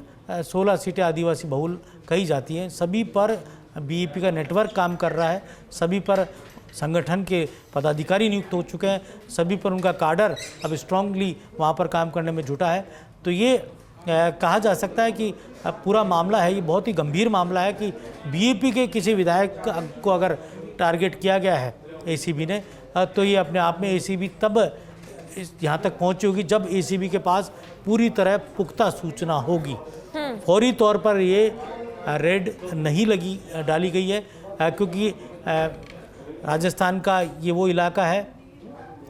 16 सीटें आदिवासी बहुल कही जाती हैं, सभी पर बीएपी का नेटवर्क काम कर रहा है, सभी पर संगठन के पदाधिकारी नियुक्त हो चुके हैं, सभी पर उनका काडर अब स्ट्रांगली वहाँ पर काम करने में जुटा है। तो ये कहा जा सकता है कि पूरा मामला है, ये बहुत ही गंभीर मामला है कि बीएपी के किसी विधायक को अगर टारगेट किया गया है एसीबी ने, तो ये अपने आप में एसीबी तब यहाँ तक पहुँची होगी जब एसीबी के पास पूरी तरह पुख्ता सूचना होगी। फौरी तौर पर ये रेड नहीं डाली गई है, क्योंकि राजस्थान का ये वो इलाका है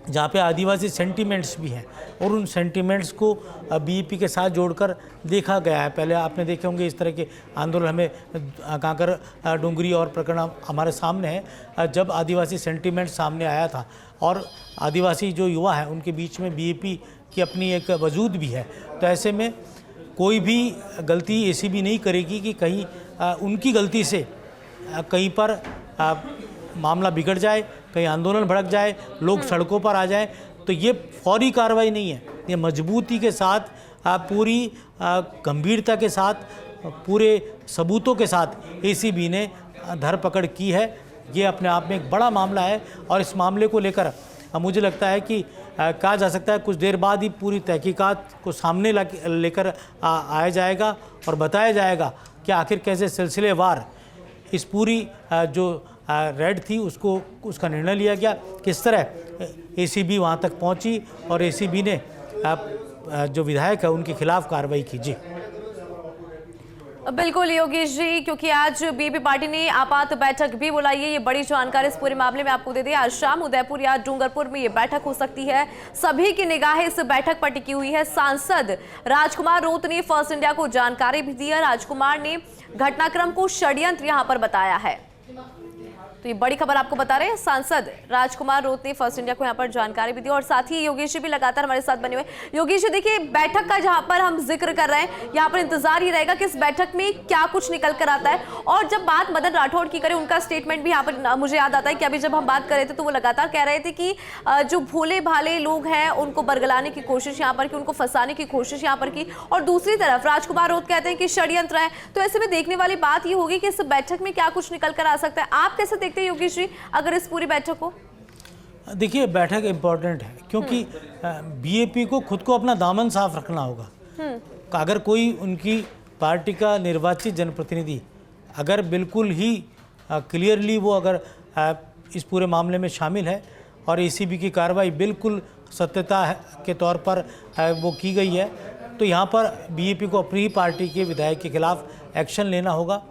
जहाँ पे आदिवासी सेंटिमेंट्स भी हैं और उन सेंटिमेंट्स को बीएपी के साथ जोड़कर देखा गया है। पहले आपने देखे होंगे इस तरह के आंदोलन, हमें कांकर डूंगरी और प्रकरण हमारे सामने है, जब आदिवासी सेंटिमेंट सामने आया था और आदिवासी जो युवा हैं उनके बीच में बीएपी की अपनी एक वजूद भी है। तो ऐसे में कोई भी गलती एसीबी नहीं करेगी कि कहीं उनकी गलती से कहीं पर मामला बिगड़ जाए, कहीं आंदोलन भड़क जाए, लोग सड़कों पर आ जाए। तो ये फौरी कार्रवाई नहीं है, ये मजबूती के साथ, पूरी गंभीरता के साथ, पूरे सबूतों के साथ एसीबी ने धरपकड़ की है। ये अपने आप में एक बड़ा मामला है और इस मामले को लेकर मुझे लगता है कि कहा जा सकता है कुछ देर बाद ही पूरी तहकीकात को सामने लेकर आया जाएगा और बताया जाएगा कि आखिर कैसे सिलसिलेवार इस पूरी जो रेड थी उसका निर्णय लिया गया, किस तरह एसीबी वहां तक पहुंची और एसीबी ने जो विधायक है उनके खिलाफ कार्रवाई की। जी बिल्कुल योगेश जी, क्योंकि आज बीएपी पार्टी ने आपात बैठक भी बुलाई है। ये बड़ी जानकारी इस पूरे मामले में आपको दे दी। आज शाम उदयपुर या डूंगरपुर में ये बैठक हो सकती है। सभी की निगाहें इस बैठक पर टिकी हुई है। सांसद राजकुमार रोत ने फर्स्ट इंडिया को जानकारी भी दी है। राजकुमार ने घटनाक्रम को षड्यंत्र यहां पर बताया है। तो ये बड़ी खबर आपको बता रहे हैं, सांसद राजकुमार रोत ने फर्स्ट इंडिया को यहाँ पर जानकारी भी दी और साथ ही योगेश जी भी लगातार हमारे साथ बने हुए। योगेश जी देखिए, बैठक का जहां पर हम जिक्र कर रहे हैं, यहाँ पर इंतजार ही रहेगा कि इस बैठक में क्या कुछ निकल कर आता है। और जब बात मदन राठौड़ की करें, उनका स्टेटमेंट भी यहाँ पर मुझे याद आता है कि अभी जब हम बात कर रहे थे तो वो लगातार कह रहे थे कि जो भोले भाले लोग हैं उनको बरगलाने की कोशिश यहाँ पर की, उनको फंसाने की कोशिश यहाँ पर की। और दूसरी तरफ राजकुमार रोत कहते हैं कि षड्यंत्र है। तो ऐसे में देखने वाली बात ये होगी कि इस बैठक में क्या कुछ निकल कर आ सकता है। आप कैसे देखते हैं योगेश जी अगर इस पूरी बैठक को? देखिए, बैठक इम्पोर्टेंट है क्योंकि बीएपी को खुद को अपना दामन साफ रखना होगा। अगर कोई उनकी पार्टी का निर्वाचित जनप्रतिनिधि अगर बिल्कुल ही क्लियरली वो अगर इस पूरे मामले में शामिल है और एसीबी की कार्रवाई बिल्कुल सत्यता के तौर पर वो की गई है, तो यहाँ पर बीएपी को अपनी ही पार्टी के विधायक के खिलाफ एक्शन लेना होगा।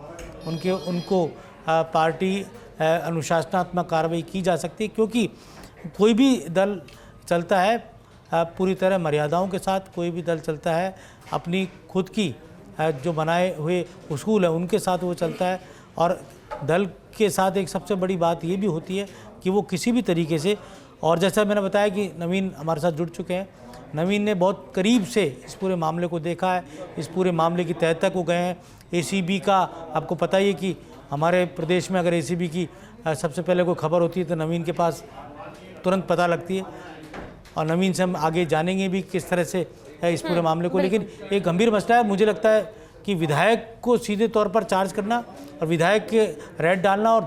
उनको पार्टी अनुशासनात्मक कार्रवाई की जा सकती है, क्योंकि कोई भी दल चलता है पूरी तरह मर्यादाओं के साथ, कोई भी दल चलता है अपनी खुद की जो बनाए हुए उसूल है उनके साथ वो चलता है। और दल के साथ एक सबसे बड़ी बात ये भी होती है कि वो किसी भी तरीके से, और जैसा मैंने बताया कि नवीन हमारे साथ जुड़ चुके हैं, नवीन ने बहुत करीब से इस पूरे मामले को देखा है, इस पूरे मामले की तह तक वो गए हैं। एसीबी का आपको पता ही है कि हमारे प्रदेश में अगर एसीबी की सबसे पहले कोई खबर होती है तो नवीन के पास तुरंत पता लगती है और नवीन से हम आगे जानेंगे भी किस तरह से इस पूरे मामले को। लेकिन एक गंभीर मसला है, मुझे लगता है कि विधायक को सीधे तौर पर चार्ज करना और विधायक के रेड डालना और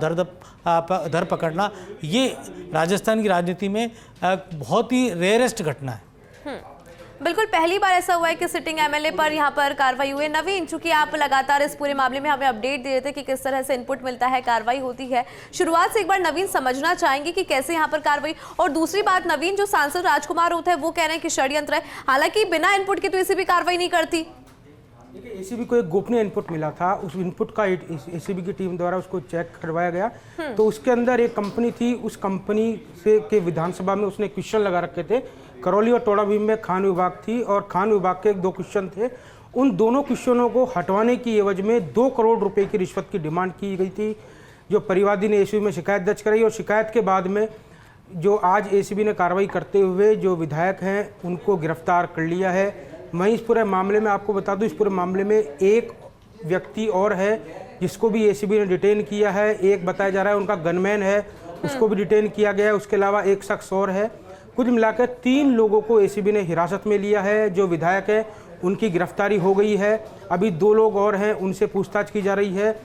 धर पकड़ना, ये राजस्थान की राजनीति में बहुत ही रेयरेस्ट घटना है। बिल्कुल पहली बार ऐसा हुआ है कि सिटिंग एमएलए पर यहाँ पर कार्रवाई हुई है। नवीन, चूंकि आप लगातार इस पूरे मामले में हमें अपडेट दे रहे थे कि किस तरह से इनपुट मिलता है, कार्रवाई होती है, शुरुआत से एक बार नवीन समझना चाहेंगे कि कैसे यहाँ पर कार्रवाई। और दूसरी बात नवीन, जो सांसद राजकुमार रोत है वो कह रहे हैं कि षड्यंत्र है, हालांकि बिना इनपुट के तो एसीबी कार्रवाई नहीं करती। देखिए, एसीबी को एक गोपनीय इनपुट मिला था, उस इनपुट का एसीबी की टीम द्वारा उसको चेक करवाया गया। तो उसके अंदर एक कंपनी थी, उस कंपनी से के विधानसभा में उसने क्वेश्चन लगा रखे थे। करौली और टोडाभीम में खान विभाग थी और खान विभाग के 2 क्वेश्चन थे। उन दोनों क्वेश्चनों को हटवाने की एवज में 2 करोड़ रुपए की रिश्वत की डिमांड की गई थी, जो परिवादी ने एसीबी में शिकायत दर्ज कराई। और शिकायत के बाद में जो आज एसीबी ने कार्रवाई करते हुए जो विधायक हैं उनको गिरफ्तार कर लिया है। मैं इस पूरे मामले में आपको बता दूं, इस पूरे मामले में एक व्यक्ति और है जिसको भी एसीबी ने डिटेन किया है। एक बताया जा रहा है उनका गनमैन है, उसको भी डिटेन किया गया है। उसके अलावा एक शख्स और है। कुल मिलाकर 3 लोगों को एसीबी ने हिरासत में लिया है। जो विधायक है उनकी गिरफ्तारी हो गई है। अभी 2 लोग और हैं, उनसे पूछताछ की जा रही है।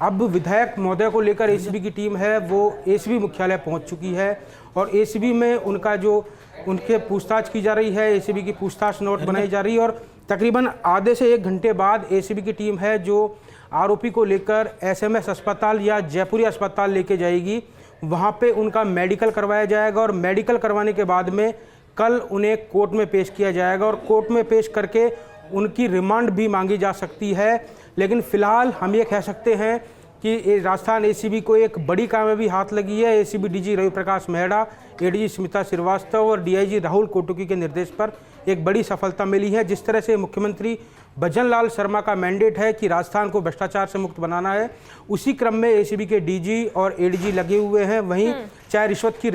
अब विधायक महोदय को लेकर एसीबी की टीम है वो एसीबी मुख्यालय पहुंच चुकी है और एसीबी में उनके पूछताछ की जा रही है। एसीबी की पूछताछ नोट बनाई जा रही है और तकरीबन आधे से 1 घंटे बाद एसीबी की टीम है जो आरोपी को लेकर एसएमएस अस्पताल या जयपुरी अस्पताल लेके जाएगी। वहाँ पे उनका मेडिकल करवाया जाएगा और मेडिकल करवाने के बाद में कल उन्हें कोर्ट में पेश किया जाएगा और कोर्ट में पेश करके उनकी रिमांड भी मांगी जा सकती है। लेकिन फ़िलहाल हम ये कह सकते हैं कि राजस्थान एसीबी को एक बड़ी कामयाबी हाथ लगी है। ACB DG Ravi Prakash Mehra, ADG Smita Srivastava और डीआईजी राहुल कोटुकी के निर्देश पर एक बड़ी सफलता मिली है। जिस तरह से मुख्यमंत्री भजन लाल शर्मा का मैंडेट है कि राजस्थान को भ्रष्टाचार से मुक्त बनाना है, उसी क्रम में एसीबी के डीजी और एडीजी लगे हुए हैं। वहीं चाहे रिश्वत की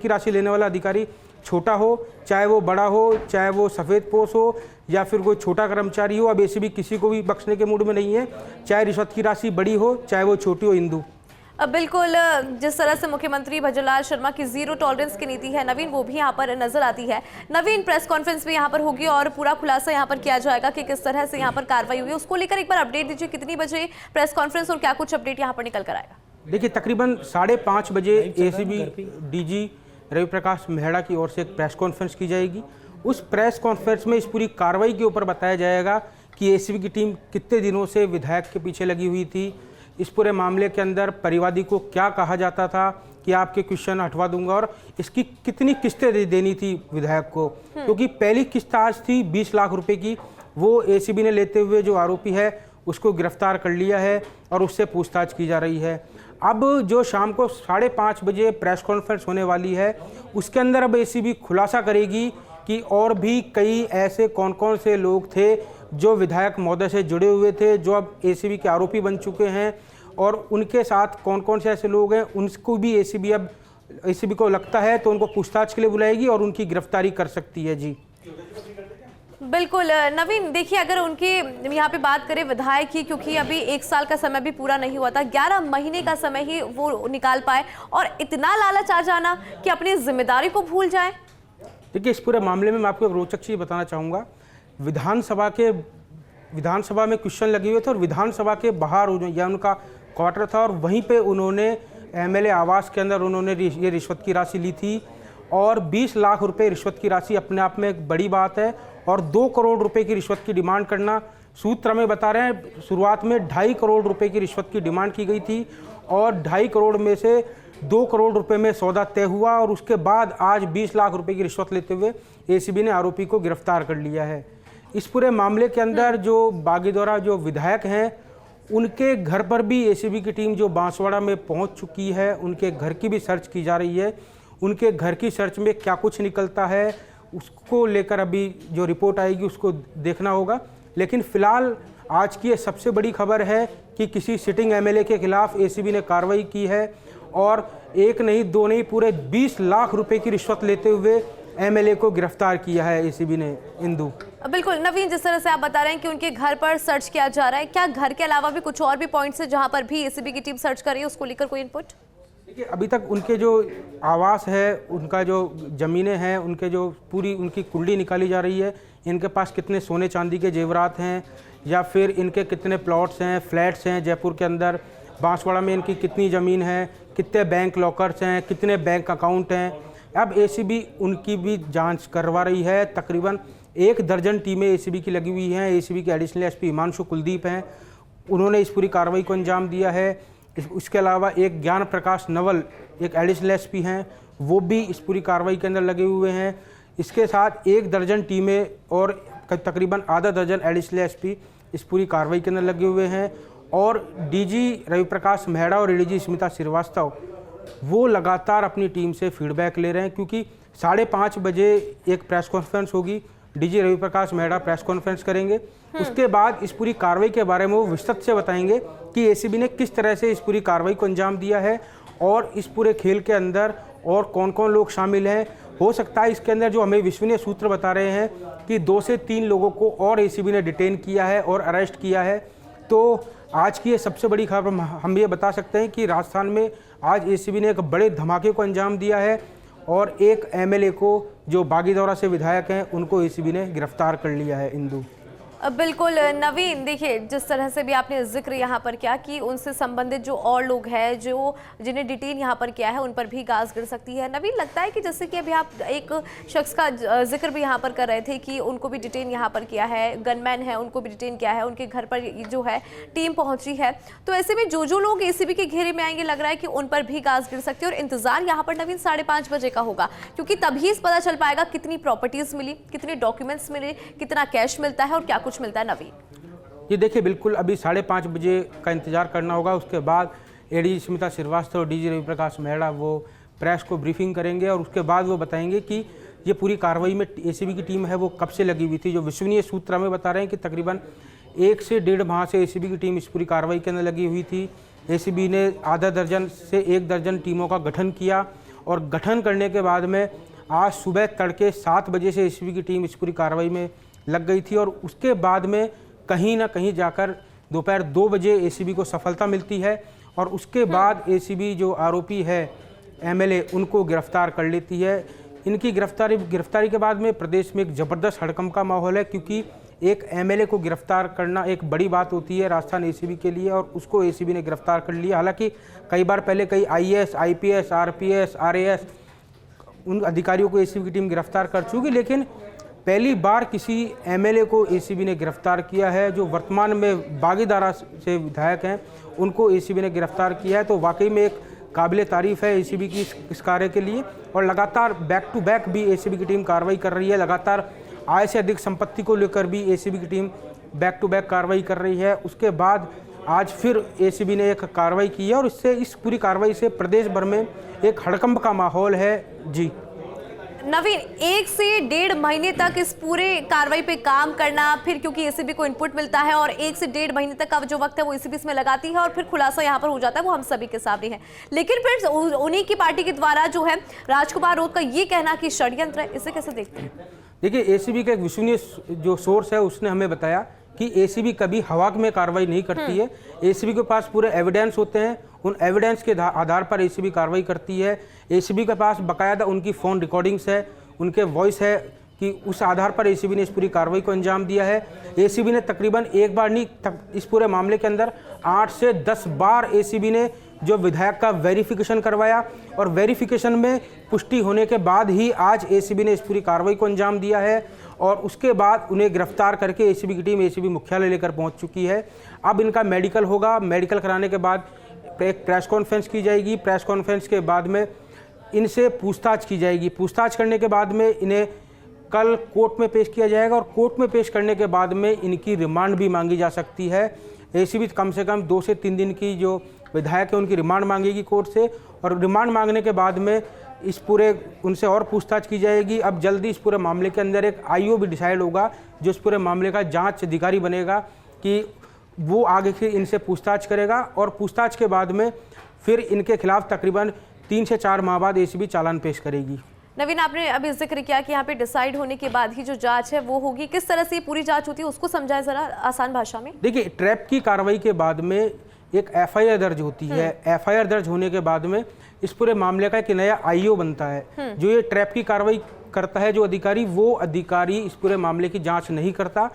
राशि लेने वाला अधिकारी छोटा हो, चाहे वो बड़ा हो, चाहे वो सफ़ेद पोश हो या फिर कोई छोटा कर्मचारी हो, अब एसीबी किसी को भी बख्शने के मूड में नहीं है, चाहे रिश्वत की राशि बड़ी हो, चाहे वो छोटी हो। इंदु, अब बिल्कुल जिस तरह से मुख्यमंत्री भजनलाल शर्मा की जीरो टॉलरेंस की नीति है नवीन, वो भी यहाँ पर नजर आती है। नवीन, प्रेस कॉन्फ्रेंस भी यहाँ पर होगी और पूरा खुलासा यहाँ पर किया जाएगा कि किस तरह से यहाँ पर कार्रवाई हुई है। उसको लेकर एक बार अपडेट दीजिए, कितनी बजे प्रेस कॉन्फ्रेंस और क्या कुछ अपडेट यहाँ पर निकल कर आएगा? देखिए, तकरीबन 5:30 बजे एसीबी डीजी रवि प्रकाश मेहरा की ओर से एक प्रेस कॉन्फ्रेंस की जाएगी। उस प्रेस कॉन्फ्रेंस में इस पूरी कार्रवाई के ऊपर बताया जाएगा कि एसीबी की टीम कितने दिनों से विधायक के पीछे लगी हुई थी, इस पूरे मामले के अंदर परिवादी को क्या कहा जाता था कि आपके क्वेश्चन हटवा दूंगा, और इसकी कितनी किस्तें देनी थी विधायक को, क्योंकि पहली किस्त आज थी 20 लाख रुपए की। वो एसीबी ने लेते हुए जो आरोपी है उसको गिरफ्तार कर लिया है और उससे पूछताछ की जा रही है। अब जो शाम को 5:30 बजे प्रेस कॉन्फ्रेंस होने वाली है, उसके अंदर अब एसीबी खुलासा करेगी कि और भी कई ऐसे कौन कौन से लोग थे जो विधायक महोदय से जुड़े हुए थे, जो अब एसीबी के आरोपी बन चुके हैं, और उनके साथ कौन कौन से ऐसे लोग हैं उनको भी एसीबी को लगता है तो उनको पूछताछ के लिए बुलाएगी और उनकी गिरफ्तारी कर सकती है। जी बिल्कुल नवीन, देखिए अगर उनके यहाँ पे बात करें विधायक की, क्योंकि अभी 1 साल का समय भी पूरा नहीं हुआ था, 11 महीने का समय ही वो निकाल पाए और इतना लालच आ जाना कि अपनी जिम्मेदारी को भूल जाए। देखिए, इस पूरे मामले में मैं आपको एक रोचक चीज़ बताना चाहूँगा। विधानसभा में क्वेश्चन लगे हुए थे और विधानसभा के बाहर या उनका क्वार्टर था और वहीं पे उन्होंने एमएलए आवास के अंदर उन्होंने ये रिश्वत की राशि ली थी और 20 लाख रुपए रिश्वत की राशि अपने आप में एक बड़ी बात है। और 2 करोड़ रुपए की रिश्वत की डिमांड करना, सूत्र में बता रहे हैं शुरुआत में 2.5 करोड़ रुपए की रिश्वत की डिमांड की गई थी और 2.5 करोड़ में से 2 करोड़ रुपए में सौदा तय हुआ और उसके बाद आज 20 लाख रुपए की रिश्वत लेते हुए एसीबी ने आरोपी को गिरफ्तार कर लिया है। इस पूरे मामले के अंदर जो बागीदौरा जो विधायक हैं, उनके घर पर भी एसीबी की टीम जो बांसवाड़ा में पहुंच चुकी है, उनके घर की भी सर्च की जा रही है। उनके घर की सर्च में क्या कुछ निकलता है उसको लेकर अभी जो रिपोर्ट आएगी उसको देखना होगा। लेकिन फिलहाल आज की ये सबसे बड़ी खबर है कि किसी सिटिंग एमएलए के खिलाफ एसीबी ने कार्रवाई की है और 1 नहीं 2 नहीं पूरे 20 लाख रुपए की रिश्वत लेते हुए एमएलए को गिरफ्तार किया है एसीबी ने। इंदु, बिल्कुल नवीन, जिस तरह से आप बता रहे हैं कि उनके घर पर सर्च किया जा रहा है, क्या घर के अलावा भी कुछ और भी पॉइंट्स है जहां पर भी एसीबी की टीम सर्च कर रही है, उसको लेकर कोई इनपुट? देखिए, अभी तक उनके जो आवास है, उनका जो ज़मीनें हैं, उनके जो पूरी उनकी कुंडली निकाली जा रही है, इनके पास कितने सोने चांदी के जेवरात हैं या फिर इनके कितने प्लॉट्स हैं, फ्लैट्स हैं जयपुर के अंदर, बांसवाड़ा में इनकी कितनी ज़मीन है, कितने बैंक लॉकर्स हैं, कितने बैंक अकाउंट हैं। अब एसीबी उनकी भी जांच करवा रही है। तकरीबन 1 दर्जन टीमें एसीबी की लगी हुई हैं। एसीबी के एडिशनल एसपी हिमांशु कुलदीप हैं, उन्होंने इस पूरी कार्रवाई को अंजाम दिया है। इसके अलावा एक ज्ञान प्रकाश नवल एक एडिशनल एसपी हैं, वो भी इस पूरी कार्रवाई के अंदर लगे हुए हैं। इसके साथ 1 दर्जन टीमें और तकरीबन आधा दर्जन एडिशनल एसपी इस पूरी कार्रवाई के अंदर लगे हुए हैं। और डीजी रवि प्रकाश मेहरा और एडीजी स्मिता श्रीवास्तव वो लगातार अपनी टीम से फीडबैक ले रहे हैं, क्योंकि 5:30 बजे एक प्रेस कॉन्फ्रेंस होगी, DG Ravi Prakash Mehra press conference करेंगे। उसके बाद इस पूरी कार्रवाई के बारे में वो विस्तृत से बताएंगे कि एसीबी ने किस तरह से इस पूरी कार्रवाई को अंजाम दिया है और इस पूरे खेल के अंदर और कौन कौन लोग शामिल हैं। हो सकता है इसके अंदर जो हमें विश्वसनीय सूत्र बता रहे हैं कि 2 से 3 लोगों को और एसीबी ने डिटेन किया है और अरेस्ट किया है। तो आज की ये सबसे बड़ी खबर हम ये बता सकते हैं कि राजस्थान में आज एसीबी ने एक बड़े धमाके को अंजाम दिया है और एक एमएलए को जो बागीदौरा से विधायक हैं उनको एसीबी ने गिरफ्तार कर लिया है। इंदु, बिल्कुल नवीन, देखिए जिस तरह से भी आपने जिक्र यहाँ पर किया कि उनसे संबंधित जो और लोग हैं जो जिन्हें डिटेन यहाँ पर किया है उन पर भी गाज गिर सकती है। नवीन, लगता है कि जैसे कि अभी आप एक शख्स का जिक्र भी यहाँ पर कर रहे थे कि उनको भी डिटेन यहाँ पर किया है, गनमैन है उनको भी डिटेन किया है, उनके घर पर जो है टीम पहुंची है, तो ऐसे में जो लोग एसीबी के घेरे में आएंगे लग रहा है कि उन पर भी गाज गिर सकती है। और इंतजार यहाँ पर नवीन 5:30 बजे का होगा, क्योंकि तभी पता चल पाएगा कितनी प्रॉपर्टीज मिली, कितने डॉक्यूमेंट्स मिले, कितना कैश मिलता है और क्या कुछ मिलता है। नवीन, ये देखिए बिल्कुल अभी 5:30 बजे का इंतजार करना होगा। उसके बाद एडीजी स्मिता श्रीवास्तव और डीजी रविप्रकाश मेहरा वो प्रेस को ब्रीफिंग करेंगे और उसके बाद वो बताएंगे कि ये पूरी कार्रवाई में एसीबी की टीम है वो कब से लगी हुई थी। जो विश्वसनीय सूत्र हमें बता रहे हैं कि तकरीबन 1 से 1.5 माह से एसीबी की टीम इस पूरी कार्रवाई के अंदर लगी हुई थी। एसीबी ने आधा दर्जन से 1 दर्जन टीमों का गठन किया और गठन करने के बाद में आज सुबह तड़के 7 बजे से एसीबी की टीम इस पूरी कार्रवाई में लग गई थी और उसके बाद में कहीं ना कहीं जाकर दोपहर 2 बजे एसीबी को सफलता मिलती है और उसके बाद एसीबी जो आरोपी है एमएलए उनको गिरफ्तार कर लेती है। इनकी गिरफ्तारी के बाद में प्रदेश में एक ज़बरदस्त हड़कंप का माहौल है, क्योंकि एक एमएलए को गिरफ्तार करना एक बड़ी बात होती है राजस्थान एसीबी के लिए और उसको एसीबी ने गिरफ्तार कर लिया। हालांकि कई बार पहले कई आईएएस, आईपीएस, आरपीएस, आरएएस उन अधिकारियों को एसीबी की टीम गिरफ्तार कर चुकी, लेकिन पहली बार किसी एमएलए को एसीबी ने गिरफ्तार किया है। जो वर्तमान में बागीदारा से विधायक हैं उनको एसीबी ने गिरफ्तार किया है, तो वाकई में एक काबिल तारीफ है एसीबी की इस कार्य के लिए। और लगातार बैक टू बैक भी एसीबी की टीम कार्रवाई कर रही है। लगातार आय से अधिक संपत्ति को लेकर भी एसीबी की टीम बैक टू बैक कार्रवाई कर रही है। उसके बाद आज फिर एसीबी ने एक कार्रवाई की है और इससे इस पूरी कार्रवाई से प्रदेश भर में एक हड़कंप का माहौल है। जी नवीन, 1 से 1.5 महीने तक इस पूरे कार्रवाई पे काम करना, फिर क्योंकि एसीबी को इनपुट मिलता है और 1 से 1.5 महीने तक का जो वक्त है वो एसीबी इसमें लगाती है और फिर खुलासा यहाँ पर हो जाता है, वो हम सभी के सामने है। लेकिन फिर उन्हीं की पार्टी के द्वारा जो है राजकुमार रोत का ये कहना कि षड्यंत्र है, इसे कैसे देखते हैं? देखिए, एसीबी का एक विश्वसनीय जो सोर्स है उसने हमें बताया कि एसीबी कभी हवा में कार्रवाई नहीं करती है। एसीबी के पास पूरे एविडेंस होते हैं, उन एविडेंस के आधार पर एसीबी कार्रवाई करती है। एसीबी के पास बाकायदा उनकी फ़ोन रिकॉर्डिंग्स है, उनके वॉइस है कि उस आधार पर एसीबी ने इस पूरी कार्रवाई को अंजाम दिया है। एसीबी ने तकरीबन एक बार नहीं, इस पूरे मामले के अंदर 8 से 10 बार एसीबी ने जो विधायक का वेरिफिकेशन करवाया और वेरिफिकेशन में पुष्टि होने के बाद ही आज एसीबी ने इस पूरी कार्रवाई को अंजाम दिया है और उसके बाद उन्हें गिरफ्तार करके एसीबी की टीम एसीबी मुख्यालय लेकर पहुंच चुकी है। अब इनका मेडिकल होगा, मेडिकल कराने के बाद एक प्रेस कॉन्फ्रेंस की जाएगी। प्रेस कॉन्फ्रेंस के बाद में इनसे पूछताछ की जाएगी। पूछताछ करने के बाद में इन्हें कल कोर्ट में पेश किया जाएगा और कोर्ट में पेश करने के बाद में इनकी रिमांड भी मांगी जा सकती है। एसीबी कम से कम 2 से 3 दिन की जो विधायक है उनकी रिमांड मांगेगी कोर्ट से और रिमांड मांगने के बाद में इस पूरे उनसे और पूछताछ की जाएगी। अब जल्दी इस पूरे मामले के अंदर एक आईओ भी डिसाइड होगा जो इस पूरे मामले का जांच अधिकारी बनेगा कि वो आगे फिर इनसे पूछताछ करेगा और पूछताछ के बाद में फिर इनके खिलाफ तकरीबन 3 से 4 माह बाद एसीबी चालान पेश करेगी। नवीन, आपने अभी जिक्र किया कि यहाँ पे डिसाइड होने के बाद ही जो जांच है वो होगी, किस तरह से पूरी जांच होती है उसको समझाएं जरा आसान भाषा में। देखिए, ट्रैप की कार्रवाई के बाद में एक एफआईआर दर्ज होती है। एफआईआर दर्ज होने के बाद में इस पूरे मामले का एक नया आईओ बनता है जो ये ट्रैप की कार्रवाई करता है। जो अधिकारी, वो अधिकारी इस पूरे मामले की जांच नहीं करता।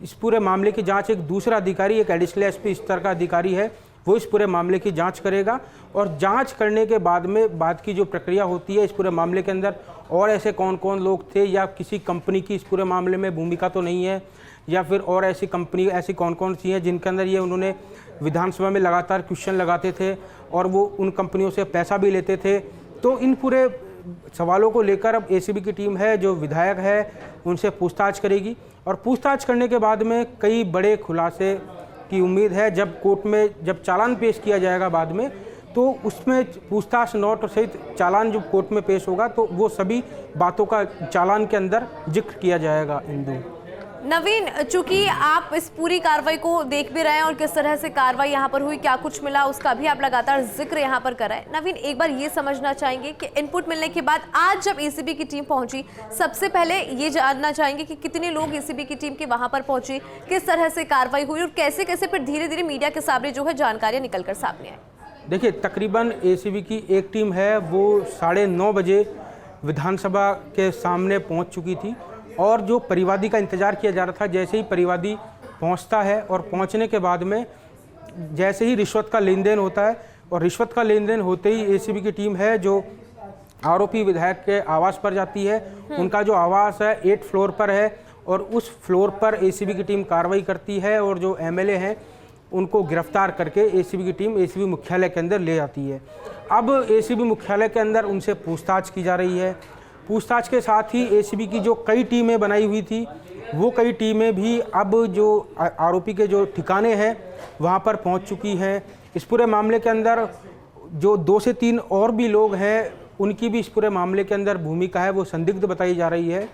इस पूरे मामले की जांच एक दूसरा अधिकारी, एक एडिशनल एसपी स्तर का अधिकारी है, वो इस पूरे मामले की जांच करेगा और जांच करने के बाद में बाद की जो प्रक्रिया होती है इस पूरे मामले के अंदर और ऐसे कौन कौन लोग थे या किसी कंपनी की इस पूरे मामले में भूमिका तो नहीं है या फिर और ऐसी कंपनी ऐसी कौन कौन सी हैं जिनके अंदर ये उन्होंने विधानसभा में लगातार क्वेश्चन लगाते थे और वो उन कंपनियों से पैसा भी लेते थे। तो इन पूरे सवालों को लेकर अब एसीबी की टीम है जो विधायक है उनसे पूछताछ करेगी और पूछताछ करने के बाद में कई बड़े खुलासे की उम्मीद है। जब कोर्ट में जब चालान पेश किया जाएगा बाद में तो उसमें पूछताछ नोट सहित चालान जो कोर्ट में पेश होगा तो वो सभी बातों का चालान के अंदर जिक्र किया जाएगा। इंदु, नवीन, चूंकि आप इस पूरी कार्रवाई को देख भी रहे हैं और किस तरह से कार्रवाई यहाँ पर हुई, क्या कुछ मिला, उसका भी आप लगातार जिक्र यहाँ पर कर रहे हैं। नवीन, एक बार ये समझना चाहेंगे कि इनपुट मिलने के बाद आज जब एसीबी की टीम पहुंची, सबसे पहले ये जानना चाहेंगे कि कितने लोग एसीबी की टीम के वहां पर पहुंचे, किस तरह से कार्रवाई हुई और कैसे कैसे फिर धीरे धीरे मीडिया के सामने जो है जानकारियां निकल कर सामने आई। देखिए, तकरीबन एसीबी की एक टीम है वो 9:30 बजे विधानसभा के सामने पहुँच चुकी थी और जो परिवादी का इंतज़ार किया जा रहा था, जैसे ही परिवादी पहुंचता है और पहुंचने के बाद में जैसे ही रिश्वत का लेन देन होता है और रिश्वत का लेन देन होते ही एसीबी की टीम है जो आरोपी विधायक के आवास पर जाती है। उनका जो आवास है 8th फ्लोर पर है और उस फ्लोर पर एसीबी की टीम कार्रवाई करती है और जो एमएलए हैं उनको गिरफ्तार करके एसीबी की टीम एसीबी मुख्यालय के अंदर ले जाती है। अब एसीबी मुख्यालय के अंदर उनसे पूछताछ की जा रही है। पूछताछ के साथ ही एसीबी की जो कई टीमें बनाई हुई थी वो कई टीमें भी अब जो आरोपी के जो ठिकाने हैं वहाँ पर पहुँच चुकी हैं। इस पूरे मामले के अंदर जो 2 से 3 और भी लोग हैं उनकी भी इस पूरे मामले के अंदर भूमिका है, वो संदिग्ध बताई जा रही है।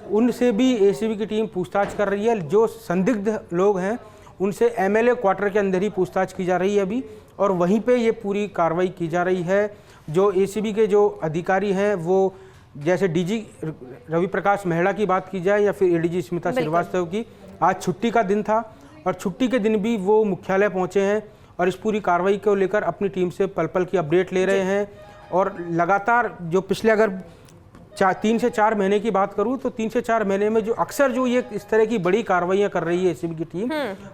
उनसे भी एसीबी की टीम पूछताछ कर रही है। जो संदिग्ध लोग हैं उनसे एमएलए क्वार्टर के अंदर ही पूछताछ की जा रही है अभी, और वहीं पे ये पूरी कार्रवाई की जा रही है। जो एसीबी के जो अधिकारी हैं वो जैसे डीजी रवि प्रकाश मेहरा की बात की जाए या फिर एडीजी स्मिता श्रीवास्तव की, आज छुट्टी का दिन था और छुट्टी के दिन भी वो मुख्यालय पहुंचे हैं और इस पूरी कार्रवाई को लेकर अपनी टीम से पल पल की अपडेट ले रहे हैं। और लगातार जो पिछले अगर 3 से 4 महीने की बात करूं तो 3 से 4 महीने में जो अक्सर जो ये इस तरह की बड़ी कार्रवाइयां कर रही है एसीबी की टीम,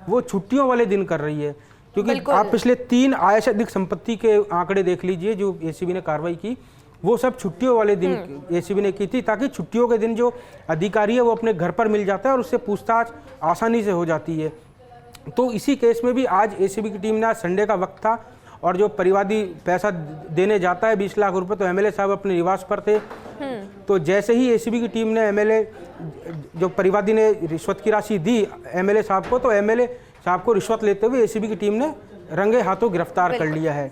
वो छुट्टियों वाले दिन कर रही है। क्योंकि आप पिछले 3 आय से अधिक संपत्ति के आंकड़े देख लीजिए जो एसीबी ने कार्रवाई की, वो सब छुट्टियों वाले दिन एसीबी ने की थी, ताकि छुट्टियों के दिन जो अधिकारी है वो अपने घर पर मिल जाता है और उससे पूछताछ आसानी से हो जाती है। तो इसी केस में भी आज एसीबी की टीम ने, आज संडे का वक्त था और जो परिवादी पैसा देने जाता है 20 लाख रुपए, तो एमएलए साहब अपने निवास पर थे। तो जैसे ही एसीबी की टीम ने एमएलए जो परिवादी ने रिश्वत की राशि दी एमएलए साहब को, तो एमएलए साहब को रिश्वत लेते हुए एसीबी की टीम ने रंगे हाथों गिरफ्तार कर लिया है।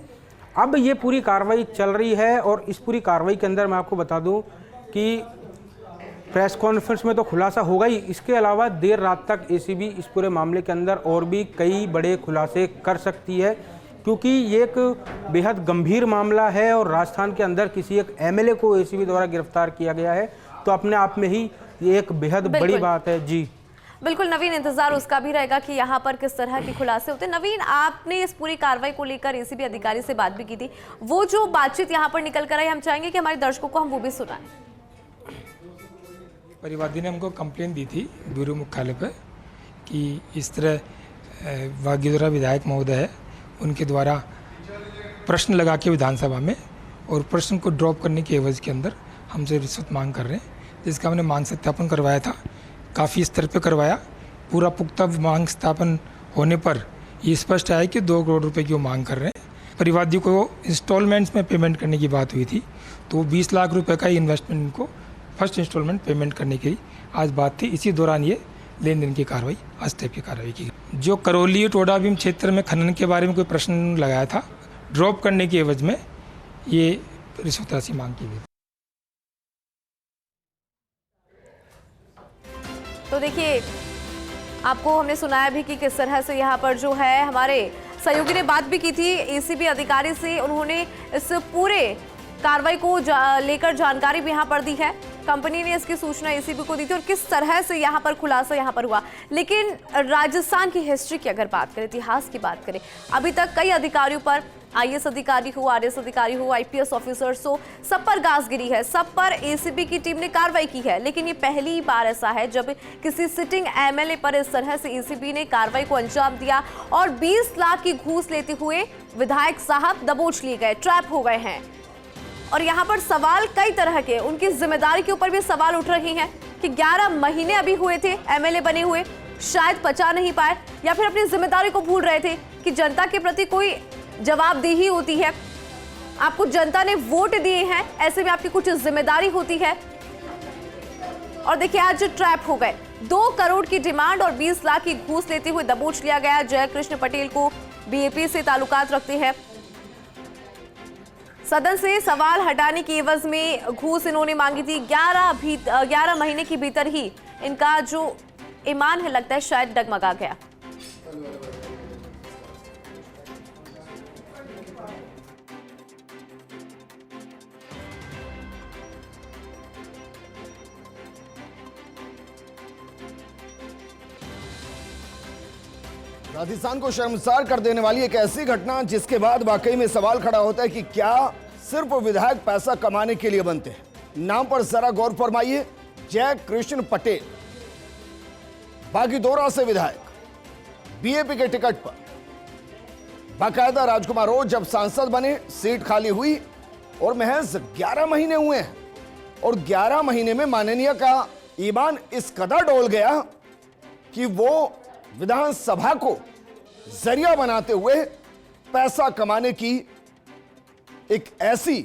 अब ये पूरी कार्रवाई चल रही है और इस पूरी कार्रवाई के अंदर मैं आपको बता दूं कि प्रेस कॉन्फ्रेंस में तो खुलासा होगा ही, इसके अलावा देर रात तक एसीबी इस पूरे मामले के अंदर और भी कई बड़े खुलासे कर सकती है, क्योंकि ये एक बेहद गंभीर मामला है और राजस्थान के अंदर किसी एक एमएलए को एसीबी द्वारा गिरफ्तार किया गया है, तो अपने आप में ही ये एक बेहद बड़ी बात है। जी बिल्कुल नवीन, इंतजार उसका भी रहेगा कि यहाँ पर किस तरह के खुलासे होते हैं। नवीन, आपने इस पूरी कार्रवाई को लेकर एसीबी अधिकारी से बात भी की थी, वो जो बातचीत यहाँ पर निकल कर आई, हम चाहेंगे कि हमारे दर्शकों को हम वो भी सुनाएं। परिवादी ने हमको कंप्लेंट दी थी ब्यूरो मुख्यालय पर कि इस तरह वागीधरा विधायक महोदय है, उनके द्वारा प्रश्न लगा के विधानसभा में और प्रश्न को ड्रॉप करने के एवज के अंदर हमसे रिश्वत मांग कर रहे हैं, जिसका हमने मांग सत्यापन करवाया था, काफ़ी स्तर पे करवाया। पूरा पुख्ता मांग सत्यापन होने पर ये स्पष्ट आया कि 2 करोड़ रुपए की वो मांग कर रहे हैं। परिवादी को इंस्टॉलमेंट्स में पेमेंट करने की बात हुई थी, तो 20 लाख रुपए का इन्वेस्टमेंट को फर्स्ट इंस्टॉलमेंट पेमेंट करने की आज बात थी। इसी दौरान ये लेन देन की कार्रवाई, आज टाइप की कार्रवाई की। जो करौली टोडा भीम क्षेत्र में खनन के बारे में कोई प्रश्न लगाया था, ड्रॉप करने के एवज में ये रिश्वत राशि मांग की गई। तो देखिए, आपको हमने सुनाया भी कि किस तरह से यहाँ पर जो है हमारे सहयोगी ने बात भी की थी एसीबी अधिकारी से। उन्होंने इस पूरे कार्रवाई को लेकर जानकारी भी यहाँ पर दी है। कंपनी ने इसकी सूचना एसीबी को दी थी और किस तरह से यहाँ पर खुलासा यहाँ पर हुआ। लेकिन राजस्थान की हिस्ट्री की अगर बात करें, इतिहास की बात करें, अभी तक कई अधिकारियों पर, आईएएस अधिकारी हो, आरएएस अधिकारी हो, आईपीएस ऑफिसर्स हो, सब पर गाज गिरी है, सब पर एसीबी की टीम ने कार्रवाई की है। लेकिन ये पहली बार ऐसा है जब किसी सिटिंग एमएलए पर इस तरह से एसीबी ने कार्रवाई को अंजाम दिया और 20 लाख की घूस लेते हुए विधायक साहब दबोच लिए गए, ट्रैप हो गए हैं। और यहाँ पर सवाल कई तरह के, उनकी जिम्मेदारी के ऊपर भी सवाल उठ रहे हैं कि 11 महीने अभी हुए थे एमएलए बने हुए, शायद पचा नहीं पाए या फिर अपनी जिम्मेदारी को भूल रहे थे कि जनता के प्रति कोई जवाबदेही होती है। आपको जनता ने वोट दिए हैं, ऐसे में आपकी कुछ जिम्मेदारी होती है। और देखिए, आज ट्रैप हो गए। 2 करोड़ की डिमांड और 20 लाख की घूस लेते हुए दबोच लिया गया। जयकृष्ण पटेल को बीएपी से ताल्लुकात रखते हैं। सदन से सवाल हटाने की एवज में घूस इन्होंने मांगी थी। 11 महीने के भीतर ही इनका जो ईमान है लगता है शायद डगमगा गया। राजस्थान को शर्मसार कर देने वाली एक ऐसी घटना जिसके बाद वाकई में सवाल खड़ा होता है कि क्या सिर्फ विधायक पैसा कमाने के लिए बनते हैं। नाम पर जरा गौर फरमाइए, जय कृष्ण पटेल बागीदोरा से विधायक, बीएपी के टिकट पर बाकायदा राजकुमार रोज जब सांसद बने, सीट खाली हुई और महज 11 महीने हुए हैं और 11 महीने में माननीय का ईमान इस कदर डोल गया कि वो विधानसभा को जरिया बनाते हुए पैसा कमाने की एक ऐसी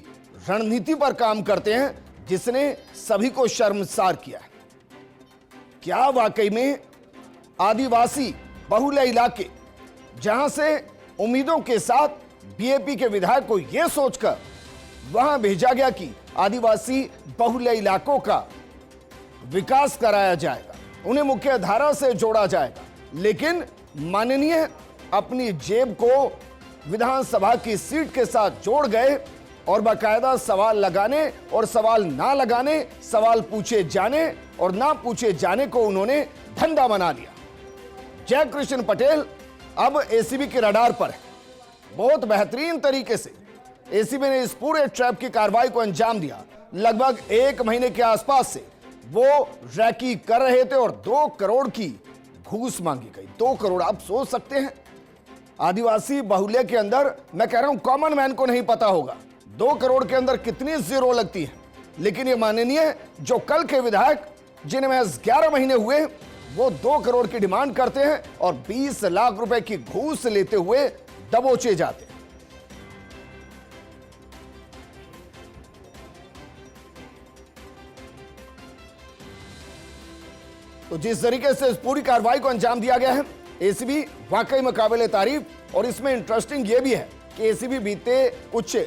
रणनीति पर काम करते हैं जिसने सभी को शर्मसार किया है। क्या वाकई में आदिवासी बहुल्य इलाके, जहां से उम्मीदों के साथ बीएपी के विधायक को यह सोचकर वहां भेजा गया कि आदिवासी बहुल्य इलाकों का विकास कराया जाएगा, उन्हें मुख्य धारा से जोड़ा जाएगा, लेकिन माननीय अपनी जेब को विधानसभा की सीट के साथ जोड़ गए और बाकायदा सवाल लगाने और सवाल ना लगाने, सवाल पूछे जाने और ना पूछे जाने को उन्होंने धंधा बना लिया। जय कृष्ण पटेल अब एसीबी के रडार पर है। बहुत बेहतरीन तरीके से एसीबी ने इस पूरे ट्रैप की कार्रवाई को अंजाम दिया। लगभग 1 महीने के आसपास से वो रैकी कर रहे थे और 2 करोड़ की घूस मांगी गई। 2 करोड़, आप सोच सकते हैं आदिवासी बहुल्य के अंदर, मैं कह रहा हूं कॉमन मैन को नहीं पता होगा 2 करोड़ के अंदर कितनी जीरो लगती है, लेकिन ये माननीय जो कल के विधायक जिन्हें महज 11 महीने हुए, वो 2 करोड़ की डिमांड करते हैं और 20 लाख रुपए की घूस लेते हुए दबोचे जाते हैं। तो जिस तरीके से इस पूरी कार्रवाई को अंजाम दिया गया है, एसीबी वाकई में काबिल तारीफ। और इसमें इंटरेस्टिंग यह भी है कि एसीबी बीते कुछ